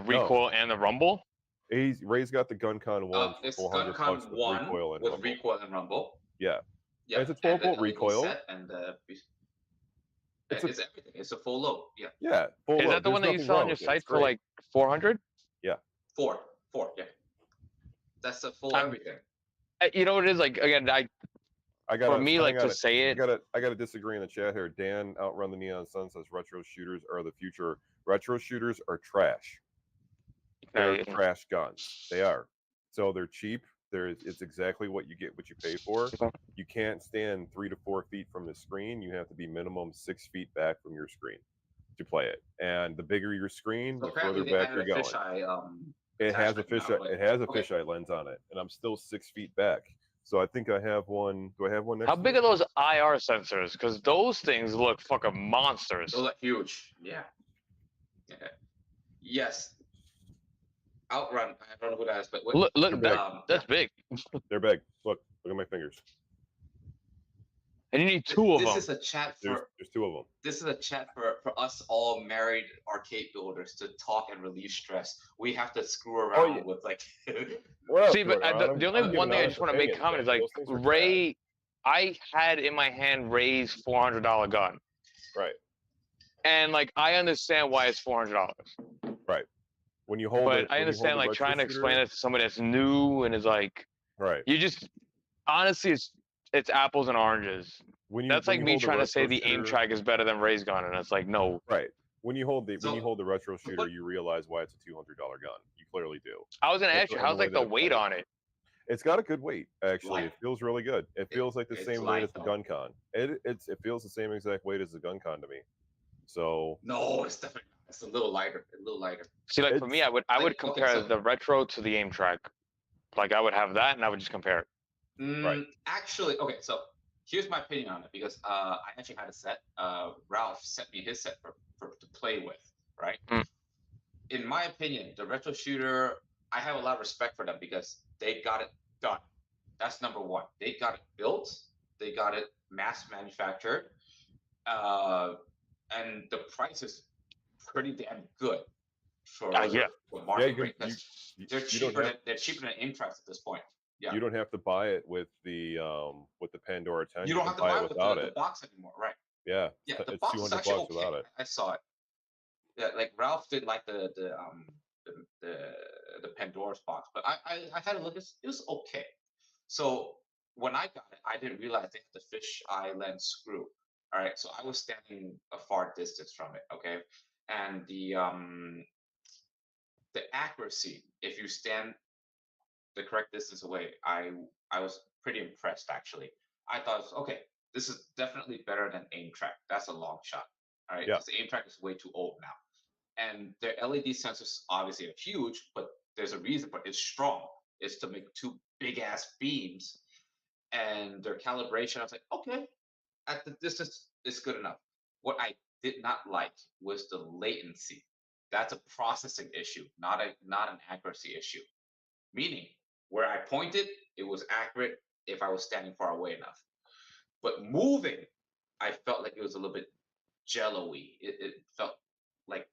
recoil and the rumble? Ray's got the GunCon 1 for it's 400 GunCon bucks with 1 recoil and with rumble. recoil and rumble. Yeah. Yeah, It's a 12 volt and the LED recoil. set and it's everything. It's a full load. Yeah. Yeah, full Is load. that the one that you There's sell on nothing wrong your with it. site It's for great. like 400? Yeah. Four. Yeah. That's a full everything. You know what it is? Like again, for me, like to say it. I gotta disagree in the chat here. Dan Outrun the Neon Sun says retro shooters are the future. Retro shooters are trash. They're trash guns. They are. So they're cheap. It's exactly what you get, what you pay for. You can't stand 3 to 4 feet from the screen. You have to be minimum 6 feet back from your screen to play it. And the bigger your screen, the further back you're going. It has a fisheye lens on it, and I'm still 6 feet back. So I think I have one. Do I have one next? How big are those IR sensors? Because those things look fucking monsters. Those are huge. Yeah. Yes. Outrun. I don't know who that is, but look that's big. They're big. Look at my fingers. And you need 2 of them. This is a chat for. There's 2 of them. This is a chat for us all married arcade builders to talk and relieve stress. We have to screw around with like. See, but the only one thing I just want to make comment is like Ray. I had in my hand Ray's $400 gun. Right. And like I understand why it's $400. Right. When you hold it, I understand like trying to explain it to somebody that's new and is like, right. You just honestly, it's apples and oranges. That's like me trying to say the aim track is better than Ray's gun, and it's like no. Right. When you hold the retro shooter, you realize why it's a $200 gun. You clearly do. I was gonna ask you, how's like the weight on it? It's got a good weight, actually. It feels really good. It feels like the same weight as the GunCon. It feels the same exact weight as the GunCon to me. So no, it's definitely it's a little lighter. See, like for me, I would compare the retro to the aim track. Like I would have that, and I would just compare it. Right. Actually, okay. So here's my opinion on it because I actually had a set. Ralph sent me his set to play with. Right. In my opinion, the retro shooter, I have a lot of respect for them because they got it done. That's number one. They got it built. They got it mass manufactured. And the price is pretty damn good for market rate because they're cheaper than aim tracks at this point. Yeah. You don't have to buy it with the Pandora 10. You don't have to buy it without the box anymore, right? Yeah. Yeah, the it's box is actually okay. Without it. I saw it. Yeah, like Ralph did like the Pandora's box, but I had a look. It was okay. So when I got it, I didn't realize they had the fish eye lens screw. All right, so I was standing a far distance from it. Okay, and the accuracy, if you stand the correct distance away, I was pretty impressed actually. I thought, okay, this is definitely better than aim track. That's a long shot. All right, because the aim track is way too old now. And their LED sensors obviously are huge, but there's a reason for it. It's strong. It's to make 2 big ass beams, and their calibration. I was like, okay, at the distance, it's good enough. What I did not like was the latency. That's a processing issue, not an accuracy issue. Meaning, where I pointed, it was accurate if I was standing far away enough. But moving, I felt like it was a little bit jello-y. It felt like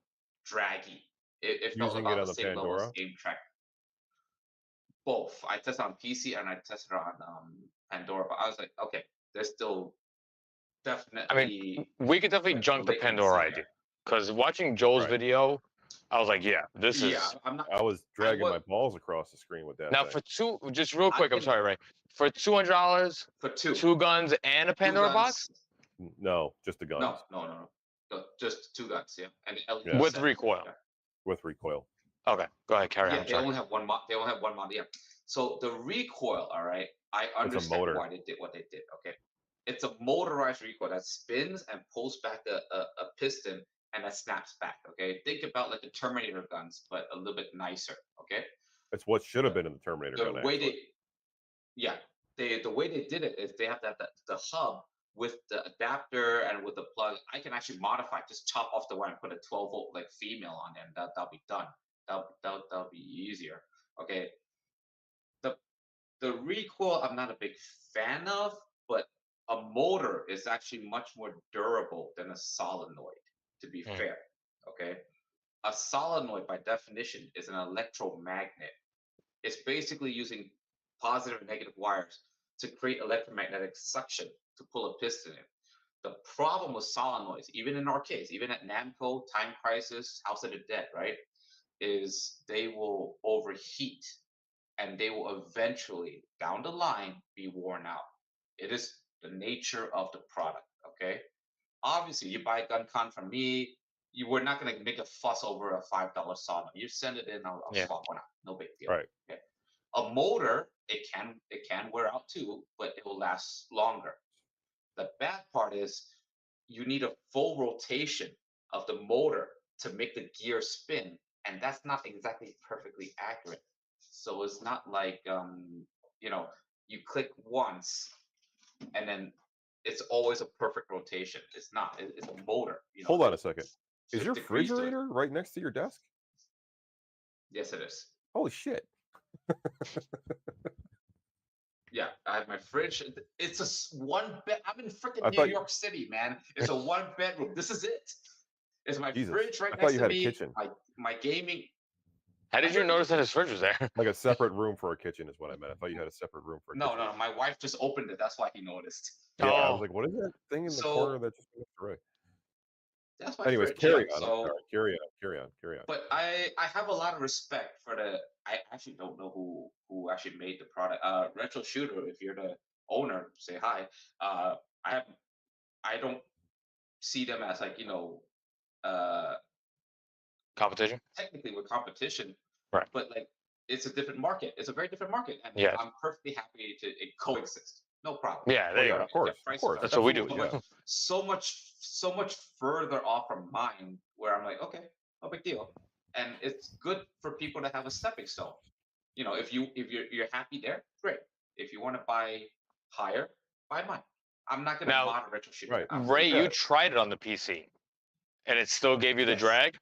draggy. It felt Using about it on the same Pandora? level as aim track. Both. I tested on PC and I tested on Pandora, but I was like, okay, there's still definitely. I mean, we could definitely junk the Pandora idea because watching Joel's video, I was like, yeah, this is. I was dragging my balls across the screen with that. Now for just real quick, I'm sorry, Ray. For $200 for 2 guns and a Pandora box. No, just the guns. No, just 2 guns, yeah, and LED with recoil. Yeah. With recoil. Okay, go ahead, carry on. Yeah, they only have one mod. They only have one mod. Yeah. So the recoil, all right. I understand why they did what they did. Okay. It's a motorized recoil that spins and pulls back a piston and that snaps back. Okay, think about like the Terminator guns, but a little bit nicer. Okay, It's what should have the, been in the Terminator the gun, way actually. yeah, the way they did it is they have that the hub with the adapter and with the plug. I can actually modify, just chop off the wire and put a 12-volt like female on it, and that'll be done. That'll be easier. Okay, the the recoil I'm not a big fan of, but a motor is actually much more durable than a solenoid, to be fair. Okay, a solenoid by definition is an electromagnet. It's basically using positive and negative wires to create electromagnetic suction to pull a piston in. The problem with solenoids, even in our case, even at Namco, Time Crisis, House of the Dead, right, is they will overheat and they will eventually, down the line, be worn out. It is the nature of the product, okay? Obviously, you buy a gun con from me, you were not going to make a fuss over a $5 solenoid. You send it in, I'll swap one out. No big deal. Right. Okay. A motor, it can wear out too, but it will last longer. The bad part is you need a full rotation of the motor to make the gear spin, and that's not exactly perfectly accurate. So it's not like you click once and then it's always a perfect rotation. It's not. It's a motor. Hold on a second. Is there's your degrees to it. refrigerator right next to your desk? Yes, it is. Holy shit. Yeah, I have my fridge. It's a one bed. I'm in freaking I New thought- York City, man. It's a one bedroom. This is it. It's my Jesus, fridge right I thought next you to had a me. kitchen. My gaming. How did you notice that his fridge was there? Like a separate room for a kitchen is what I meant. I thought you had a separate room for a No, kitchen. no, my wife just opened it. That's why he noticed. Yeah, I Oh. was like, what is that thing in the So- corner that just went right? That's my Anyways, fridge. carry yeah. on. So, Carry on. but I have a lot of respect for the. I actually don't know who actually made the product. Retro Shooter. If you're the owner, say hi. I don't see them as like Competition? technically with competition, Right. but like it's a different market. It's a very different market, and Yes. I'm perfectly happy to coexist. No problem. Yeah, there you yeah, go. of course. That's what we do. absolutely, yeah. So much further off from mine, where I'm like, okay, no big deal, and it's good for people to have a stepping stone. If you're happy there, great. If you want to buy higher, buy mine. I'm not gonna Now- mod a retro shooter. Right. I'm Ray, Yeah. you tried it on the PC, and it still gave you the Yes. drag.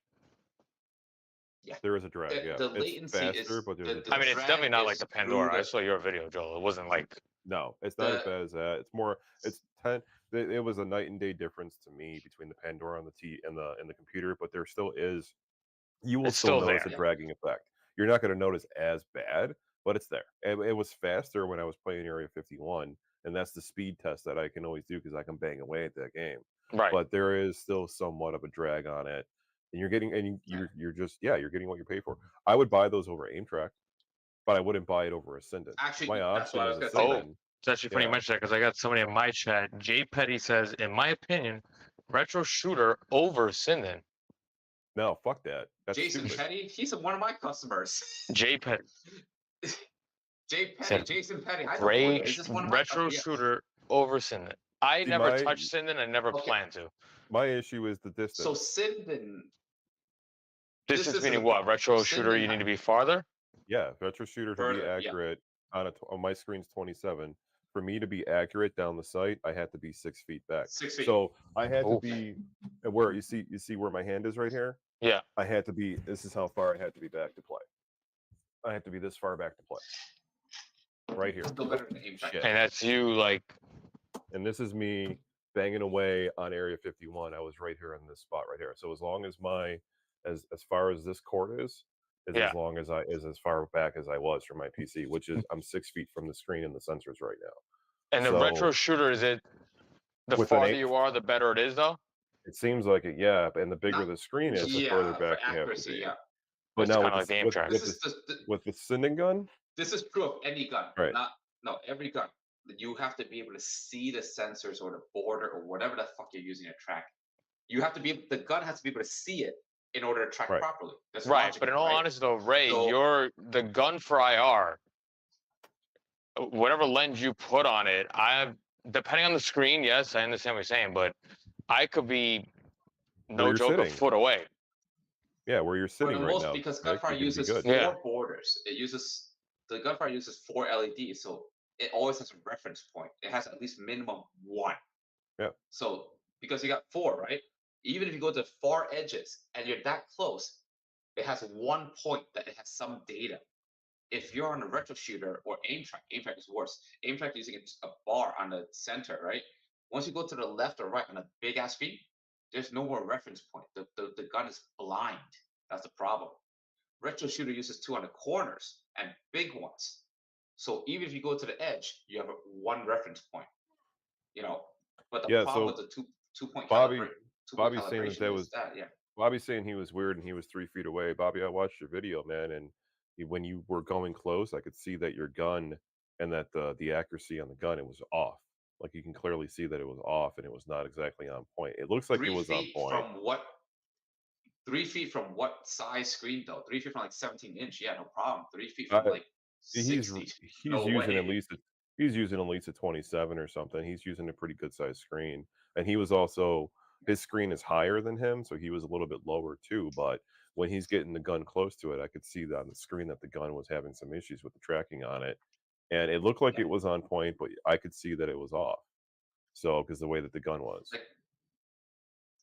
There is a drag, The- yeah. the It's latency is- faster, but there's the- a the drag. I mean, it's drag definitely not like is the Pandora. I through saw your video, Joel. It wasn't like No, it's not as the- bad as that. It's more. It's 10. It was a night and day difference to me between the Pandora and the computer, but there still is. You will It's still still notice there. a dragging effect. You're not going to notice as bad, but it's there. It was faster when I was playing Area 51, and that's the speed test that I can always do because I can bang away at that game. right. But there is still somewhat of a drag on it, and you're getting you're just you're getting what you pay for. I would buy those over Aimtrack, but I wouldn't buy it over Ascendant. Actually, My that's what option I was is gonna say. Ascendant. It's actually funny you Yeah. mention that because I got somebody in my chat. Jay Petty says, in my opinion, Retro Shooter over Sinden. No, fuck that. That's Jason stupid. Petty, he's one of my customers. Jay Petty. Jay Petty, Said Jason Petty. I don't know Ray him. He's just one of my Retro customers. Shooter over Sinden. I See, never my- touched Sinden. I never Okay. plan to. My issue is the distance. So Sinden, Distance is meaning a- what? Retro so Shooter, you Sinden- need to be farther? Yeah, retro shooter to Further, be yeah. accurate on my screen's 27. For me to be accurate down the sight, I had to be 6 feet back. 6 feet. So I had to Oof. be where you see where my hand is right here. Yeah. I had to be. This is how far I had to be back to play. I had to be this far back to play. Right here. Still better than Aimtrack. Shit. And that's you like, And this is me banging away on Area 51. I was right here in this spot right here. So as long as as far as this court is Yeah. as long as as far back as I was from my PC, which is I'm 6 feet from the screen and the sensors right now. and the So- Retro Shooter, is it the With an farther aim- you are, the better it is, though? It seems like it, yeah. And the bigger Not- the screen is, the Yeah, further for back you have to accuracy, be. yeah. But It's now kinda with like the the, aim with, track. with, This the, is the, with the sending gun, this is true of any gun. Right. Every gun. You have to be able to see the sensors or the border or whatever the fuck you're using to track. You have to be the gun has to be able to see it in order to track Right. properly. That's Right. logical, But in all right? honesty, though, Ray, So- the gun for IR, whatever lens you put on it, depending on the screen, yes, I understand what you're saying, but I could be no you're joke a sitting. foot away. Yeah, where you're For the sitting right most, now, because Nick, gunfire you can be uses good. four Yeah. borders. The gunfire uses 4 LEDs, so it always has a reference point. It has at least minimum 1. Yeah. So because you got 4, right? Even if you go to far edges and you're that close, it has 1 point that it has some data. If you're on a retro shooter or aim track is worse. Aim track using a bar on the center, right? Once you go to the left or right on a big ass screen, there's no more reference point. The gun is blind. That's the problem. Retro shooter uses 2 on the corners and big ones. So even if you go to the edge, you have 1 reference point. But the Yeah, problem so with the two-point Bobby's saying calibration that is was that, yeah. Bobby's saying he was weird and he was 3 feet away. Bobby, I watched your video, man, and when you were going close, I could see that your gun and that the accuracy on the gun, it was off. Like you can clearly see that it was off and it was not exactly on point. It looks like it 3 was on feet point. from what? 3 feet from what size screen though? 3 feet from like 17-inch, yeah, no problem. 3 feet from like He's 60, he's no using at way. least he's using at least a 27 or something. He's using a pretty good sized screen, and he was also his screen is higher than him, so he was a little bit lower too. But when he's getting the gun close to it, I could see that on the screen that the gun was having some issues with the tracking on it, and it looked like Yeah. it was on point, but I could see that it was off. So because the way that the gun was, Like,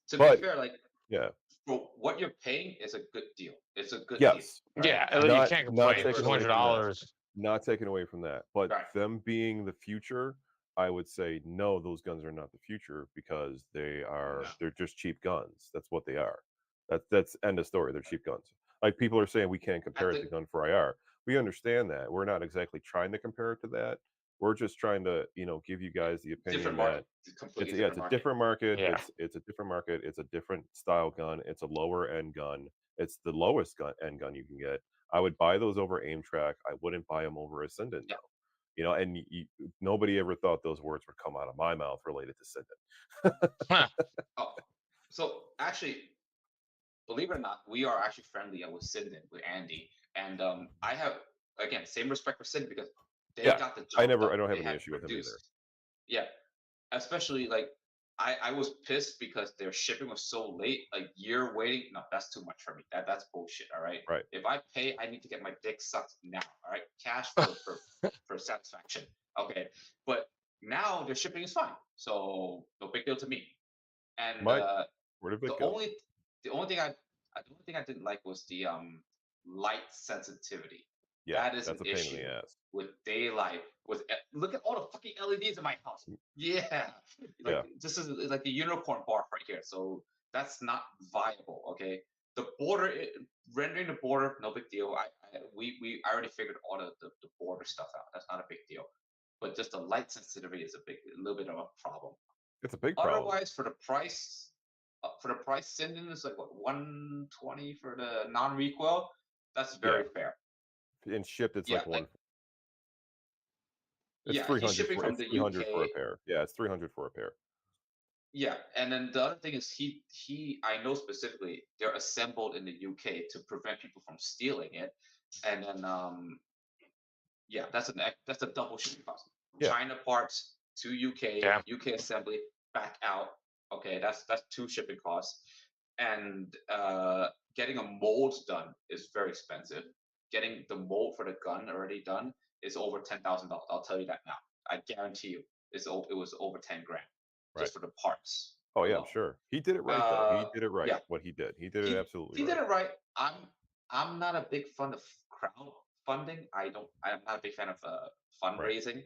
to but be fair, like yeah, for what you're paying is a good deal. It's a good deal. yes, Right? Yeah, And you not can't not complain. taking away from that. $200. Not taken away from that, but Right. them being the future, I would say no, those guns are not the future because they're just cheap guns. That's what they are. That's end of story. They're cheap guns. Like people are saying we can't compare it to gun for IR. We understand that. We're not exactly trying to compare it to that. We're just trying to, give you guys the opinion different that market. Completely it's a different different market. Yeah. It's a different market. It's a different style gun. It's a lower end gun. It's the lowest end gun you can get. I would buy those over aim track. I wouldn't buy them over a Sinden Yeah. though. And nobody ever thought those words would come out of my mouth related to Sinden. Oh, so actually, believe it or not, we are actually friendly with Sinden, with Andy, and I have, again, same respect for Sinden because they Yeah, got the job I done. don't have They any had issue with him either. produced. Yeah, especially like I was pissed because their shipping was so late. Like year waiting, no, that's too much for me. That's bullshit. All right. Right. If I pay, I need to get my dick sucked now. All right, cash for satisfaction. Okay, but now their shipping is fine, so no big deal to me. And Where did the it go? only the only thing I didn't like was the light sensitivity. Yeah, That is that's an a pain issue in the ass. with daylight. Look at all the fucking LEDs in my house. Yeah, like Yeah. this is like a unicorn bar right here. So that's not viable. Okay, the border rendering the border, no big deal. We already figured all the border stuff out. That's not a big deal. But just the light sensitivity is a little bit of a problem. It's a big problem. Otherwise, for the price, Sinden is like what 120 for the non-recoil. That's very fair. And shipped, it's Yeah, like one. It's yeah, 300. he's shipping from the 300 for a UK. pair. Yeah, it's 300 for a pair. Yeah, and then the other thing is he I know specifically they're assembled in the UK to prevent people from stealing it, and then yeah, that's a double shipping cost. Yeah. China parts to UK, Yeah. UK assembly back out. Okay, that's 2 shipping costs, and getting a mold done is very expensive. Getting the mold for the gun already done is over $10,000. I'll tell you that now. I guarantee you, it was over 10 grand just for the parts. Oh yeah, alone. I'm sure. He did it right though. He did it right. Yeah. What he did. He did it absolutely He right. did it right. I'm not a big fan of crowdfunding. I'm not a big fan of fundraising.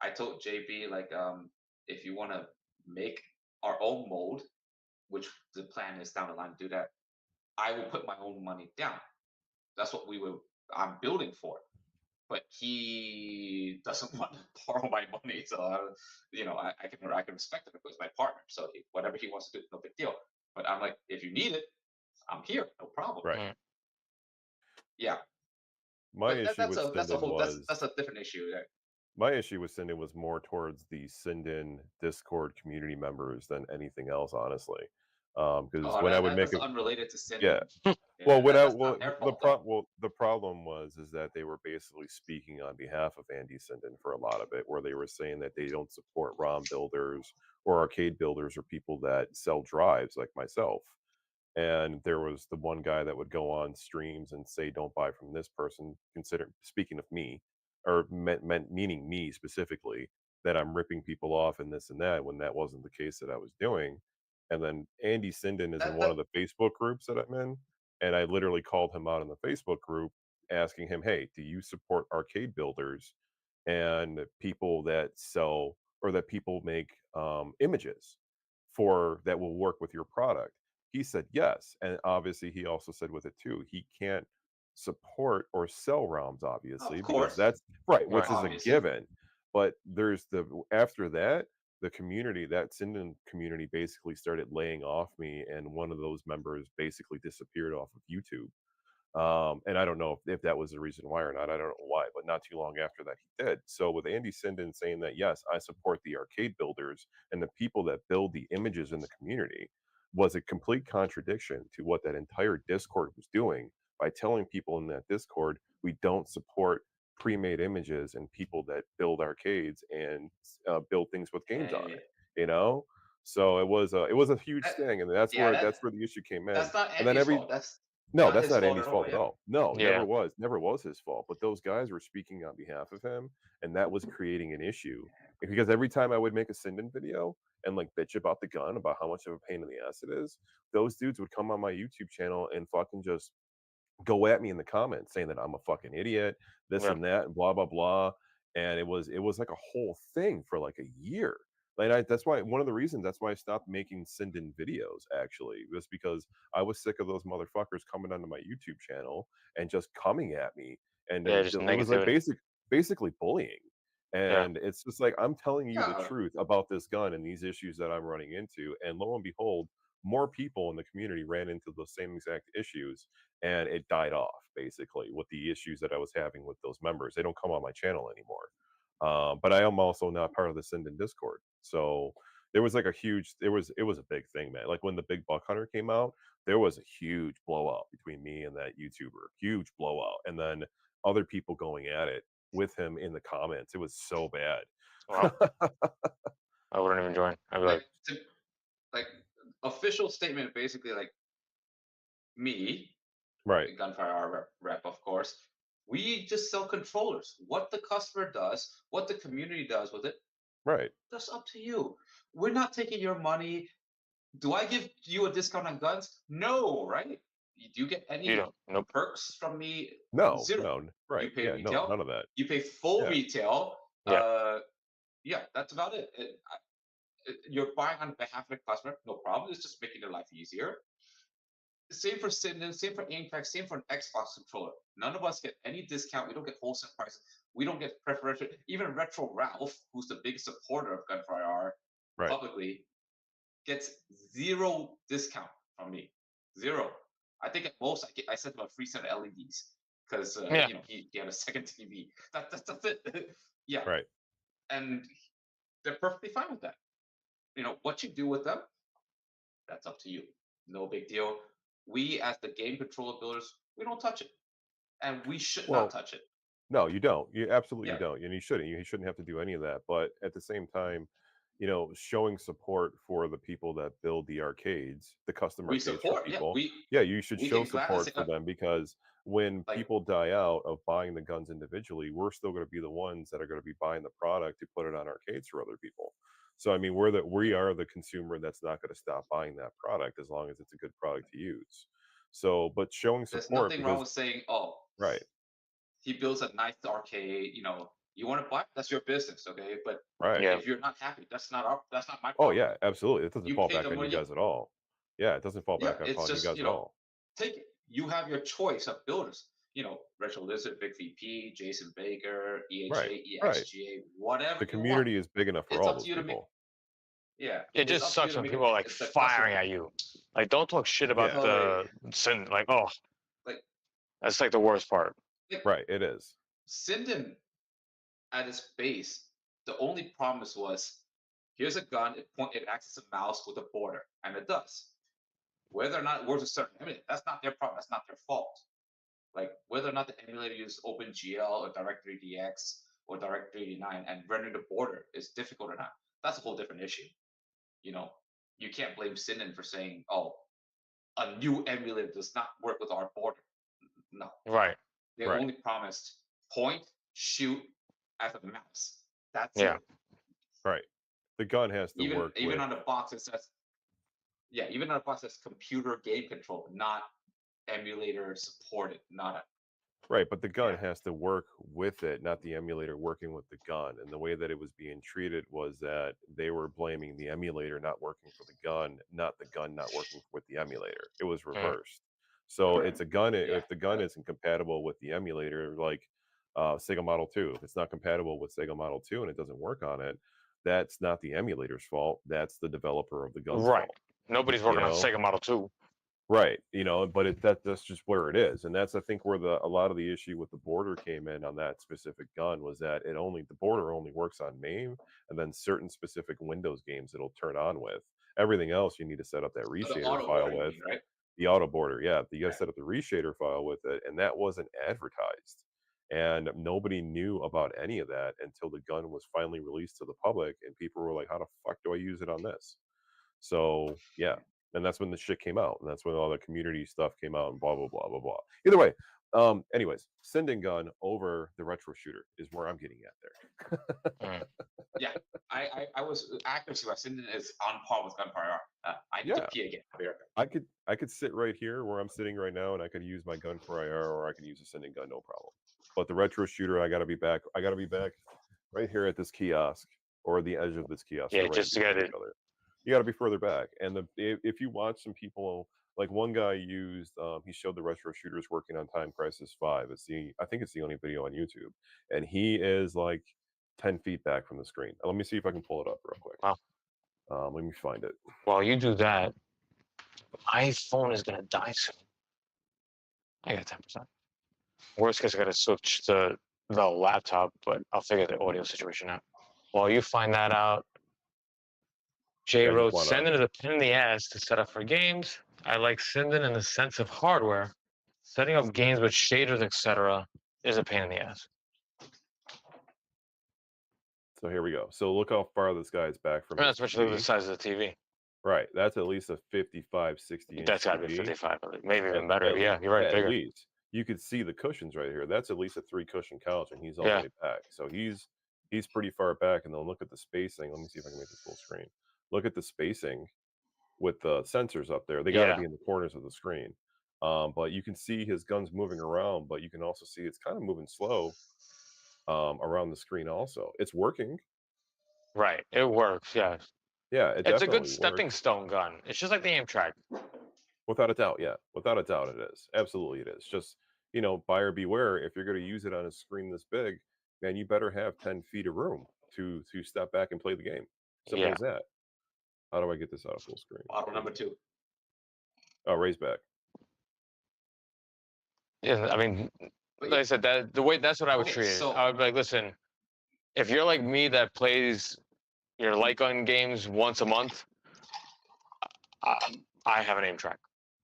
I told JB like if you want to make our own mold, which the plan is down the line to do that, I will put my own money down. That's what I'm building for. But he doesn't want to borrow my money, so I can respect it because he's my partner. So whatever he wants to do, no big deal. But I'm like, if you need it, I'm here, no problem. Right. Yeah. My But issue with that's a Sinden whole was that's a different issue. Right? my issue with Sinden was more towards the Sinden Discord community members than anything else, honestly. Because Oh, when I would make that's it, unrelated to yeah. Sinden. Well, Yeah, when that's not their fault though. the problem was is that they were basically speaking on behalf of Andy Sinden for a lot of it, where they were saying that they don't support ROM builders or arcade builders or people that sell drives like myself. And there was the one guy that would go on streams and say, "Don't buy from this person." Consider speaking of me, or meant meaning me specifically, that I'm ripping people off and this and that when that wasn't the case that I was doing. And then Andy Sinden is in one That of the Facebook groups that I'm in, and I literally called him out in the Facebook group, asking him, "Hey, do you support arcade builders and people that sell or that people make images for that will work with your product?" He said yes, and obviously he also said with it too, he can't support or sell ROMs, obviously, of because course, that's right, which Right. is a obviously. given. But there's the after that, the community, that Sinden community basically started laying off me, and one of those members basically disappeared off of YouTube. And I don't know if that was the reason why or not. I don't know why, but not too long after that, he did. So with Andy Sinden saying that, yes, I support the arcade builders and the people that build the images in the community, was a complete contradiction to what that entire Discord was doing by telling people in that Discord, we don't support pre-made images and people that build arcades and build things with games on Eh, it. You know, so it was a huge that, thing, and yeah, that's where the issue came in. that's not And then Andy's fault. That's no, not that's his not fault Andy's at all. fault at Yeah. all. No, Yeah. never was his fault, but those guys were speaking on behalf of him, and that was creating an issue. Because every time I would make a Sinden video and, like, bitch about the gun, about how much of a pain in the ass it is, those dudes would come on my YouTube channel and fucking just go at me in the comments saying that I'm a fucking idiot, this Yeah. and that, and blah blah blah. And it was like a whole thing for like a year. Like that's why one of the reasons that's why I stopped making Sinden videos actually was because I was sick of those motherfuckers coming onto my YouTube channel and just coming at me, and Yeah. Just it was like negativity. basically bullying. Yeah. And it's just like I'm telling you the Yeah. truth about this gun and these issues that I'm running into, and lo and behold, more people in the community ran into the same exact issues, and it died off basically with the issues that I was having with those members. They don't come on my channel anymore. But I am also not part of the Sinden Discord. So there was like a huge it was a big thing, man. Like when the Big Buck Hunter came out, there was a huge blowout between me and that YouTuber. Huge blowout. And then other people going at it with him in the comments. It was so bad. Wow. I wouldn't even join. I'd be Like like, to, like official statement, basically like me, Right. the gunfire rep, of course. We just sell controllers. What the customer does, what the community does with it, Right. that's up to you. We're not taking your money. Do I give you a discount on guns? No, right? Do you get you any don't. Nope. perks from me? No, Zero. no, You right. pay Yeah, no, retail. none of that. You pay full Yeah. retail. Yeah. Yeah, that's about it. You're buying on behalf of the customer, no problem. It's just making their life easier. Same for Sinden, same for Aimfax, same for an Xbox controller. None of us get any discount. We don't get wholesale prices. We don't get preferential. Even Retro Ralph, who's the biggest supporter of Gunfire R Right. publicly, gets zero discount from me. Zero. I think at most I sent him a free set of LEDs because Yeah. he had a second TV. That's it. Yeah, Right. and they're perfectly fine with that. What you do with them, that's up to you. No big deal. We, as the game controller builders, we don't touch it, and we should not Well, touch it. no, you don't. You absolutely Yeah, don't, and you shouldn't. You shouldn't have to do any of that. But at the same time, showing support for the people that build the arcades, the custom we arcades for support. Yeah, people. we Yeah, you should we show can gladly support say for them because when like people die out of buying the guns individually, we're still going to be the ones that are going to be buying the product to put it on arcades for other people. So I mean, we are the consumer that's not going to stop buying that product as long as it's a good product to use. So, but showing there's support nothing wrong because with saying, oh, right, he builds a nice arcade. You want to buy it, that's your business, okay? But right. Yeah. if you're not happy, that's not my Oh, problem. yeah, absolutely. It doesn't You fall pay back the on you money. guys at all. Yeah, it doesn't fall Yeah, back it's upon you just guys at all. take it. You have your choice of builders. Retro Lizard, Big VP, Jason Baker, Right, EHA, right. EXGA, whatever The you want. community is big enough for It's all up to those you to make. people. Yeah, It it's just up to you sucks to when make people it. are like It's the customer. firing at you. Like, don't talk shit about Yeah, the sin. Like, oh, Like, that's like the worst part. like right, it is. Sinden at its base, the only promise was, here's a gun. It acts as a mouse with a border, and it does. Whether or not it works with certain emulator, that's not their problem. That's not their fault. Like whether or not the emulator uses OpenGL or Direct3DX or Direct389 and rendering the border is difficult or not, that's a whole different issue. You know, you can't blame Sinden for saying, "Oh, a new emulator does not work with our border." No, Right. they only promised point, shoot, after the mouse. That's Yeah. it. Right. The gun has to Even work. even on the box it says, yeah, even on the box it says computer game control, not emulator supported, not a Right, but the gun has to work with it, not the emulator working with the gun. And the way that it was being treated was that they were blaming the emulator not working for the gun, not the gun not working with the emulator. It was reversed. So it's a gun. If the gun isn't compatible with the emulator, like Sega Model 2, if it's not compatible with Sega Model 2 and it doesn't work on it, that's not the emulator's fault. That's the developer of the gun's Right. fault. Nobody's working on Sega Model 2. Right, but that's just where it is, and that's I think where a lot of the issue with the border came in on that specific gun was that the border only works on MAME, and then certain specific Windows games it'll turn on with. Everything else you need to set up that reshader file with. right? The auto border, yeah, you got to set up the reshader file with it, and that wasn't advertised, and nobody knew about any of that until the gun was finally released to the public, and people were like, "How the fuck do I use it on this?" So yeah. And that's when the shit came out, and that's when all the community stuff came out, and blah blah blah blah blah. Either way, anyways, sending gun over the retro shooter is where I'm getting at there. Yeah, I was accuracy. I Sinden is on par with Gunfire R. I need to pee again. I'll be right back. I could sit right here where I'm sitting right now, and I could use my gun for IR, or I could use a sending gun, no problem. But the retro shooter, I gotta be back. I gotta be back right here at this kiosk or the edge of this kiosk. Yeah, just to get it. You got to be further back. And if you watch some people, like one guy used, he showed the retro shooters working on Time Crisis 5. I think it's the only video on YouTube, and he is like 10 feet back from the screen. Let me see if I can pull it up real quick. Wow. Let me find it. While you do that, my phone is gonna die soon. I got 10%. Worst case, I gotta switch to the laptop, but I'll figure the audio situation out. While you find that out, Jay wrote, Sinden is a pain in the ass to set up for games. I like Sinden in the sense of hardware. Setting up games with shaders, etc., is a pain in the ass. So here we go. So look how far this guy is back from. Especially the size of the TV. Right, that's at least a 55, 60 inch. That's got to be 55, maybe even better. Yeah, you're right. At least you could see the cushions right here. That's at least a 3-cushion couch, and he's all the way back. So he's pretty far back. And then look at the spacing. Let me see if I can make this full screen. Look at the spacing with the sensors up there. They got to be in the corners of the screen. But you can see his gun's moving around, but you can also see it's kind of moving slow around the screen also. It's working. Right. It works, yeah. Yeah, it's a good stepping stone gun. It's just like the aim track. Without a doubt, yeah. Without a doubt it is. Absolutely it is. Just, buyer beware. If you're going to use it on a screen this big, man, you better have 10 feet of room to step back and play the game. Simple as that. How do I get this out of full screen? Model number 2. Oh, raise back. Yeah, I mean, like I said, that's what I would treat it. I would be like, listen, if you're like me that plays your light gun games once a month, I have an aim track.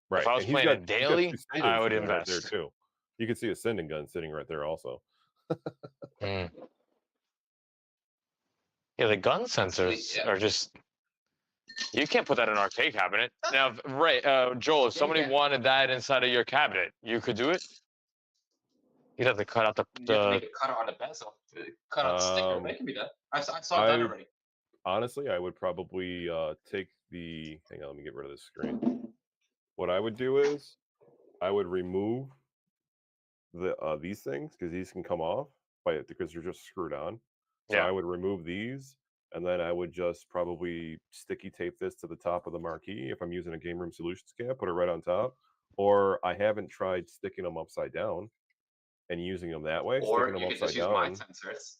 Right. If I was playing it daily, I would invest. Right there too. You can see a sending gun sitting right there also. Yeah, the gun sensors are just... You can't put that in an arcade cabinet. Now, Joel, if somebody wanted that inside of your cabinet, you could do it? You'd have to cut out the... You have to make a cutter on the bezel. Cut out the sticker. That can be done. I saw it done already. Honestly, I would probably take the... Hang on, let me get rid of this screen. What I would do is I would remove these things, because these can come off because they're just screwed on. So I would remove these, and then I would just probably sticky tape this to the top of the marquee if I'm using a Game Room Solutions kit, put it right on top. Or I haven't tried sticking them upside down and using them that way. Or sticking them you could upside just use down. my sensors.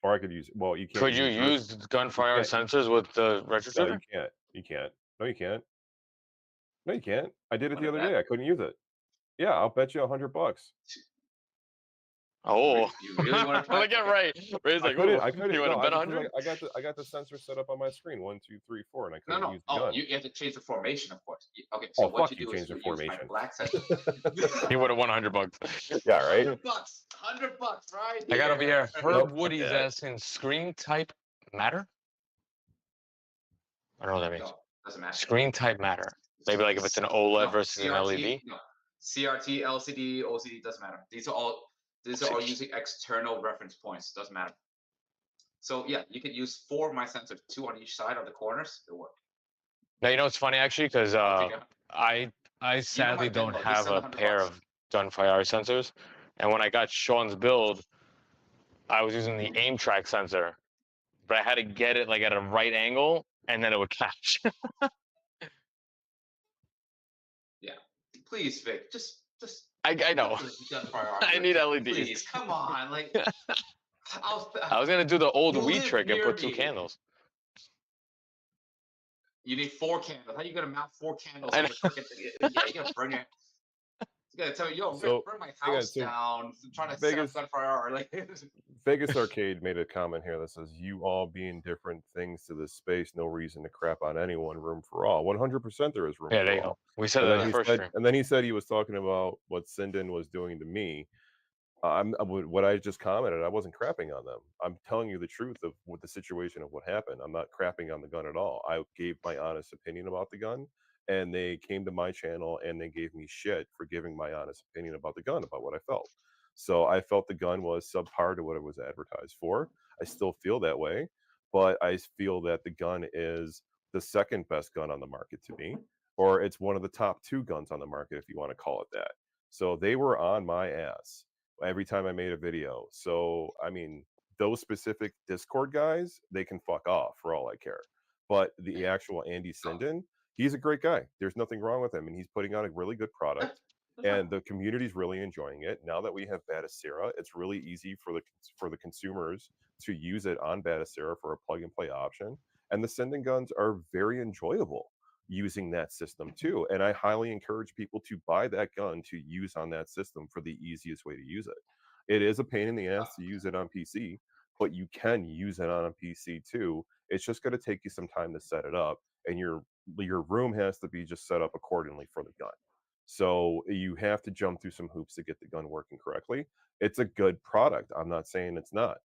Or I could use... Well, you can't... Could you use gunfire sensors with the retro shooter? No, you can't. You can't. No, you can't. No, you can't. I did it the other day. I couldn't use it. Yeah, I'll bet you $100. Oh, You really want to try? look at Ray. Ray's like, I "Ooh, couldn't. you want to No, bet because 100?" I got the sensor set up on my screen 1, 2, 3, 4, and I couldn't No. use the Oh, gun. you have to change the formation, of course. Okay, so Oh, what fuck you you! do is Change the you use my formation. black sensor. He would have won $100. Yeah, right. $100, $100, right? I got over here. Herb Nope. Woody's Yeah. asking, screen type matter? I don't know what that means. No, doesn't matter. Screen type matter. Maybe like if it's an OLED versus an LED. No, CRT, LCD, OCD doesn't matter. These are all using external reference points. Doesn't matter. So yeah, you can use 4 of my sensors, 2 on each side of the corners. It'll work. Now you know it's funny actually because I sadly don't Venmo, have a $700. pair of gunfire sensors, and when I got Sean's build, I was using the aim track sensor, but I had to get it like at a right angle, and then it would catch. Yeah, please, Vic, just. I know. I need LEDs. Please, come on, like. I was gonna do the old You Wii live trick and near put 2 me. candles. You need 4 candles. How are you gonna mount 4 candles? I On the freaking thing? Yeah, you're gonna burn your. You gotta tell me, yo, So, burn my hang on, house so down. Trying to Vegas- set up gunfire. Like. Vegas Arcade made a comment here that says, "You all being different things to this space, no reason to crap on anyone. Room for all. 100% there is room Yeah, for there you all." go. We said And that then in he the first said, stream. and then he said he was talking about what Sinden was doing to me. What I just commented, I wasn't crapping on them. I'm telling you the truth of what the situation of what happened. I'm not crapping on the gun at all. I gave my honest opinion about the gun, and they came to my channel and they gave me shit for giving my honest opinion about the gun, about what I felt. So I felt the gun was subpar to what it was advertised for. I still feel that way, but I feel that the gun is the second best gun on the market to me, or it's one of the top 2 guns on the market, if you want to call it that. So they were on my ass every time I made a video. So, I mean, those specific Discord guys, they can fuck off for all I care. But the actual Andy Sinden, he's a great guy. There's nothing wrong with him, and he's putting out a really good product, and the community's really enjoying it. Now that we have Batacera, it's really easy for the consumers to use it on Batacera for a plug and play option. And the Sinden guns are very enjoyable using that system too. And I highly encourage people to buy that gun to use on that system for the easiest way to use it. It is a pain in the ass to use it on PC, but you can use it on a PC too. It's just going to take you some time to set it up, and your room has to be just set up accordingly for the gun. So you have to jump through some hoops to get the gun working correctly. It's a good product. I'm not saying it's not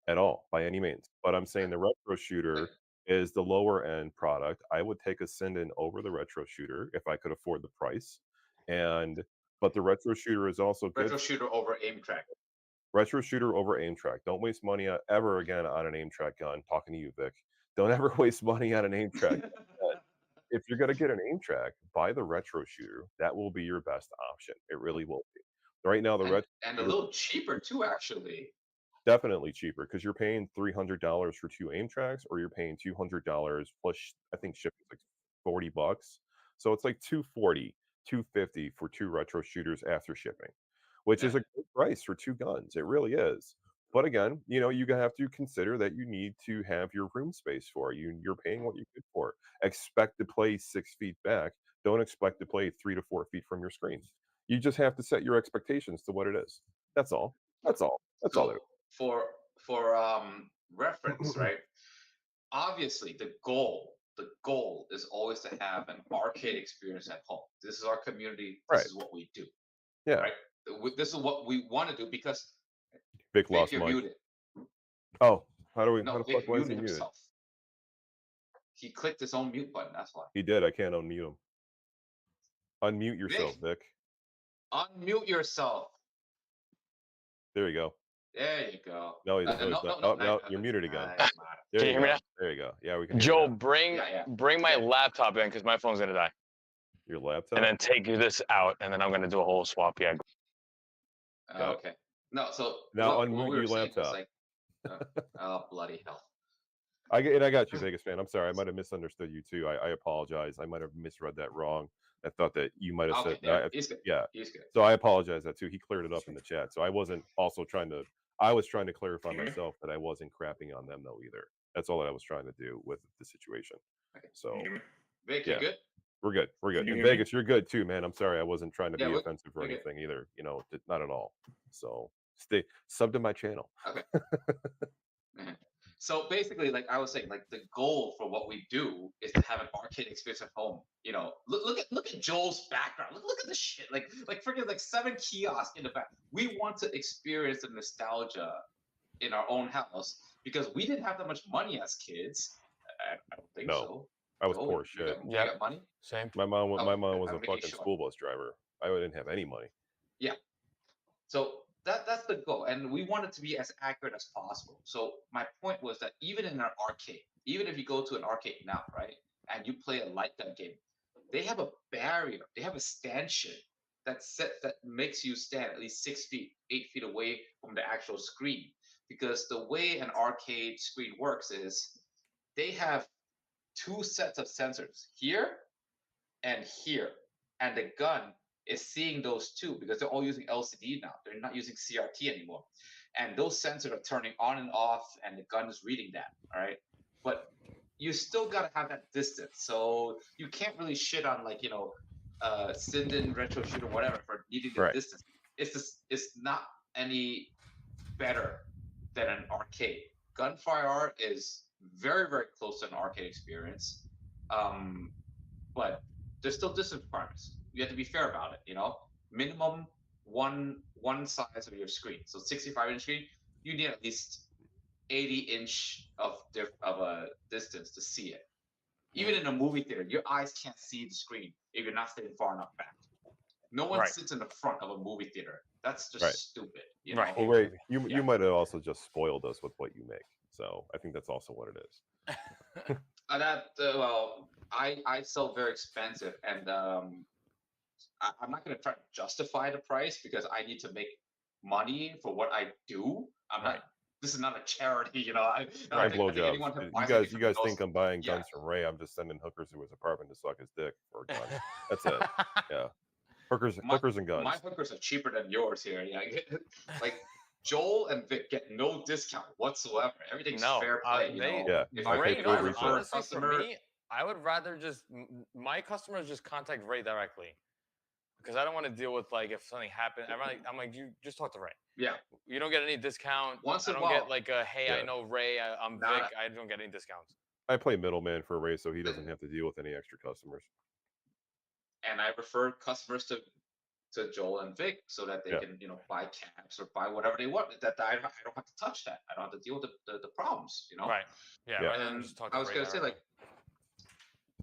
at all by any means, but I'm saying the retro shooter is the lower end product. I would take a Sinden over the retro shooter if I could afford the price. But the retro shooter is also good. Retro shooter over aim track. Retro shooter over aim track. Don't waste money ever again on an aim track gun. Talking to you, Vic. Don't ever waste money on an aim track. If you're going to get an aim track, buy the retro shooter. That will be your best option. It really will be. Right now, the retro and a little cheaper too, actually. Definitely cheaper because you're paying $300 for 2 aim tracks, or you're paying $200 plus, I think shipping is like $40. So it's like $240, $250 for 2 retro shooters after shipping, which is a good price for 2 guns. It really is. But again, you know, you have to consider that you need to have your room space for it. You're paying what you get for. Expect to play 6 feet back. Don't expect to play 3 to 4 feet from your screen. You just have to set your expectations to what it is. That's all. That's all. That's all. For reference, right? Obviously, the goal is always to have an arcade experience at home. This is our community. This is what we do. Yeah. Right. This is what we want to do because Vic lost you're Mike. muted. Oh, how the No, fuck Vic was he muted muted? himself. He clicked his own mute button. That's why. He did. I can't unmute him. Unmute yourself, Vic. Unmute yourself. There you go. There you go. No, he's not. No, you're muted again. There Can you you hear me go. now? There you go. Yeah, we can. Joe, bring my laptop in because my phone's gonna die. Your laptop. And then take this out, and then I'm gonna do a whole swap. Yeah. Okay. No, so now unmute your laptop. Like, oh bloody hell! I got you, Vegas fan. I'm sorry. I might have misunderstood you too. I apologize. I might have misread that wrong. I thought that you might have said. He's good. Yeah. He's good. So I apologize that too. He cleared it up in the chat. So I wasn't also trying to. I was trying to clarify myself that I wasn't crapping on them though either. That's all that I was trying to do with the situation. Okay. So, Vic, you good? We're good. We're good. In Vegas, you're good too, man. I'm sorry. I wasn't trying to be offensive or anything either. You know, not at all. So Stay sub to my channel. Okay. So basically, like I was saying, like the goal for what we do is to have an arcade experience at home. You know, look at Joel's background. Look at this shit. Like freaking like 7 kiosks in the back. We want to experience the nostalgia in our own house because we didn't have that much money as kids. I don't think No. so. I was Joel, poor as shit. You got money? Same. My mom Oh, was I'm a making fucking sure. school bus driver. I didn't have any money. Yeah. So that's the goal, and we want it to be as accurate as possible. So my point was that even in an arcade, even if you go to an arcade now, right, and you play a light gun game, they have a barrier, they have a stanchion that makes you stand at least 6 feet, 8 feet away from the actual screen. Because the way an arcade screen works is they have 2 sets of sensors here and here, and the gun is seeing those two because they're all using LCD now. They're not using CRT anymore, and those sensors are turning on and off, and the gun is reading that. All right, but you still gotta have that distance, so you can't really shit on like Sinden Retro Shooter whatever for needing the Right. distance. It's not any better than an arcade. Gunfire is very very close to an arcade experience, but there's still distance requirements. You have to be fair about it. Minimum one size of your screen. So 65-inch screen, you need at least 80-inch of a distance to see it. Even in a movie theater, your eyes can't see the screen if you're not sitting far enough back. No one Right. sits in the front of a movie theater. That's just Right. stupid. Right. Well, Ray, Yeah. you might have also just spoiled us with what you make. So I think that's also what it is. Well, I sell very expensive, and I'm not going to try to justify the price because I need to make money for what I do. I'm Right. not. This is not a charity, I I don't blow think anyone jobs. who buys You anything guys from me think I'm buying Yeah. guns from Ray? I'm just sending hookers to his apartment to suck his dick for a gun. That's it. Yeah, hookers and guns. My hookers are cheaper than yours here. Yeah, like Joel and Vic get no discount whatsoever. Everything's fair play. Yeah, If I I pay pay full for retail. a Honestly, customer, for me, I would rather just my customers just contact Ray directly because I don't want to deal with like if something happened. I'm like you just talk to Ray. yeah, You don't get any discount. Once I in a don't get while. like a hey, I Yeah. know Ray. I'm Nada. Vic. I don't get any discounts. I play middleman for Ray, so he doesn't have to deal with any extra customers. and I refer customers to Joel and Vic so that they Yeah. can buy caps or buy whatever they want. That I don't have to touch that. I don't have to deal with the problems. Right. Yeah. Yeah. Rather than And just talk to I was Ray gonna say directly. like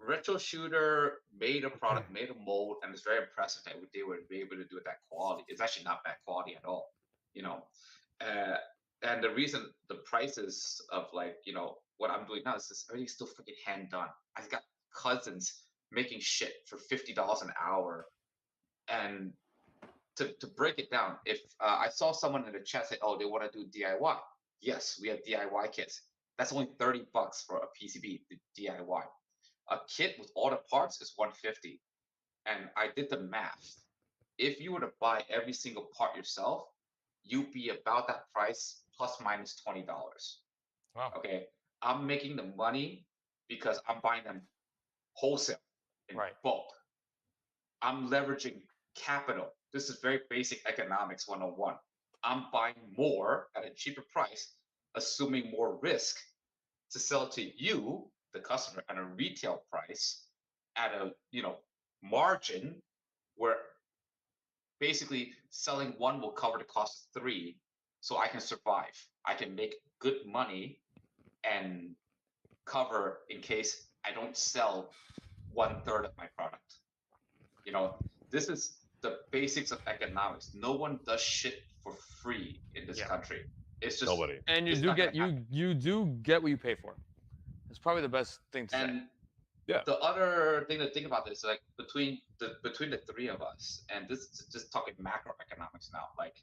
Retro Shooter made a product, made a mold, and it's very impressive that they would be able to do it that quality. It's actually not bad quality at all. And the reason the prices of what I'm doing now is just everything's still freaking hand done. I've got cousins making shit for $50 an hour, and to break it down, if I saw someone in the chat say, "Oh, they want to do DIY," yes, we have DIY kits. That's only $30 for a PCB DIY. A kit with all the parts is $150, and I did the math. If you were to buy every single part yourself, you'd be about that price plus minus $20. Wow. Okay, I'm making the money because I'm buying them wholesale in Right. bulk. I'm leveraging capital. This is very basic economics 101. I'm buying more at a cheaper price, assuming more risk to sell to you, the customer, at a retail price at a margin where basically selling one will cover the cost of 3, so I can survive. I can make good money and cover in case I don't sell 1/3 of my product. This is the basics of economics. No one does shit for free in this country. It's just Nobody. And you it's do not get gonna happen. you do get what you pay for. It's probably the best thing to say. And Yeah. the other thing to think about is like between the 3 of us, and this is just talking macroeconomics now. Like,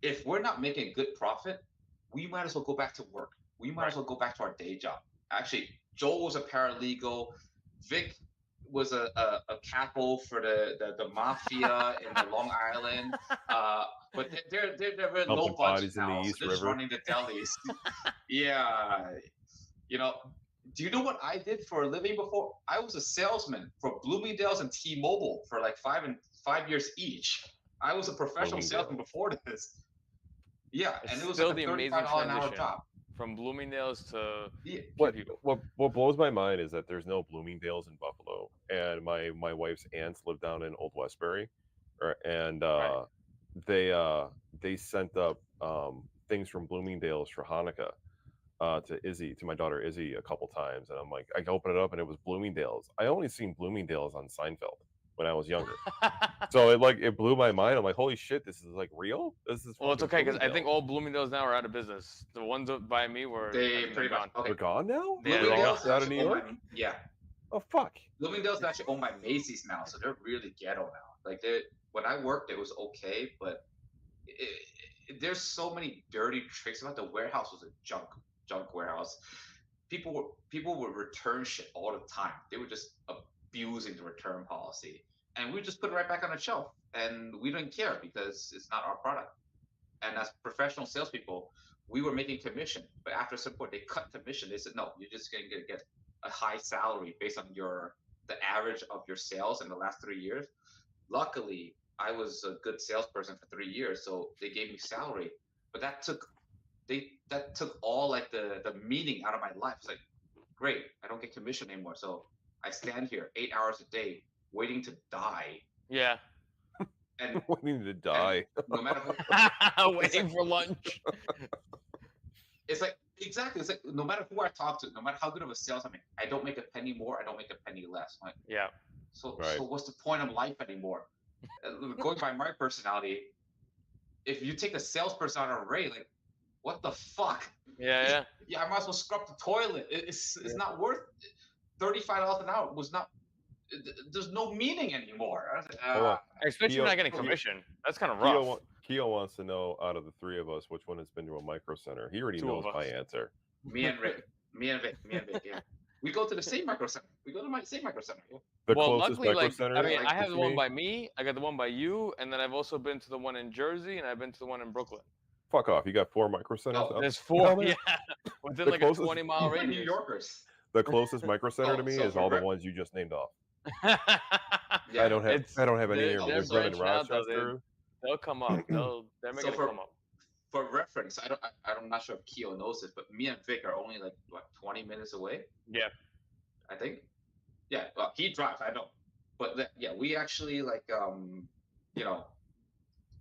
if we're not making a good profit, we might as well go back to work. We might as well go back to our day job. Actually, Joel was a paralegal. Vic was a capo for the mafia in the Long Island. But they're low Pumping budget bodies in the now, so East they're just River. running the delis. Yeah, do you know what I did for a living before? I was a salesman for Bloomingdale's and T-Mobile for like 5 years each. I was a professional salesman before this. Yeah, It's and it was still like a the amazing $35 an hour transition job. from Bloomingdale's to Yeah. What blows my mind is that there's no Bloomingdale's in Buffalo, and my wife's aunts live down in Old Westbury, and Right. they sent up things from Bloomingdale's for Hanukkah to my daughter Izzy a couple times, and I'm like, I opened it up and it was Bloomingdale's. I only seen Bloomingdale's on Seinfeld when I was younger, so it blew my mind. I'm like, holy shit, this is like real. This is Well, it's fucking okay because I think Bloomingdale's. all Bloomingdale's now are out of business. The ones up by me They they're pretty gone. much okay. They're gone now. Yeah, They're they're all Bloomingdale's gone. out of actually New owned York. by yeah. Oh fuck. Bloomingdale's is actually owned by Macy's now, so they're really ghetto now. Like when I worked, it was okay, but there's so many dirty tricks about the warehouse. Was a junk warehouse. People would return shit all the time. They were just abusing the return policy, and we just put it right back on the shelf, and we didn't care because it's not our product. And as professional salespeople, we were making commission, but after some point, they cut commission. They said, no, you're just going to get a high salary based on the average of your sales in the last 3 years. Luckily, I was a good salesperson for 3 years, so they gave me salary. But that took all like the meaning out of my life. It's like, great, I don't get commission anymore, so I stand here 8 hours a day waiting to die. Yeah. And Waiting to die. no matter Waiting for lunch. it's like exactly. It's like no matter who I talk to, no matter how good of a sales I don't make a penny more. I don't make a penny less. I'm like, Yeah. So Right. so what's the point of life anymore? Going by my personality, if you take a salesperson on a rate, like what the fuck? Yeah. Yeah, I might as well scrub the toilet. It's not worth $35 an hour. Was not. There's no meaning anymore. I was like, Hold on. Especially Keo- not getting Keo- commission. That's kind of Keo, rough. Keo wants to know out of the three of us which one has been to a micro center. He already Two knows of my us. answer. Me and Vic. Yeah. We go to the same micro center. Same micro center. Yeah. The Well, closest luckily, micro like center. I mean, like, I have to the one me- by me. I got the one by you, and then I've also been to the one in Jersey, and I've been to the one in Brooklyn. Fuck off. You got 4 micro centers. Oh, up There's 4, down there? yeah, within The like closest- a 20-mile We're New radius. Yorkers. The closest micro center to Oh, me so is for all the rep- ones you just named off. Yeah. I don't have any they're- here. they're We've run in branching out, though. Rochester. They'll come up. They're making it for- come up. For reference, I'm not sure if Keo knows this, but me and Vic are only like what 20 minutes away. Yeah. I think. Yeah, well, he drives. I don't. But yeah, we actually like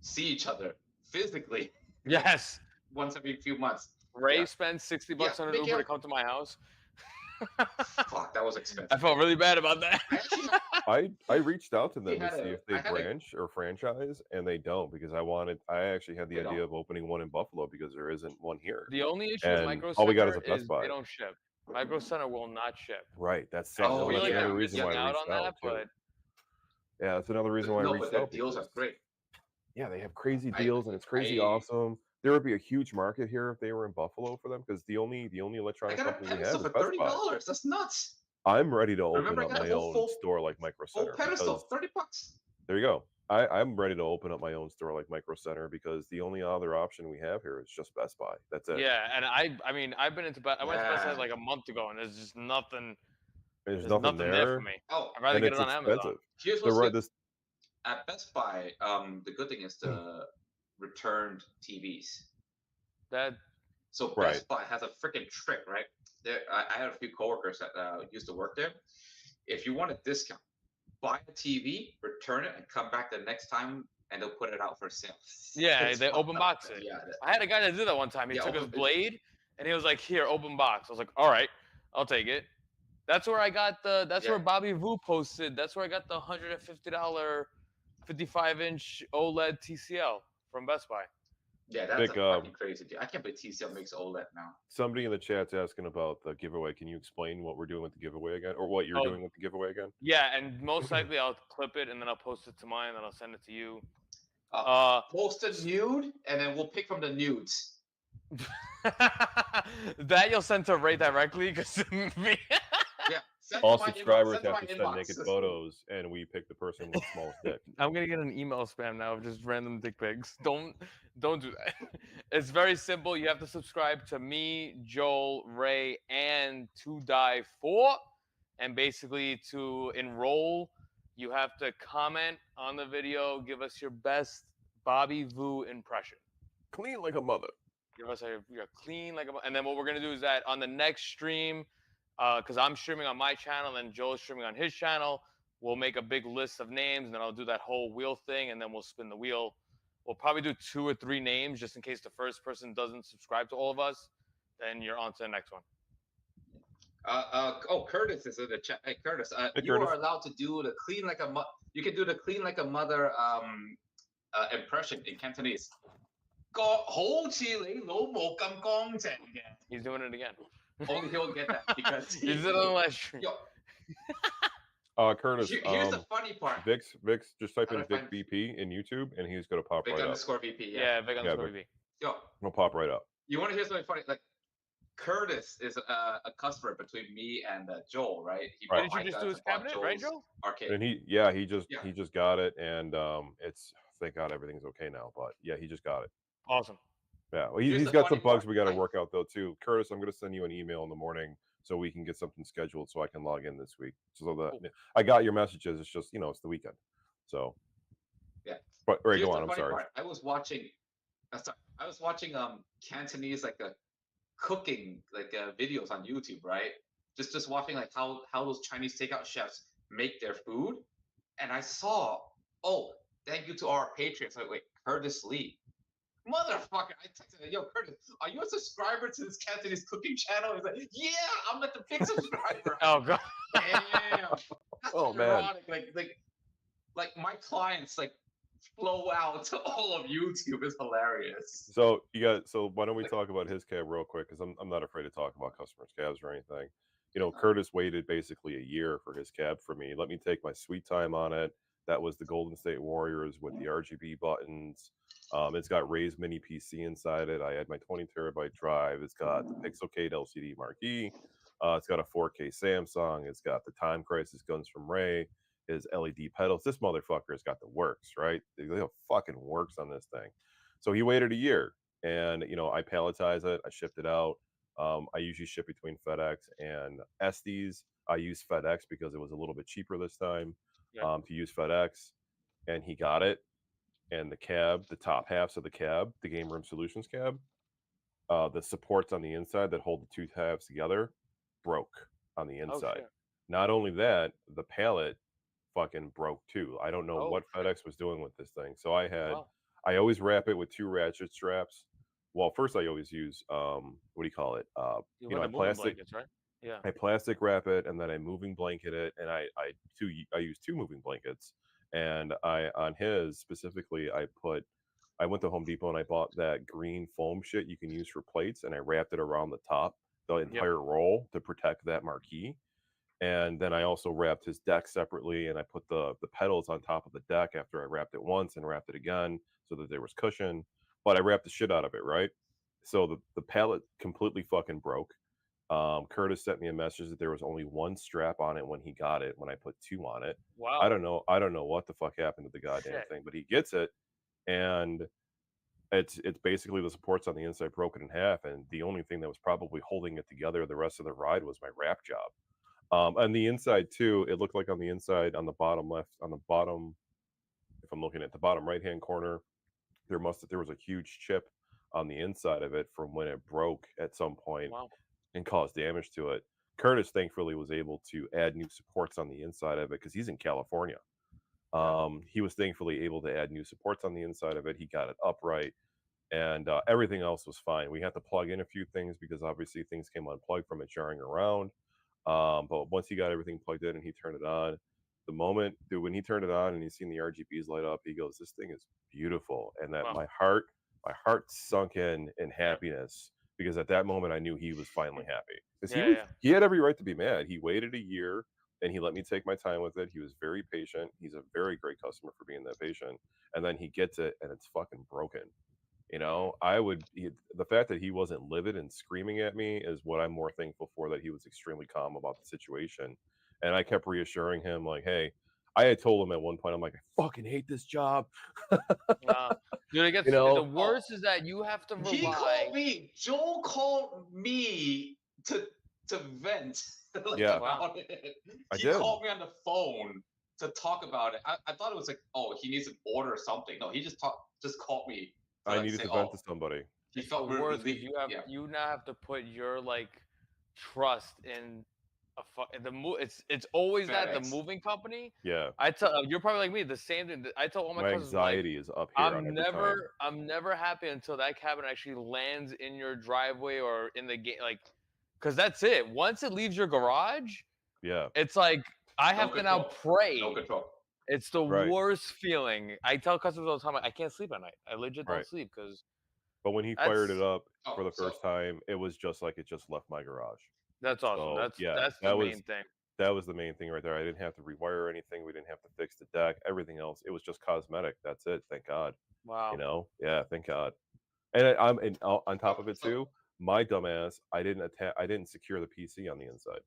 see each other physically Yes. once every few months. Ray Yeah. spends $60 Yeah, on an big Uber deal. to come to my house. Fuck, that was expensive. I felt really bad about that. I actually, I reached out to We them to had see a- if they I had a- branch or franchise, and they don't because I actually had the They idea don't. of opening one in Buffalo because there isn't one here. The only issue And with Micro all we got Center is a Best is Buy. they don't ship. Micro Center will not ship. Right, that's I Oh, that's feel like yeah. another I'm reason missing why I out reached on out that, too. but Yeah, that's another reason why I no, reached but their out. deals are because- great. Yeah, they have crazy I- deals and it's crazy I- awesome. There would be a huge market here if they were in Buffalo for them because the only I electronic got a company we have pedestal is for Best Buy. $30. That's nuts. I'm ready to open Remember, I up got a my whole own full- store like Micro Full Center. pedestal, because- $30. There you go. I'm ready to open up my own store like Micro Center because the only other option we have here is just Best Buy. That's it. yeah, and I mean, I've been into I went to Best Buy Yeah. like a month ago, and there's just nothing. There's There's nothing there there, for me. Oh, I'd rather and get it's it on Amazon. expensive. here's The what's right good. this At Best Buy, the good thing is the returned TVs. That So Best Right. Buy has a freaking trick, right? I had a few coworkers that used to work there. If you want a discount, buy a TV, return it, and come back the next time, and they'll put it out for sale. Yeah, It's they fucked open up, box man. it. Yeah, I had a guy that did that one time. He Yeah, took his open- blade, and he was like, "Here, open box." I was like, "All right, I'll take it." That's where I got the. That's where Yeah. Bobby Vu posted. That's where I got the $150 55-inch OLED TCL from Best Buy. yeah, that's Vic, a fucking crazy deal. I can't believe TCL makes OLED now. somebody in the chat's asking about the giveaway. Can you explain what we're doing with the giveaway again, or what you're Oh. doing with the giveaway again? Yeah, and most likely I'll clip it and then I'll post it to mine and then I'll send it to you. Post a nude, and then we'll pick from the nudes. That you'll send to Ray directly because me. Yeah, send All to my inbox, subscribers send have my to send inbox. naked photos, and we pick the person with the smallest dick. I'm gonna get an email spam now of just random dick pics. Don't do that. It's very simple. You have to subscribe to me, Joel, Ray, and To Die For, and basically to enroll, you have to comment on the video, give us your best Bobby Vu impression. Clean like a mother. Give us you're clean like a. And then what we're gonna do is that on the next stream, because I'm streaming on my channel and Joe's streaming on his channel, we'll make a big list of names, and then I'll do that whole wheel thing, and then we'll spin the wheel. We'll probably do 2 or 3 names just in case the first person doesn't subscribe to all of us. Then you're on to the next one. Curtis is in the chat. Hey, Curtis, Hey, you Curtis. are allowed to do the clean like a mother. You can do the clean like a mother impression in Cantonese. 個好似你老母咁乾淨嘅. He's doing it again. Only he'll get that because he did it on the last stream. Yo, Curtis. here's the funny part. Vix, just type in Vic VP in YouTube, and he's gonna pop Vic right up. underscore VP. Yeah, Vic underscore VP. Yo, he'll pop right up. You want to hear something funny? Like Curtis is a customer between me and Joel, right? Right. Didn't you just do his cabinet, right, Joel? Arcade. And he just got it, and it's thank God everything's okay now. But yeah, he just got it. Awesome. Yeah, well, he's got some bugs we got to work out though too. Curtis, I'm gonna send you an email in the morning so we can get something scheduled so I can log in this week. So that cool. I got your messages. It's just it's the weekend, so yeah. But right, go on. I'm sorry. Part. I was watching Cantonese like a cooking videos on YouTube, right? Just watching like how those Chinese takeout chefs make their food, and I saw thank you to our Patreons. Like, wait, Curtis Lee. Motherfucker, I texted him, yo, Curtis, are you a subscriber to this Cantonese cooking channel? He's like, yeah, I'm like the big subscriber. Oh, God. Damn. That's ironic. Man. Like my clients flow out to all of YouTube is hilarious. So why don't we talk about his cab real quick? Because I'm not afraid to talk about customers' cabs or anything. Curtis waited basically a year for his cab for me. Let me take my sweet time on it. That was the Golden State Warriors with the RGB buttons. It's got Ray's mini PC inside it. I had my 20 terabyte drive. It's got the Pixelcade LCD marquee. It's got a 4K Samsung. It's got the Time Crisis guns from Ray. His LED pedals. This motherfucker has got the works, right? They fucking works on this thing. So he waited a year, and I palletize it. I shipped it out. I usually ship between FedEx and Estes. I use FedEx because it was a little bit cheaper this time to use FedEx, and he got it. And the cab, the top halves of the cab, the Game Room Solutions cab, the supports on the inside that hold the two halves together broke on the inside. Oh, not only that, the pallet fucking broke too. I don't know what FedEx was doing with this thing. So I always wrap it with 2 ratchet straps. Well, first I always use what do you call it? I plastic blankets, right? Yeah. I plastic wrap it, and then I moving blanket it, and I use 2 moving blankets. And on his specifically, I went to Home Depot and I bought that green foam shit you can use for plates, and I wrapped it around the top, the entire roll, to protect that marquee. And then I also wrapped his deck separately, and I put the pedals on top of the deck after I wrapped it once and wrapped it again so that there was cushion. But I wrapped the shit out of it, right? So the pallet completely fucking broke. Curtis sent me a message that there was only 1 strap on it when he got it, when I put 2 on it. Wow. I don't know what the fuck happened to the goddamn thing, but he gets it, and it's basically the supports on the inside broken in half, and the only thing that was probably holding it together the rest of the ride was my wrap job. On the inside too, it looked like on the inside, on the bottom left, on the bottom, if I'm looking at the bottom right hand corner, there was a huge chip on the inside of it from when it broke at some point. Wow. And caused damage to it. Curtis thankfully was able to add new supports on the inside of it because he's in California. He was thankfully able to add new supports on the inside of it. He got it upright, and everything else was fine. We had to plug in a few things because obviously things came unplugged from it jarring around. But once he got everything plugged in and he turned it on, when he turned it on and he seen the RGBs light up, he goes, "This thing is beautiful," and that my heart sunk in happiness. Because at that moment, I knew he was finally happy. Because he had every right to be mad. He waited a year, and he let me take my time with it. He was very patient. He's a very great customer for being that patient. And then he gets it, and it's fucking broken. The fact that he wasn't livid and screaming at me is what I'm more thankful for, that he was extremely calm about the situation. And I kept reassuring him, like, hey, I had told him at one point, I'm like, I fucking hate this job. Dude, the worst is that you have to rely. Joel called me to vent about it. He called me on the phone to talk about it. I thought it was like, he needs an order or something. No, he just called me I like, needed say, to vent "Oh, to somebody. he It's the felt worst because relief." Yeah. you now have to put your like trust in it's always that the FedEx. moving company. Yeah, I tell you're probably like me, the same thing. I tell all my my cousins like anxiety is up here on every time. I'm never happy until that cabin actually lands in your driveway or in the game, like, because that's it. Once it leaves your garage, Yeah, it's like I No have to now control. pray. No control. It's the Right. worst feeling. I tell customers all the time, like, I can't sleep at night. I legit don't Right. sleep because but when he fired it up Oh, for the so first time, it was just like it just left my garage. that's awesome. So yeah, That's that the was main thing. that was the main thing right there. I didn't have to rewire anything. We didn't have to fix the deck. Everything else, it was just cosmetic. That's it. Thank God. Wow. You know, yeah, thank God. And I'm and on top of it too. My dumbass, I didn't secure the PC on the inside.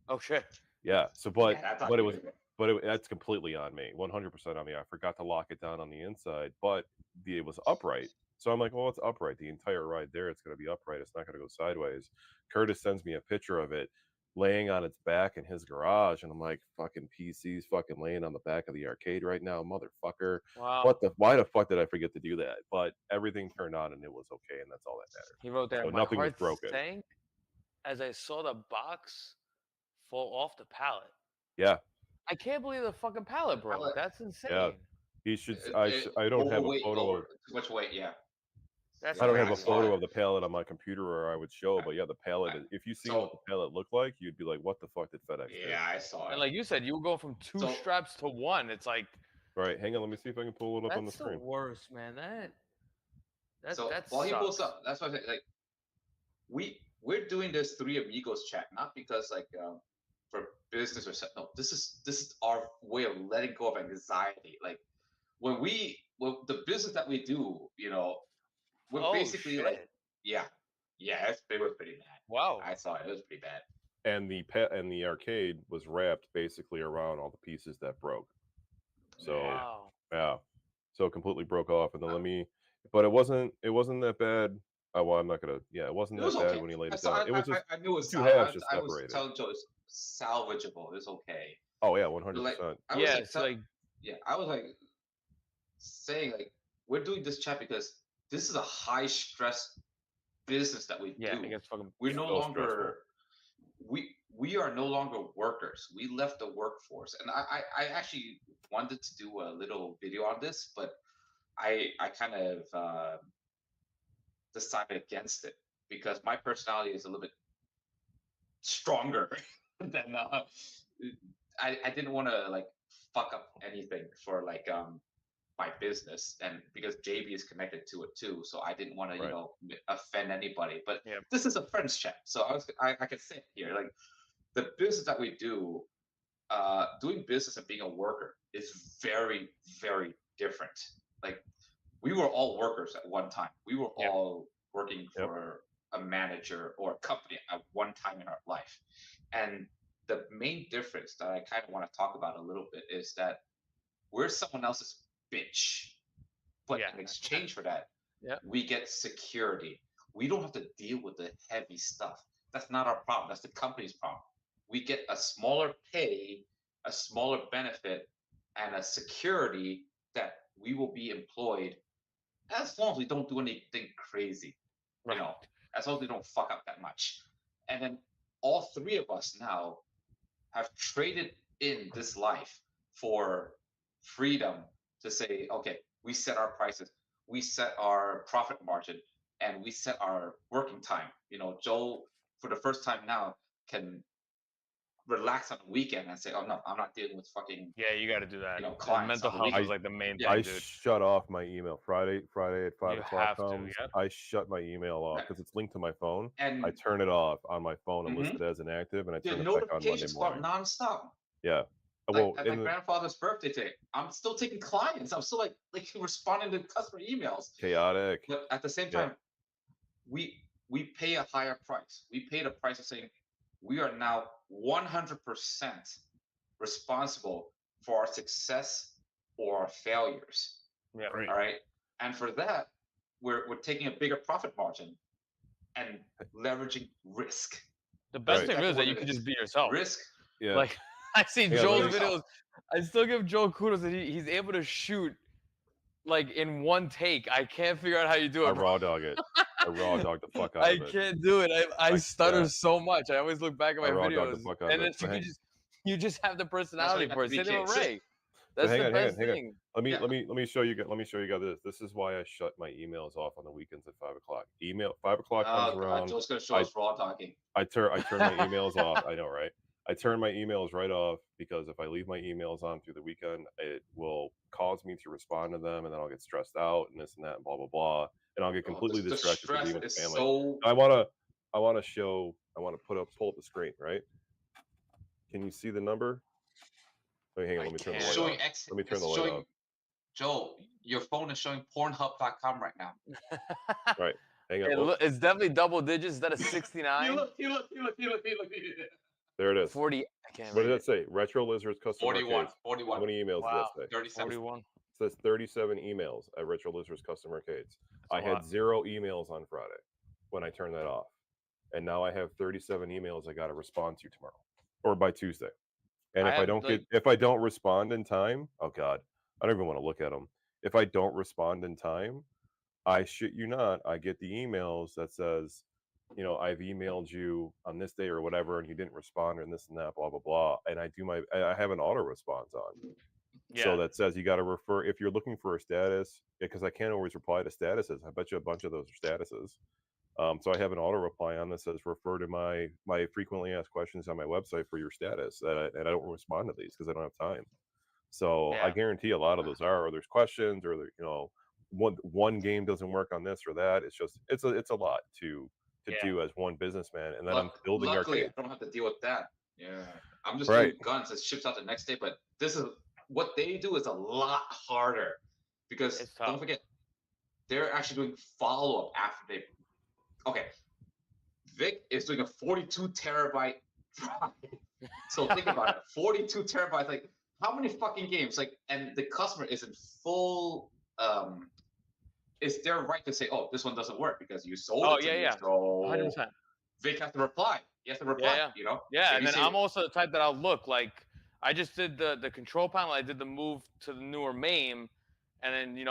Oh shit. Yeah. So, yeah, that's on you. that's completely on me, 100% on me. I forgot to lock it down on the inside, but it was upright. So I'm like, well, it's upright. The entire ride there, it's going to be upright. It's not going to go sideways. Curtis sends me a picture of it laying on its back in his garage, and I'm like, fucking PC's fucking laying on the back of the arcade right now, motherfucker. Wow. Why the fuck did I forget to do that? But everything turned on and it was okay, and that's all that mattered. He wrote there, So my nothing was heart broken. sank as I saw the box fall off the pallet. Yeah. I can't believe the fucking pallet broke. pallet- That's insane. He should. I don't have a photo of. Too much weight. Yeah. That's I don't have a crazy. photo of the pallet on my computer, or I would show. But yeah, the pallet. I- If you see what the pallet looked like, you'd be like, "What the fuck did FedEx do?" Yeah, I saw it. And like you said, you were going from two So- straps to one. It's like All right, hang on. Let me see if I can pull it up on the that's the screen. worst, man. That so that while he pulls sucks. up, that's why I say, like, we're doing this Three Amigos chat not because like for business or something. No, this is our way of letting go of anxiety. Like when the business that we do, you know, we're basically like, shit. yeah, it was pretty bad. Wow. I saw it. It was pretty bad. And the arcade was wrapped basically around all the pieces that broke. So Wow. yeah, so it completely broke off, and then but it wasn't that bad. Well, I'm not gonna. Yeah, it wasn't It was that bad okay. when he laid I it saw. down. It was just I knew it was. two halves just I was separated. telling Joe it's salvageable. It's okay. Oh yeah, Like, 100%. I was Yeah, like, it's like yeah, I was like saying like we're doing this chat because this is a high stress business that we yeah, do. it gets fucking We're no so longer stressful. we are no longer workers. We left the workforce, and I actually wanted to do a little video on this, but I kind of decided against it because my personality is a little bit stronger than I didn't want to like fuck up anything for like my business, and because JB is connected to it too, so I didn't want to Right. offend anybody. But Yeah. this is a friends chat, so I can say it here, like the business that we do, doing business and being a worker is very, very different. Like we were all workers at one time. We were Yep. all working Yep. for a manager or a company at one time in our life. And the main difference that I kind of want to talk about a little bit is that we're someone else's bitch. But Yeah. in exchange for that, Yep. we get security. We don't have to deal with the heavy stuff. That's not our problem. That's the company's problem. We get a smaller pay, a smaller benefit, and a security that we will be employed as long as we don't do anything crazy, Right. you know, as long as we don't fuck up that much. And then all three of us now have traded in this life for freedom to say, okay, we set our prices, we set our profit margin, and we set our working time. You know, Joel, for the first time now, can relax on the weekend and say, oh no, I'm not dealing with fucking Yeah, you got to do that. You know, And clients mental on the health weekend. is like the main Yeah, thing, I dude. shut off my email Friday at 5 You o'clock have to, comes. yep. I shut my email off Right. because it's linked to my phone. and I turn it off on my phone and Mhm. list it as inactive, and I the turn it back on Monday notifications go out morning. nonstop. Yeah. Like Well, at my grandfather's birthday today, I'm still taking clients. I'm still like responding to customer emails. chaotic. But at the same Yeah. time, we pay a higher price. We pay the price of saying we are now 100% responsible for our success or our failures. Yeah. Right. All right. And for that, we're taking a bigger profit margin and leveraging risk. The best Right. thing That's is that what you it can is. just be yourself. Risk. Yeah. Like I see Yeah, Joel's let me- videos. I still give Joel kudos that he's able to shoot like in one take. I can't figure out how you do I it. Bro. raw dog it. I raw dog the fuck out I of it. can't do it. I stutter yeah. so much. I always look back at I my raw dog the videos, fuck out and of it's it. So you just have the That's why personality you have for to it. be Same with kids. Ray. That's the best thing. Let me show you. Let me show you guys this. This is why I shut my emails off on the weekends at 5 o'clock. 5 o'clock comes Oh, God, around. Joe's gonna show us raw talking. I turn my emails off. I know, right? I turn my emails right off because if I leave my emails on through the weekend, it will cause me to respond to them, and then I'll get stressed out and this and that and blah blah blah, and I'll get completely The distracted from stress being with is family. so. I want to pull up the screen, right? Can you see the number? Wait, hang on. I Let me turn the can't. light showing off. X. Let me turn It's the light showing. off. Joe, your phone is showing Pornhub.com right now. Right. Hang on. It's definitely double digits. Is that a 69? Look. There it is. 40. I can't What read did it. that say? Retro Lizards Custom 41. Arcades. How 41. many emails Wow. did that say? 37. 41. It says 37 emails at Retro Lizards Custom Arcades. That's a I had lot. 0 emails on Friday when I turned that off. And now I have 37 emails I got to respond to tomorrow or by Tuesday. And if I don't respond in time, oh God, I don't even want to look at them. If I don't respond in time, I shit you not, I get the emails that says, you know, I've emailed you on this day or whatever, and you didn't respond, and this and that, blah blah blah. And I have an auto response on, Yeah. so that says you got to refer if you're looking for a status, because I can't always reply to statuses. I bet you a bunch of those are statuses. So I have an auto reply on that says refer to my frequently asked questions on my website for your status, and I don't respond to these because I don't have time. So I Yeah. guarantee a lot of those are, or there's questions, or one game doesn't work on this or that. It's just it's a lot to do as one businessman, and then I'm building luckily, arcades. I don't have to deal with that. Yeah, I'm just Right. doing guns. It ships out the next day. But this is what they do is a lot harder because It's tough. don't forget they're actually doing follow up after they. Okay, Vic is doing a 42 terabyte drive. So think about it, 42 terabytes. Like how many fucking games? Like, and the customer is in full. It's their right to say, "Oh, this one doesn't work because you sold it to me." Yeah. So 100%. Vic has to reply. He has to reply. Yeah. You know. Yeah, If and you then say- I'm also the type that I'll look like I just did the control panel. I did the move to the newer MAME, and then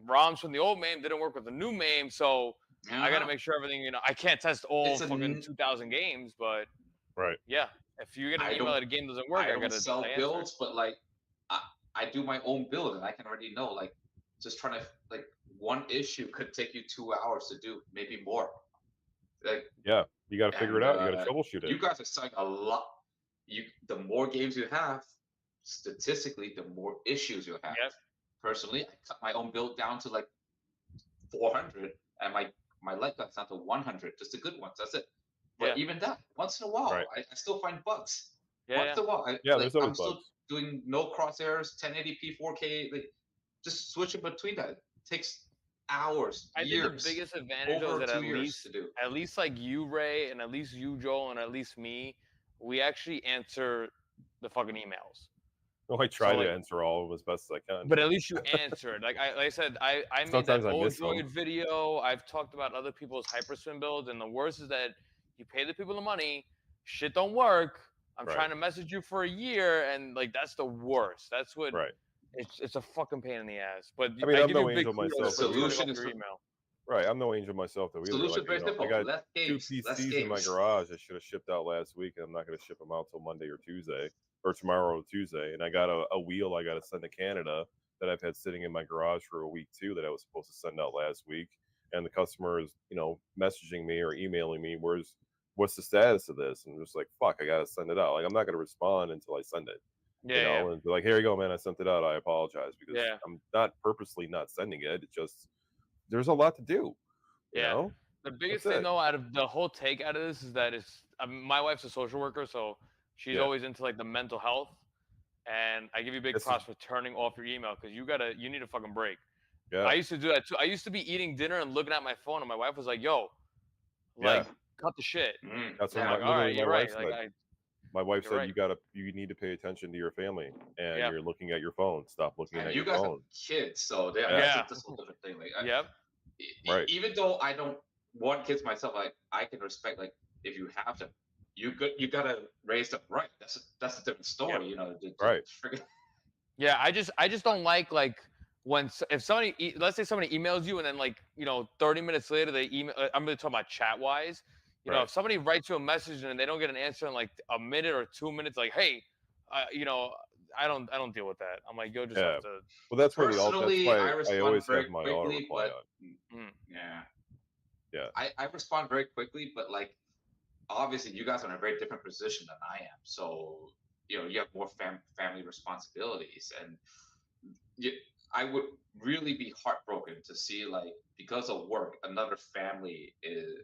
ROMs from the old MAME didn't work with the new MAME, so I got to make sure everything. I can't test all It's fucking 2,000 games, but Right. yeah, if you get an email that a game doesn't work, I I don't gotta sell answer. builds, but like I do my own build, and I can already know like just trying to like one issue could take you 2 hours to do, maybe more. Like Yeah, you got to figure it out. You got to troubleshoot it. you guys are selling a lot. The more games you have, statistically, the more issues you have. Yep. Personally, I cut my own build down to like 400, and my light guns down to 100, just the good ones. That's it. But even that, once in a while, Right. I still find bugs. Yeah, Once in a while, there's always I'm still bugs. doing no crosshairs, 1080p, 4K. Like, just switching between that. It takes hours, I years. think the biggest advantage over is that 2 years to do. at least like you, Ray, and at least you, Joel, and at least me, we actually answer the fucking emails. Well, I try So, to answer all of them as best as I can. But at least you answered. Like I said, I made Sometimes that I miss them. Odroid video. I've talked about other people's hyperspin builds, and the worst is that you pay the people the money, shit don't work. I'm Right. trying to message you for a year, and like that's the worst. That's what Right. it's a fucking pain in the ass. But I mean, I I'm give no you big angel kudos myself. for turning Solution off is your for- email. Right, I'm no angel myself though either. Solution Like, very simple. I got Less 2 games, less PCs in my games. garage. I should have shipped out last week, and I'm not going to ship them out till Monday or Tuesday, or tomorrow or Tuesday. And I got a wheel I got to send to Canada that I've had sitting in my garage for a week too, that I was supposed to send out last week. And the customer is, messaging me or emailing me, what's the status of this? And I'm just like, fuck, I got to send it out. Like, I'm not going to respond until I send it. Yeah, And be like, here you go, man, I sent it out. I apologize, because Yeah. I'm not purposely not sending it. It's just there's a lot to do. You Yeah. know? The biggest That's thing it. though, out of the whole take out of this, is that my wife's a social worker, so she's Yeah. always into like the mental health. And I give you big It's- props for turning off your email, because you need a fucking break. Yeah. I used to do that too. I used to be eating dinner and looking at my phone, and my wife was like, "Yo, like, cut the shit." That's what I'm like, my, all literally right, my you're wife right. said. Like, My wife you're said right. you need to pay attention to your family, and Yep. you're looking at your phone. Stop looking And at you your guys phone. have kids, so Yeah. that's a whole different thing. Like, Yep. Right. Even though I don't want kids myself, like I can respect, like, if you have them, you gotta raise them right. That's a different story, Right. friggin- Yeah, I just don't like if somebody, let's say somebody emails you and then like, 30 minutes later they email, I'm really talking about chat wise, Right. if somebody writes you a message and they don't get an answer in like a minute or 2 minutes, like, hey, I don't deal with that. I'm like, you'll just Yeah. have to. Well, that's where that's Personally, why I I respond always very have my auto quickly, reply but on. yeah, Yeah. I respond very quickly, but like obviously you guys are in a very different position than I am, so you have more family responsibilities, and I would really be heartbroken to see like because of work another family is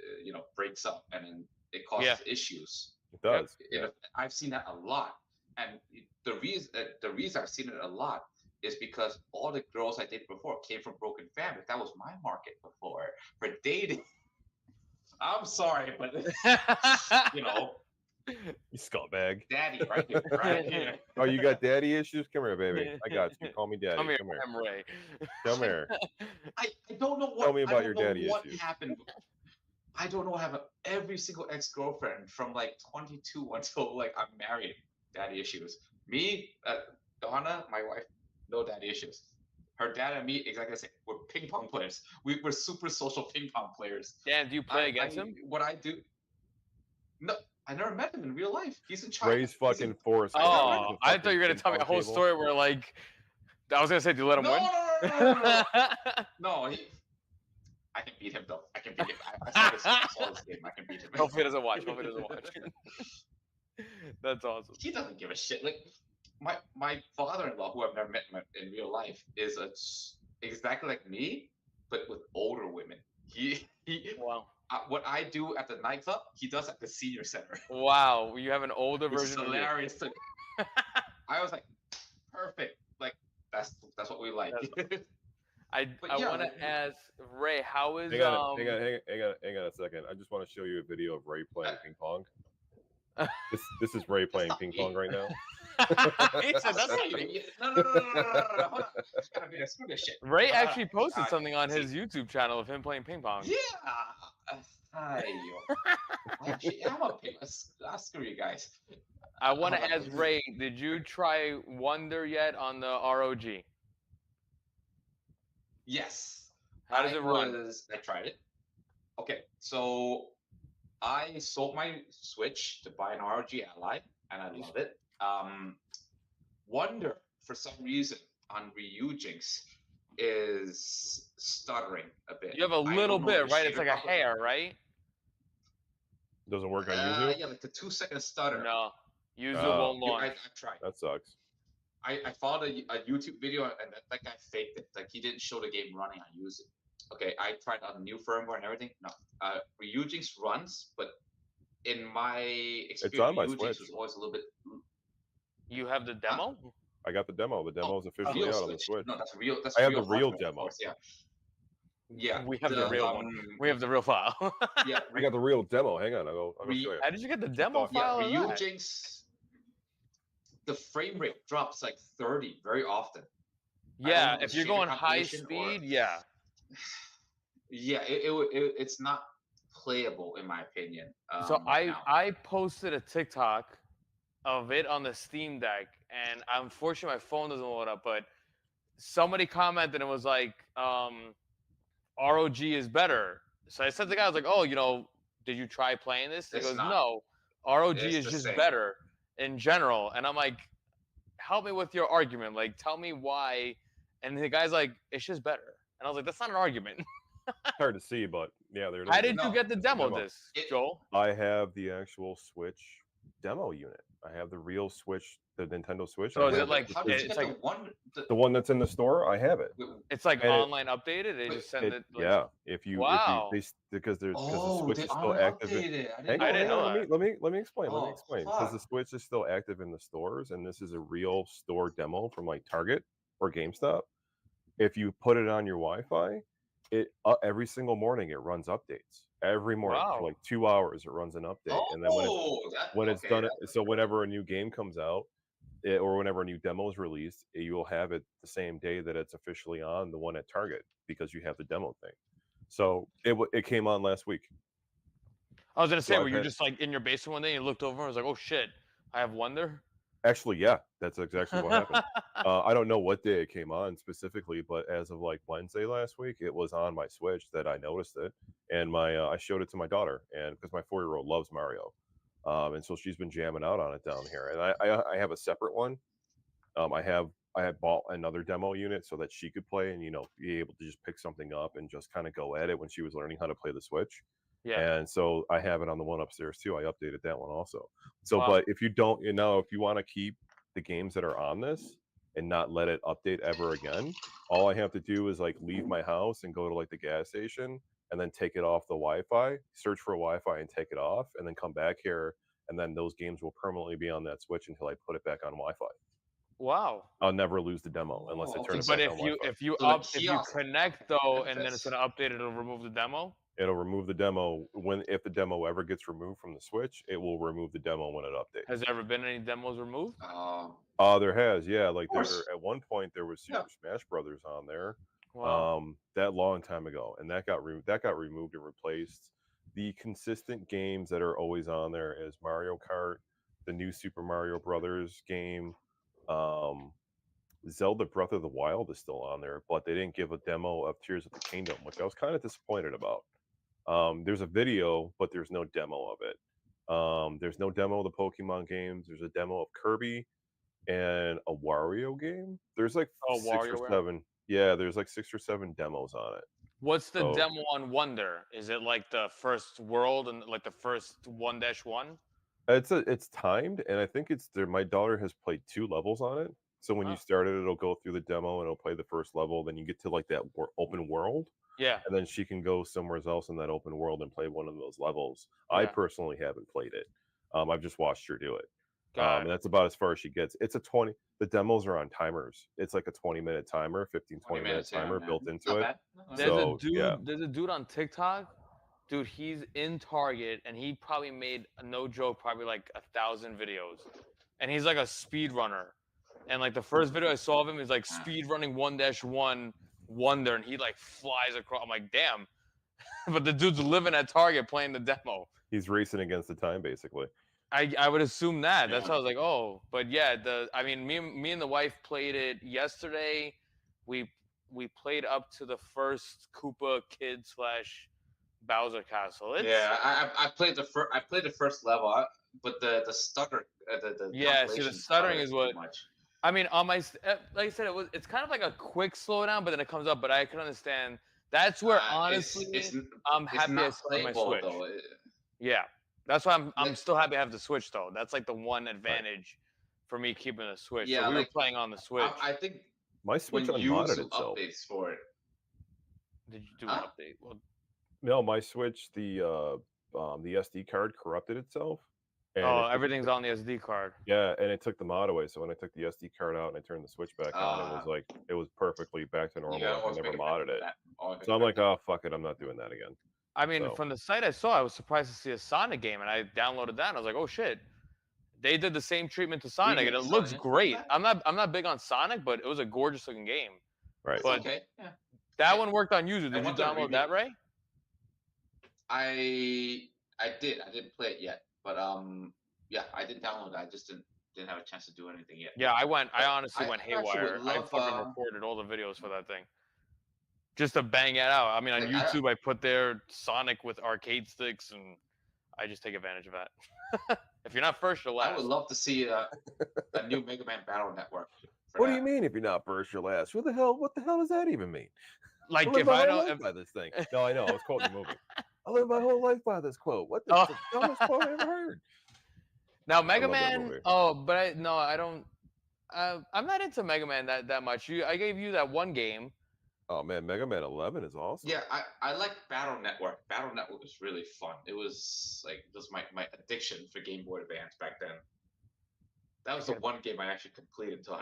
breaks up and then it causes issues. It does. Yeah. I've seen that a lot, and the reason I've seen it a lot is because all the girls I dated before came from broken families. That was my market before for dating. I'm sorry, but You scumbag. daddy, right here, right here. Oh, you got daddy issues? Come here, baby. I got you. Call me daddy. Come here, Come here. I'm Ray. Come here. I don't know what. Tell me about I don't your know daddy what issues. happened. I don't know what happened. Every single ex-girlfriend from like 22 until like I'm married, daddy issues. Me, Donna, my wife, no daddy issues. Her dad and me, exactly the same. We're ping pong players. We're super social ping pong players. Dan, do you play against him? What I do? No, I never met him in real life. He's in China. Ray's fucking forced. Oh, I thought you were gonna tell me a whole story where like, I was gonna say, do you let him win? No. No, I can beat him though. I can beat him. I saw his game. I can beat him. Hopefully he doesn't watch. That's awesome. He doesn't give a shit. Like my father-in-law, who I've never met in real life, is exactly like me, but with older women. He Wow. What I do at the nightclub, he does at the senior center. Wow, you have an older Which version is of you. hilarious. I was like, perfect. Like that's what we like. I want to ask Ray, how is Hang on a second. I just want to show you a video of Ray playing ping pong. This is Ray playing ping pong right now. He said, that's not you. No. Hold on. Screw this shit. Ray actually posted something on his YouTube channel of him playing ping pong. Yeah. Actually, I'm a ping. Screw you guys. I want to ask Ray, did you try Wonder yet on the ROG? Yes. How does it run? I tried it. Okay, so I sold my Switch to buy an ROG Ally, and I love it. Wonder, for some reason, on Ryujinx is stuttering a bit. You have a little bit, right? It's like a hair, right? Doesn't work on Yuzu? Yeah, like the 2-second stutter. No, Yuzu won't launch. I've tried. That sucks. I followed a YouTube video, and that guy faked it. Like, he didn't show the game running on Yuzu. Okay, I tried on the new firmware and everything. No, Ryujinx runs, but in my experience, Ryujinx was always a little bit. You have the demo? I got the demo. The demo is officially out on the Switch. No, that's real. That's I have real the real hardware, demo. Course, yeah. Yeah, we have the real one. We have the real file. Yeah, I got the real demo. Hang on, I'll show you. How did you get the demo file? Yeah, Ryujinx, the frame rate drops like 30 very often. Yeah, if you're going high speed, yeah. Yeah, it's not playable in my opinion. So I posted a TikTok of it on the Steam Deck, and unfortunately my phone doesn't load up, but somebody commented and was like, ROG is better. So I said to the guy, I was like, oh, did you try playing this? He goes, no, ROG is just better in general. And I'm like, help me with your argument. Like, tell me why. And the guy's like, it's just better. And I was like, that's not an argument. Hard to see, but yeah, they're. How did you get the demo disc, Joel? I have the actual Switch demo unit. I have the real Switch, the Nintendo Switch. So is it like it's like the one that's in the store? I have it. It's like online updated. They just send it. Like, yeah, if you because the Switch is still active. I didn't know that. Let me explain. Because the Switch is still active in the stores, and this is a real store demo from like Target or GameStop. If you put it on your Wi-Fi, every single morning it runs updates. Every morning for like 2 hours it runs an update, and then when it's done, so whenever a new game comes out, or whenever a new demo is released, you will have it the same day that it's officially on the one at Target because you have the demo thing. So it came on last week. I was gonna say, were you just like in your basement one day and you looked over and was like, oh shit, I have Wonder? Actually, yeah, that's exactly what happened. I don't know what day it came on specifically, but as of like Wednesday last week, it was on my Switch that I noticed it, and I showed it to my daughter, and because my 4-year-old loves Mario, and so she's been jamming out on it down here, and I have a separate one. I had bought another demo unit so that she could play and be able to just pick something up and just kind of go at it when she was learning how to play the Switch. Yeah. And so I have it on the one upstairs too. I updated that one also. So, Wow. but if you don't, if you want to keep the games that are on this and not let it update ever again, all I have to do is like leave my house and go to like the gas station and then take it off the Wi-Fi, search for Wi-Fi and take it off, and then come back here, and then those games will permanently be on that Switch until I put it back on Wi-Fi. Wow. I'll never lose the demo unless I turn it But back on Wi-Fi. if you So if you connect though, and then it's benefits. gonna update, it'll remove the demo. It'll remove the demo if the demo ever gets removed from the Switch. It will remove the demo when it updates. Has there ever been any demos removed? There has, yeah. Like at one point there was Super Yeah. Smash Brothers on there. Wow. That long time ago, and that got removed and replaced. The consistent games that are always on there is Mario Kart, the new Super Mario Brothers game, Zelda Breath of the Wild is still on there, but they didn't give a demo of Tears of the Kingdom, which I was kind of disappointed about. There's a video, but there's no demo of it. There's no demo of the Pokemon games. There's a demo of Kirby and a Wario game. There's like six or WarioWare? seven. Yeah, there's like 6 or 7 demos on it. What's the So- demo on Wonder? Is it like the first world and like the first 1-1? It's timed, and I think it's there. My daughter has played 2 levels on it. So when you Oh. start it, it'll go through the demo and it'll play the first level. Then you get to like that open world, Yeah. and then she can go somewhere else in that open world and play one of those levels. I Yeah. personally haven't played it. I've just watched her do it. Got And it. that's about as far as she gets. It's a 20. The demos are on timers. It's like a 20-minute timer, 15, 20-minute timer built into it. There's So, a dude. yeah. There's a dude on TikTok. Dude, he's in Target, and he probably made, no joke, probably like 1,000 videos, and he's like a speed runner. And like the first video I saw of him is like speed running 1-1 Wonder, and he like flies across. I'm like, damn. But the dude's living at Target playing the demo. He's racing against the time, basically. I would assume that. That's Yeah. how I was like, oh, but yeah, me and the wife played it yesterday. We played up to the first Koopa Kid / Bowser Castle. I played the first level, but the stutter, the Yeah, see, the compilation stuttering stutter is what- too much. I mean, on my like I said, it's kind of like a quick slowdown, but then it comes up. But I can understand. That's where honestly, I'm happy I it's still have my playable, Switch. though. Yeah, that's why I'm Yeah. still happy I have the Switch though. That's like the one advantage for me keeping the Switch. Yeah, so we were like, playing on the Switch. I think My Switch when unmodded YouTube itself. updates for it. Did you do an update? Well, No, my Switch, the SD card corrupted itself. And oh, everything's on the SD card. Yeah, and it took the mod away. So when I took the SD card out and I turned the Switch back on, it was perfectly back to normal. I never modded it. So I'm like, oh fuck it, I'm not doing that again. I mean, So- from the site I saw, I was surprised to see a Sonic game, and I downloaded that, and I was like, oh shit. They did the same treatment to Sonic, and it looks Sonic. great. I'm not big on Sonic, but it was a gorgeous looking game. Right. But Okay. Yeah. that one worked on user. I Did you want the download that, Ray? I did. I didn't play it yet, but yeah, I did download it. I just didn't have a chance to do anything yet. Yeah, I honestly I went actually would haywire. I love, fucking recorded all the videos for that thing. Just to bang it out. I mean, on Like, YouTube, I put there Sonic with arcade sticks, and I just take advantage of that. If you're not first, you're last. I would love to see a new Mega Man Battle Network. for What do that. you mean if you're not first, you're last? What the hell does that even mean? Like, live if my I whole don't. life by this thing. No, I know. I was quoting the movie. I live my whole life by this quote. What the Oh. the dumbest quote I ever heard? Now, Mega love that Man. movie. Oh, but I don't. I'm not into Mega Man that much. I gave you that one game. Oh man, Mega Man 11 is awesome. Yeah, I like Battle Network. Battle Network was really fun. It was like my addiction for Game Boy Advance back then. That was the one game I actually completed to 100%. I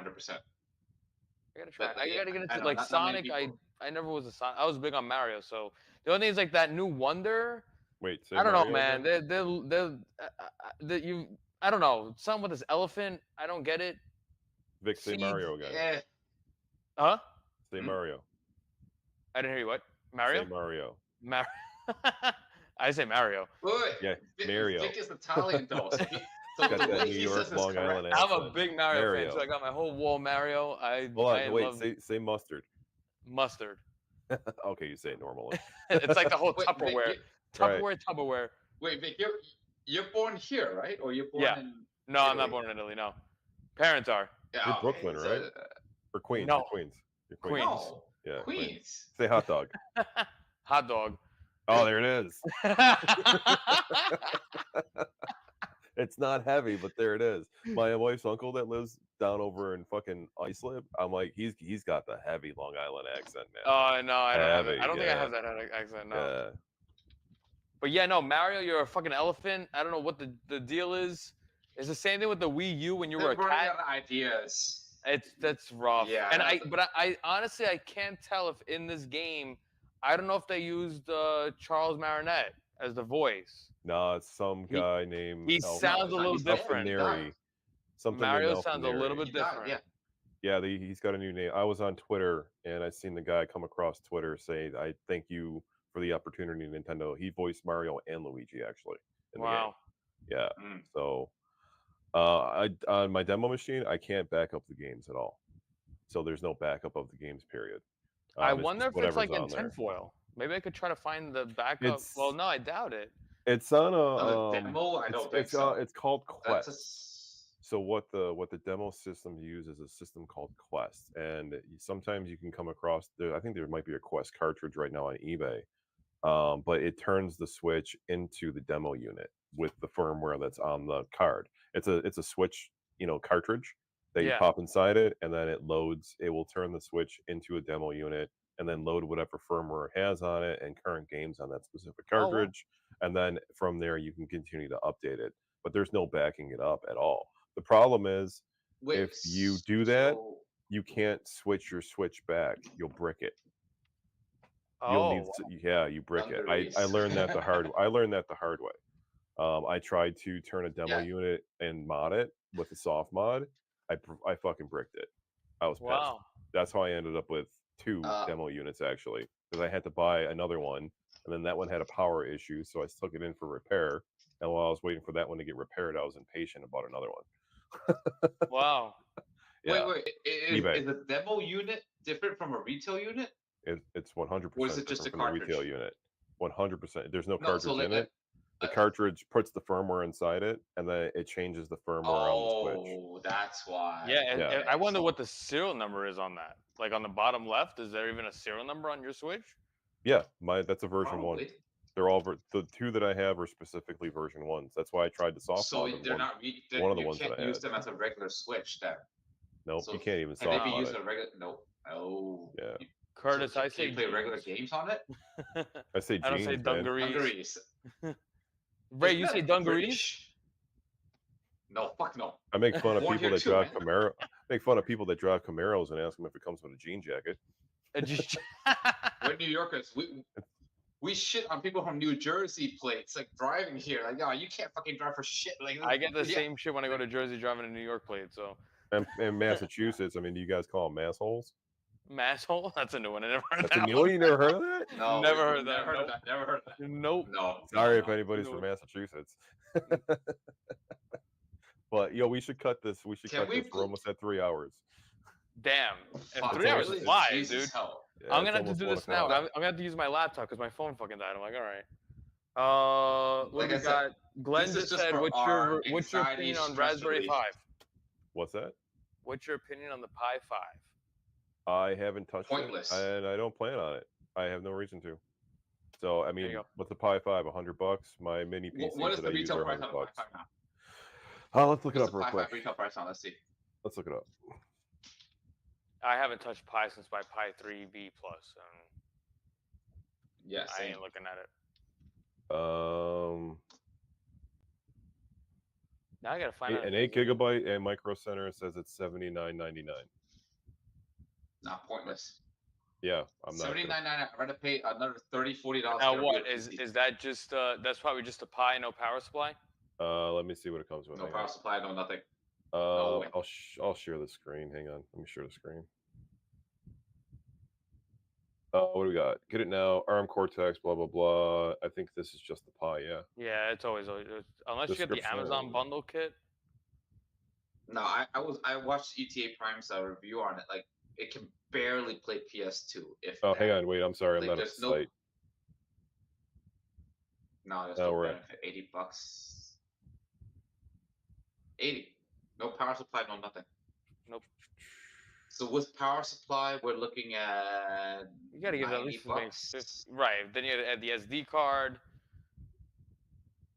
gotta try. But, I yeah, gotta get I into know, like not many Sonic. people- I never was a Sonic. I was big on Mario. So the only thing is like that new Wonder. Wait, say I don't know, Mario man. again? I don't know. Something with this elephant. I don't get it. Vic, say Seeds, Mario again. Yeah, Huh? Say Hmm? Mario. I didn't hear you. What? Mario? Say Mario. Mario. I say Mario. wait, Yeah, Vic, Mario. Vic is Italian though. So So Got the that way New he York, says is Long correct. Island I'm a accent. big Mario, Mario. fan, so I got my whole wall Mario. Hold I on, wait. love Say mustard. mustard. Okay, you say it normally. It's like the whole Wait, Vic, Tupperware. Right. Tupperware. wait, Vic, you're born here, right? Or you're born Yeah. in? No, I'm not Italy? born in Italy. No, parents are. Yeah, You're okay, Brooklyn, so, right? Or Queens? No. You're Queens. You're Queens. Queens. No, Yeah. Queens. Say hot dog. Hot dog. Oh, there it is. It's not heavy, but there it is. My wife's uncle that lives down over in fucking Islip. I'm like, he's got the heavy Long Island accent, man. Oh no, I don't have it. Heavy, I don't think I yeah. have that accent. No. Yeah. But yeah, no, Mario, you're a fucking elephant. I don't know what the deal is. It's the same thing with the Wii U when you were They're a running cat. out of ideas. That's rough. Yeah, And that's I honestly I can't tell if in this game, I don't know if they used Charles Marinette as the voice. No, it's some guy named He Elf- sounds a little he's dead. different. He Neri. died. Something Mario named sounds a Elf little Neri. bit He died, different. yeah. Yeah, he's got a new name. I was on Twitter and I seen the guy come across Twitter say, "I thank you for the opportunity, Nintendo." He voiced Mario and Luigi actually in the game. Wow. Yeah. Mm. So, on my demo machine, I can't back up the games at all. So there's no backup of the games. Period. I It's wonder just if it's like whatever's in on there. tinfoil. Maybe I could try to find the backup. It's- Well, no, I doubt it. It's on On a the demo, I don't think it's so. it's called That's Quest. So what the demo system uses is a system called Quest, and sometimes you can come across I think there might be a Quest cartridge right now on eBay, but it turns the Switch into the demo unit with the firmware that's on the card. It's a Switch, cartridge that you Yeah. pop inside it, and then it loads. It will turn the Switch into a demo unit, and then load whatever firmware it has on it and current games on that specific Oh, wow. cartridge, and then from there you can continue to update it. But there's no backing it up at all. The problem is Wait, if you do that, so- you can't switch your Switch back. You'll brick it. Oh, You brick it. I Dungarees. learned that the hard. I learned that the hard way. I tried to turn a demo Yeah. unit and mod it with a soft mod. I fucking bricked it. I was pissed. wow. That's how I ended up with 2 Uh, demo units actually, because I had to buy another one, and then that one had a power issue, so I took it in for repair. And while I was waiting for that one to get repaired, I was impatient and bought another one. Wow. Yeah, Wait, eBay. is a demo unit different from a retail unit? it's 100% Or is it just a different from the retail cartridge? unit. 100%. There's no No, cartridge so like in it. The cartridge puts the firmware inside it, and then it changes the firmware on the Switch. Oh, that's why. Yeah, and Yeah. I wonder So- what the serial number is on that. Like on the bottom left, is there even a serial number on your Switch? Yeah, that's a version 1. Probably. They're all the 2 that I have are specifically version 1s. That's why I tried the soft So mod. they're not. one of the you ones that can't I use had. them as a regular Switch. Then. Nope, So you can't even Can they soft be mod used it. a regular? No. Oh. Yeah. Curtis, So I can say you play regular jeans. games on it. I say I don't jeans, say man. dungarees. Dungarees. Ray, Isn't you that say dungarees? British? No, fuck no. I make fun of Born people here that too, drive man. Camaro. Make fun of people that drive Camaros and ask them if it comes with a jean jacket. We're New Yorkers. We shit on people from New Jersey plates, like driving here. Like, oh, you can't fucking drive for shit. Like, I get the yeah. same shit when I go to Jersey driving a New York plate. So, And Massachusetts, I mean, do you guys call them massholes? masshole. That's a new one. I never heard That's a that new one. one. You never heard of that? No, Never we- heard we've that, Never heard nope. of that. Never heard of that. Nope. No. Sorry no, if no. anybody's from Nope. Massachusetts. But we should cut this. We should Can cut we this. We're almost at 3 hours. Damn. And Fuck, 3 hours really? flies, Jesus, dude. hell. Yeah, I'm it's gonna have to almost do 1 this now. o'clock. I'm gonna have to use my laptop because my phone fucking died. I'm like, all right. What Like we I said, got? Glenn this is just just said, for what's our your anxiety, opinion on stress Raspberry relief. 5? What's that? What's your opinion on the Pi 5? I haven't touched Pointless. it, and I don't plan on it. I have no reason to. So I you mean, go. what's the Pi 5? $100. My mini PCs What is that the I use retail are price on $100. the Pi 5 now? Let's look it What's up the real Pi quick. 5 retail price on? Let's see. Let's look it up. I haven't touched Pi since my Pi 3B plus, and Yeah, I same. ain't looking at it. Now I gotta find out. An 8 gigabyte and Micro Center says it's $79.99. Not pointless. Yeah, I'm not. $79.99. I'd rather pay another $30-$40. Now for a what real is PC. that? Just that's probably just a Pi, no power supply. Let me see what it comes with. No Hang power on. supply, no nothing. No way. I'll share the screen. Hang on. Let me share the screen. What do we got? Get it now. ARM Cortex. Blah blah blah. I think this is just the Pi. Yeah. Yeah, it's always unless you get the Amazon Description. bundle kit. No, I watched ETA Prime's review on it. Like it can barely play PS2. If Oh, that. hang on. Wait. I'm sorry. I'm Like, not at there's the no. site. No, there's No, no we're at- benefit. $80. 80. No power supply. No nothing. Nope. So with power supply, we're looking at You gotta give it at least $90. right. Then you gotta add the SD card.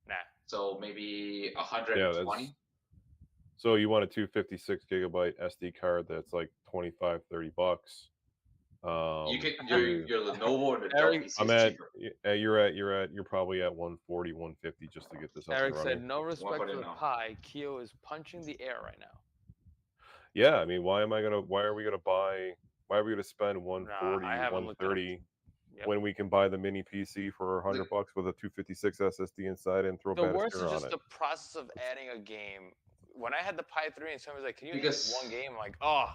Nah. So maybe Yeah. 120. So you want a 256 gigabyte SD card that's like $25-$30. You can your Lenovo or the Dell Eric, PC I'm is at. cheaper. You're probably at 140, 150 just to get this up Eric and said, running. "No respect put for it the now. Pi. Keo is punching the air right now." Yeah, I mean, why are we gonna spend 140, haven't looked it up. 130 Yep. when we can buy the mini PC for $100 with a 256 SSD inside and throw The worst is Batistera on just it? the process of adding a game. When I had the Pi 3 and someone was like, "Can you add Because- one game?" I'm like, "Oh."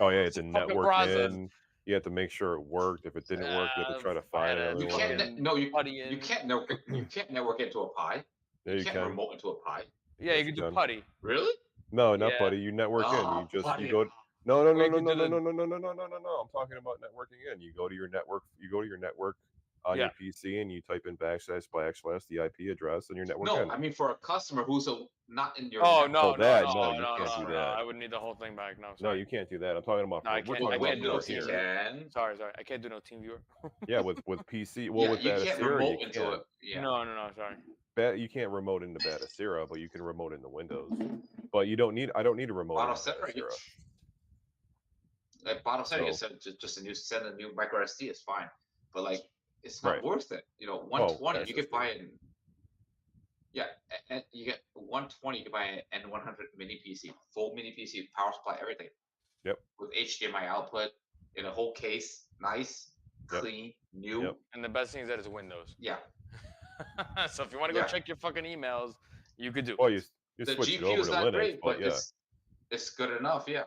Oh yeah, it's It's a a fucking network process. in. You have to make sure it worked. If it didn't work, you have to try to I find had a another You one. can't. fucking No, you putty in. can't network into a Pi. Yeah, you can't can. remote into a Pi. Yeah, Yes, you can you do can. putty. Really? No, not Yeah. buddy. You network in. Ah, You buddy. go. No, no, Or no, you no, could no, do no, the- no, no, no, no, no, no, no, no. I'm talking about networking in. You go to your network. You go to your network on Yeah. your PC and you type in / the IP address and your network No, in. I mean for a customer who's not in your. Oh network. no, Oh, that, no, no, no, you no, can't no, do no. that. I would need the whole thing back. No, No, sorry. you can't do that. I'm talking about. No, I we're can't- talking I about can't do network no you here. can. Sorry. I can't do no team viewer. Yeah, with PC. Well, Yeah, with you can't Batistera, remote you into can. it. Yeah. No, sorry. You can't remote into Batistera, but you can remote into Windows. But you don't need. I don't need a remote into Batistera, Batistera. Like bottom side, you So- just send a new micro SD is fine, but like it's not Right. worth it. 120 you could SSD. buy it. Yeah, and you get 120. You can buy an N100 mini PC, full mini PC, power supply, everything. Yep. With HDMI output in a whole case, nice, Yep. clean, new. Yep. And the best thing is that it's Windows. Yeah. So if you want to go Yeah. check your fucking emails, you could do. Well, you The switch it GPU over is to not Linux, great, but yeah. it's good enough. Yeah.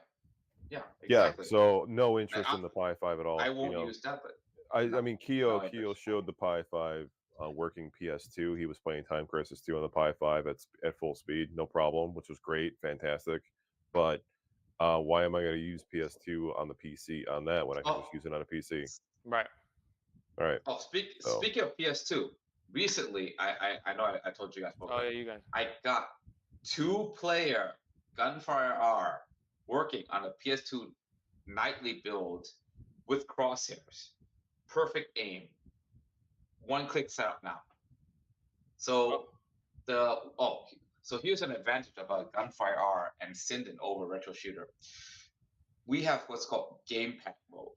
Yeah. Yeah, Exactly. so no interest I- in the Pi 5 at all. I won't use that, but I no, mean, Keo no interest. showed the Pi 5 working PS2. He was playing Time Crisis 2 on the Pi 5 at full speed, no problem, which was great, fantastic. But why am I going to use PS2 on the PC on that when I can just use it on a PC? Right. All right. Oh, So- speaking of PS2, recently I know I told you guys before. Oh yeah, you guys. I got 2-player Gunfire R working on a PS2 nightly build with crosshairs, perfect aim, 1-click setup now. So so here's an advantage of a Gunfire R and Sinden over Retro Shooter. We have what's called Gamepad mode,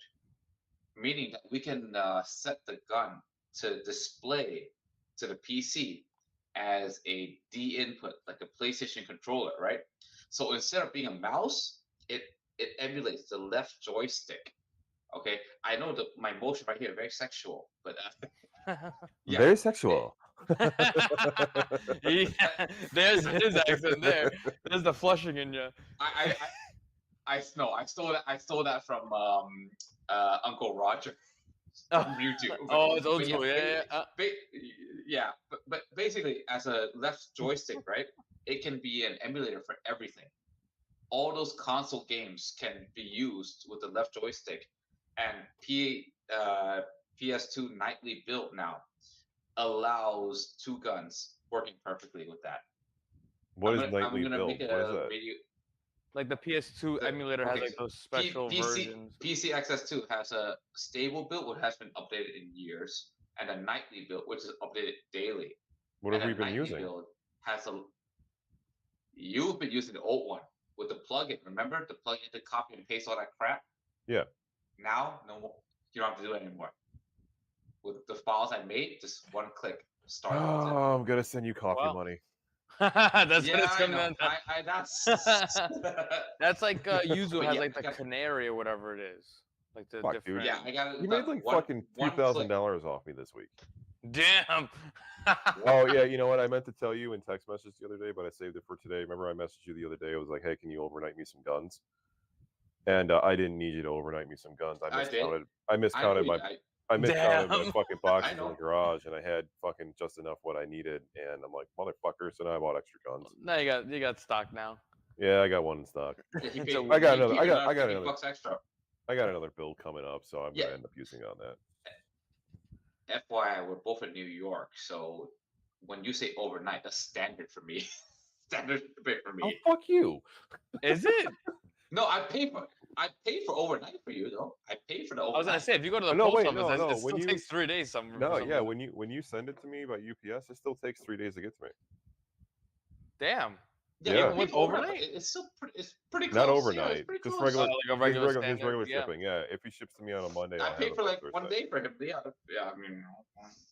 meaning that we can set the gun to display to the PC as a D input, like a PlayStation controller, right? So instead of being a mouse, it emulates the left joystick. Okay, I know that my motion right here is very sexual, but yeah. Very sexual. Yeah, there's his accent there. There's the flushing in you. I stole that from Uncle Roger Oh. from YouTube. Oh, it's old But school. Yeah. But basically, as a left joystick, right, it can be an emulator for everything. All those console games can be used with the left joystick, and PS2 nightly build now allows 2 guns working perfectly with that. What is I'm nightly gonna build? make What a is that? video. Like the PS2 The- emulator has okay, like those special versions. PC Access 2 has a stable build which has been updated in years, and a nightly build which is updated daily. What And have we a been nightly using? build has a. You've been using the old one with the plugin. Remember the plugin to copy and paste all that crap? Yeah. Now, no more. You don't have to do it anymore. With the files I made, just 1 click, start. That's it. Oh, I'm gonna send you coffee Well, money. That's Yeah, what it's I coming know. down to. That's. That's like Yuzu But has yeah, like I the got- canary or whatever it is. Like the Fuck, dude. different. Yeah, I got it. You made like one- fucking one $2,000 off me this week. Damn. Oh yeah, you know what? I meant to tell you in text message the other day, but I saved it for today. Remember, I messaged you the other day. I was like, "Hey, can you overnight me some guns?" and I didn't need you to overnight me some guns. I did. I miscounted my Damn. fucking boxes in know. the garage, and I had fucking just enough what I needed. And I'm like, motherfuckers, and I bought extra guns. Now you got stock now. Yeah, I got one in stock. He It's paid, a- I got he another. paid I got 50 another. bucks extra. I got another build coming up, so I'm Yeah. gonna end up using on that. FYI, we're both in New York, so when you say overnight, that's standard for me. Standard rate for Oh me. fuck you! Is it? No, I pay for overnight for you though. I pay for the overnight. I was gonna say if you go to the No, post wait, office, no, it no, still when you- takes 3 days. No, yeah, when you send it to me by UPS, it still takes 3 days to get to me. Damn. Yeah. even with Overnight? it's still it's pretty close. Not Yeah, overnight, it's pretty just close. regular, Like a his regular regular, his standard, regular yeah. shipping. Yeah, if he ships to me on a Monday, I I'll paid have for it like Thursday. 1 day for him. Yeah, I mean.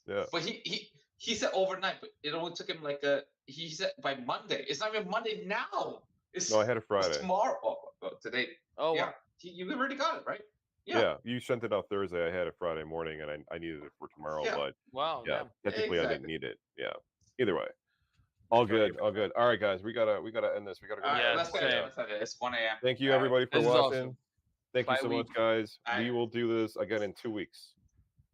Yeah. But he said overnight, but it only took him like he said by Monday. It's not even Monday now. It's No, I had a it's Friday. tomorrow. Today. Oh Yeah, wow. you already got it, right? Yeah. You sent it out Thursday. I had it Friday morning, and I needed it for tomorrow. Yeah. But Wow. yeah, Damn. technically I didn't Exactly. need it. Yeah. Either way, all good, all good. All right, guys, we gotta end this. We gotta go. All right, Yeah, let's to get bed. it. Let's get it. It's 1 a.m. Thank you, All right. everybody, for This is watching. awesome. Thank you Bye, so week. much, guys. All We right. will do this again in 2 weeks.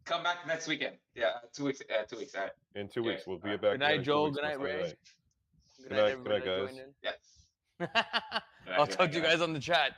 Come back next weekend. Yeah, 2 weeks. 2 weeks. All right. In 2 Okay. weeks, we'll be Alright. back. Good again night, in 2 Joel. weeks Good on night, Sunday Ray. night. Good night, everybody guys. that joined in. Yeah. I'll talk to you guys on the chat.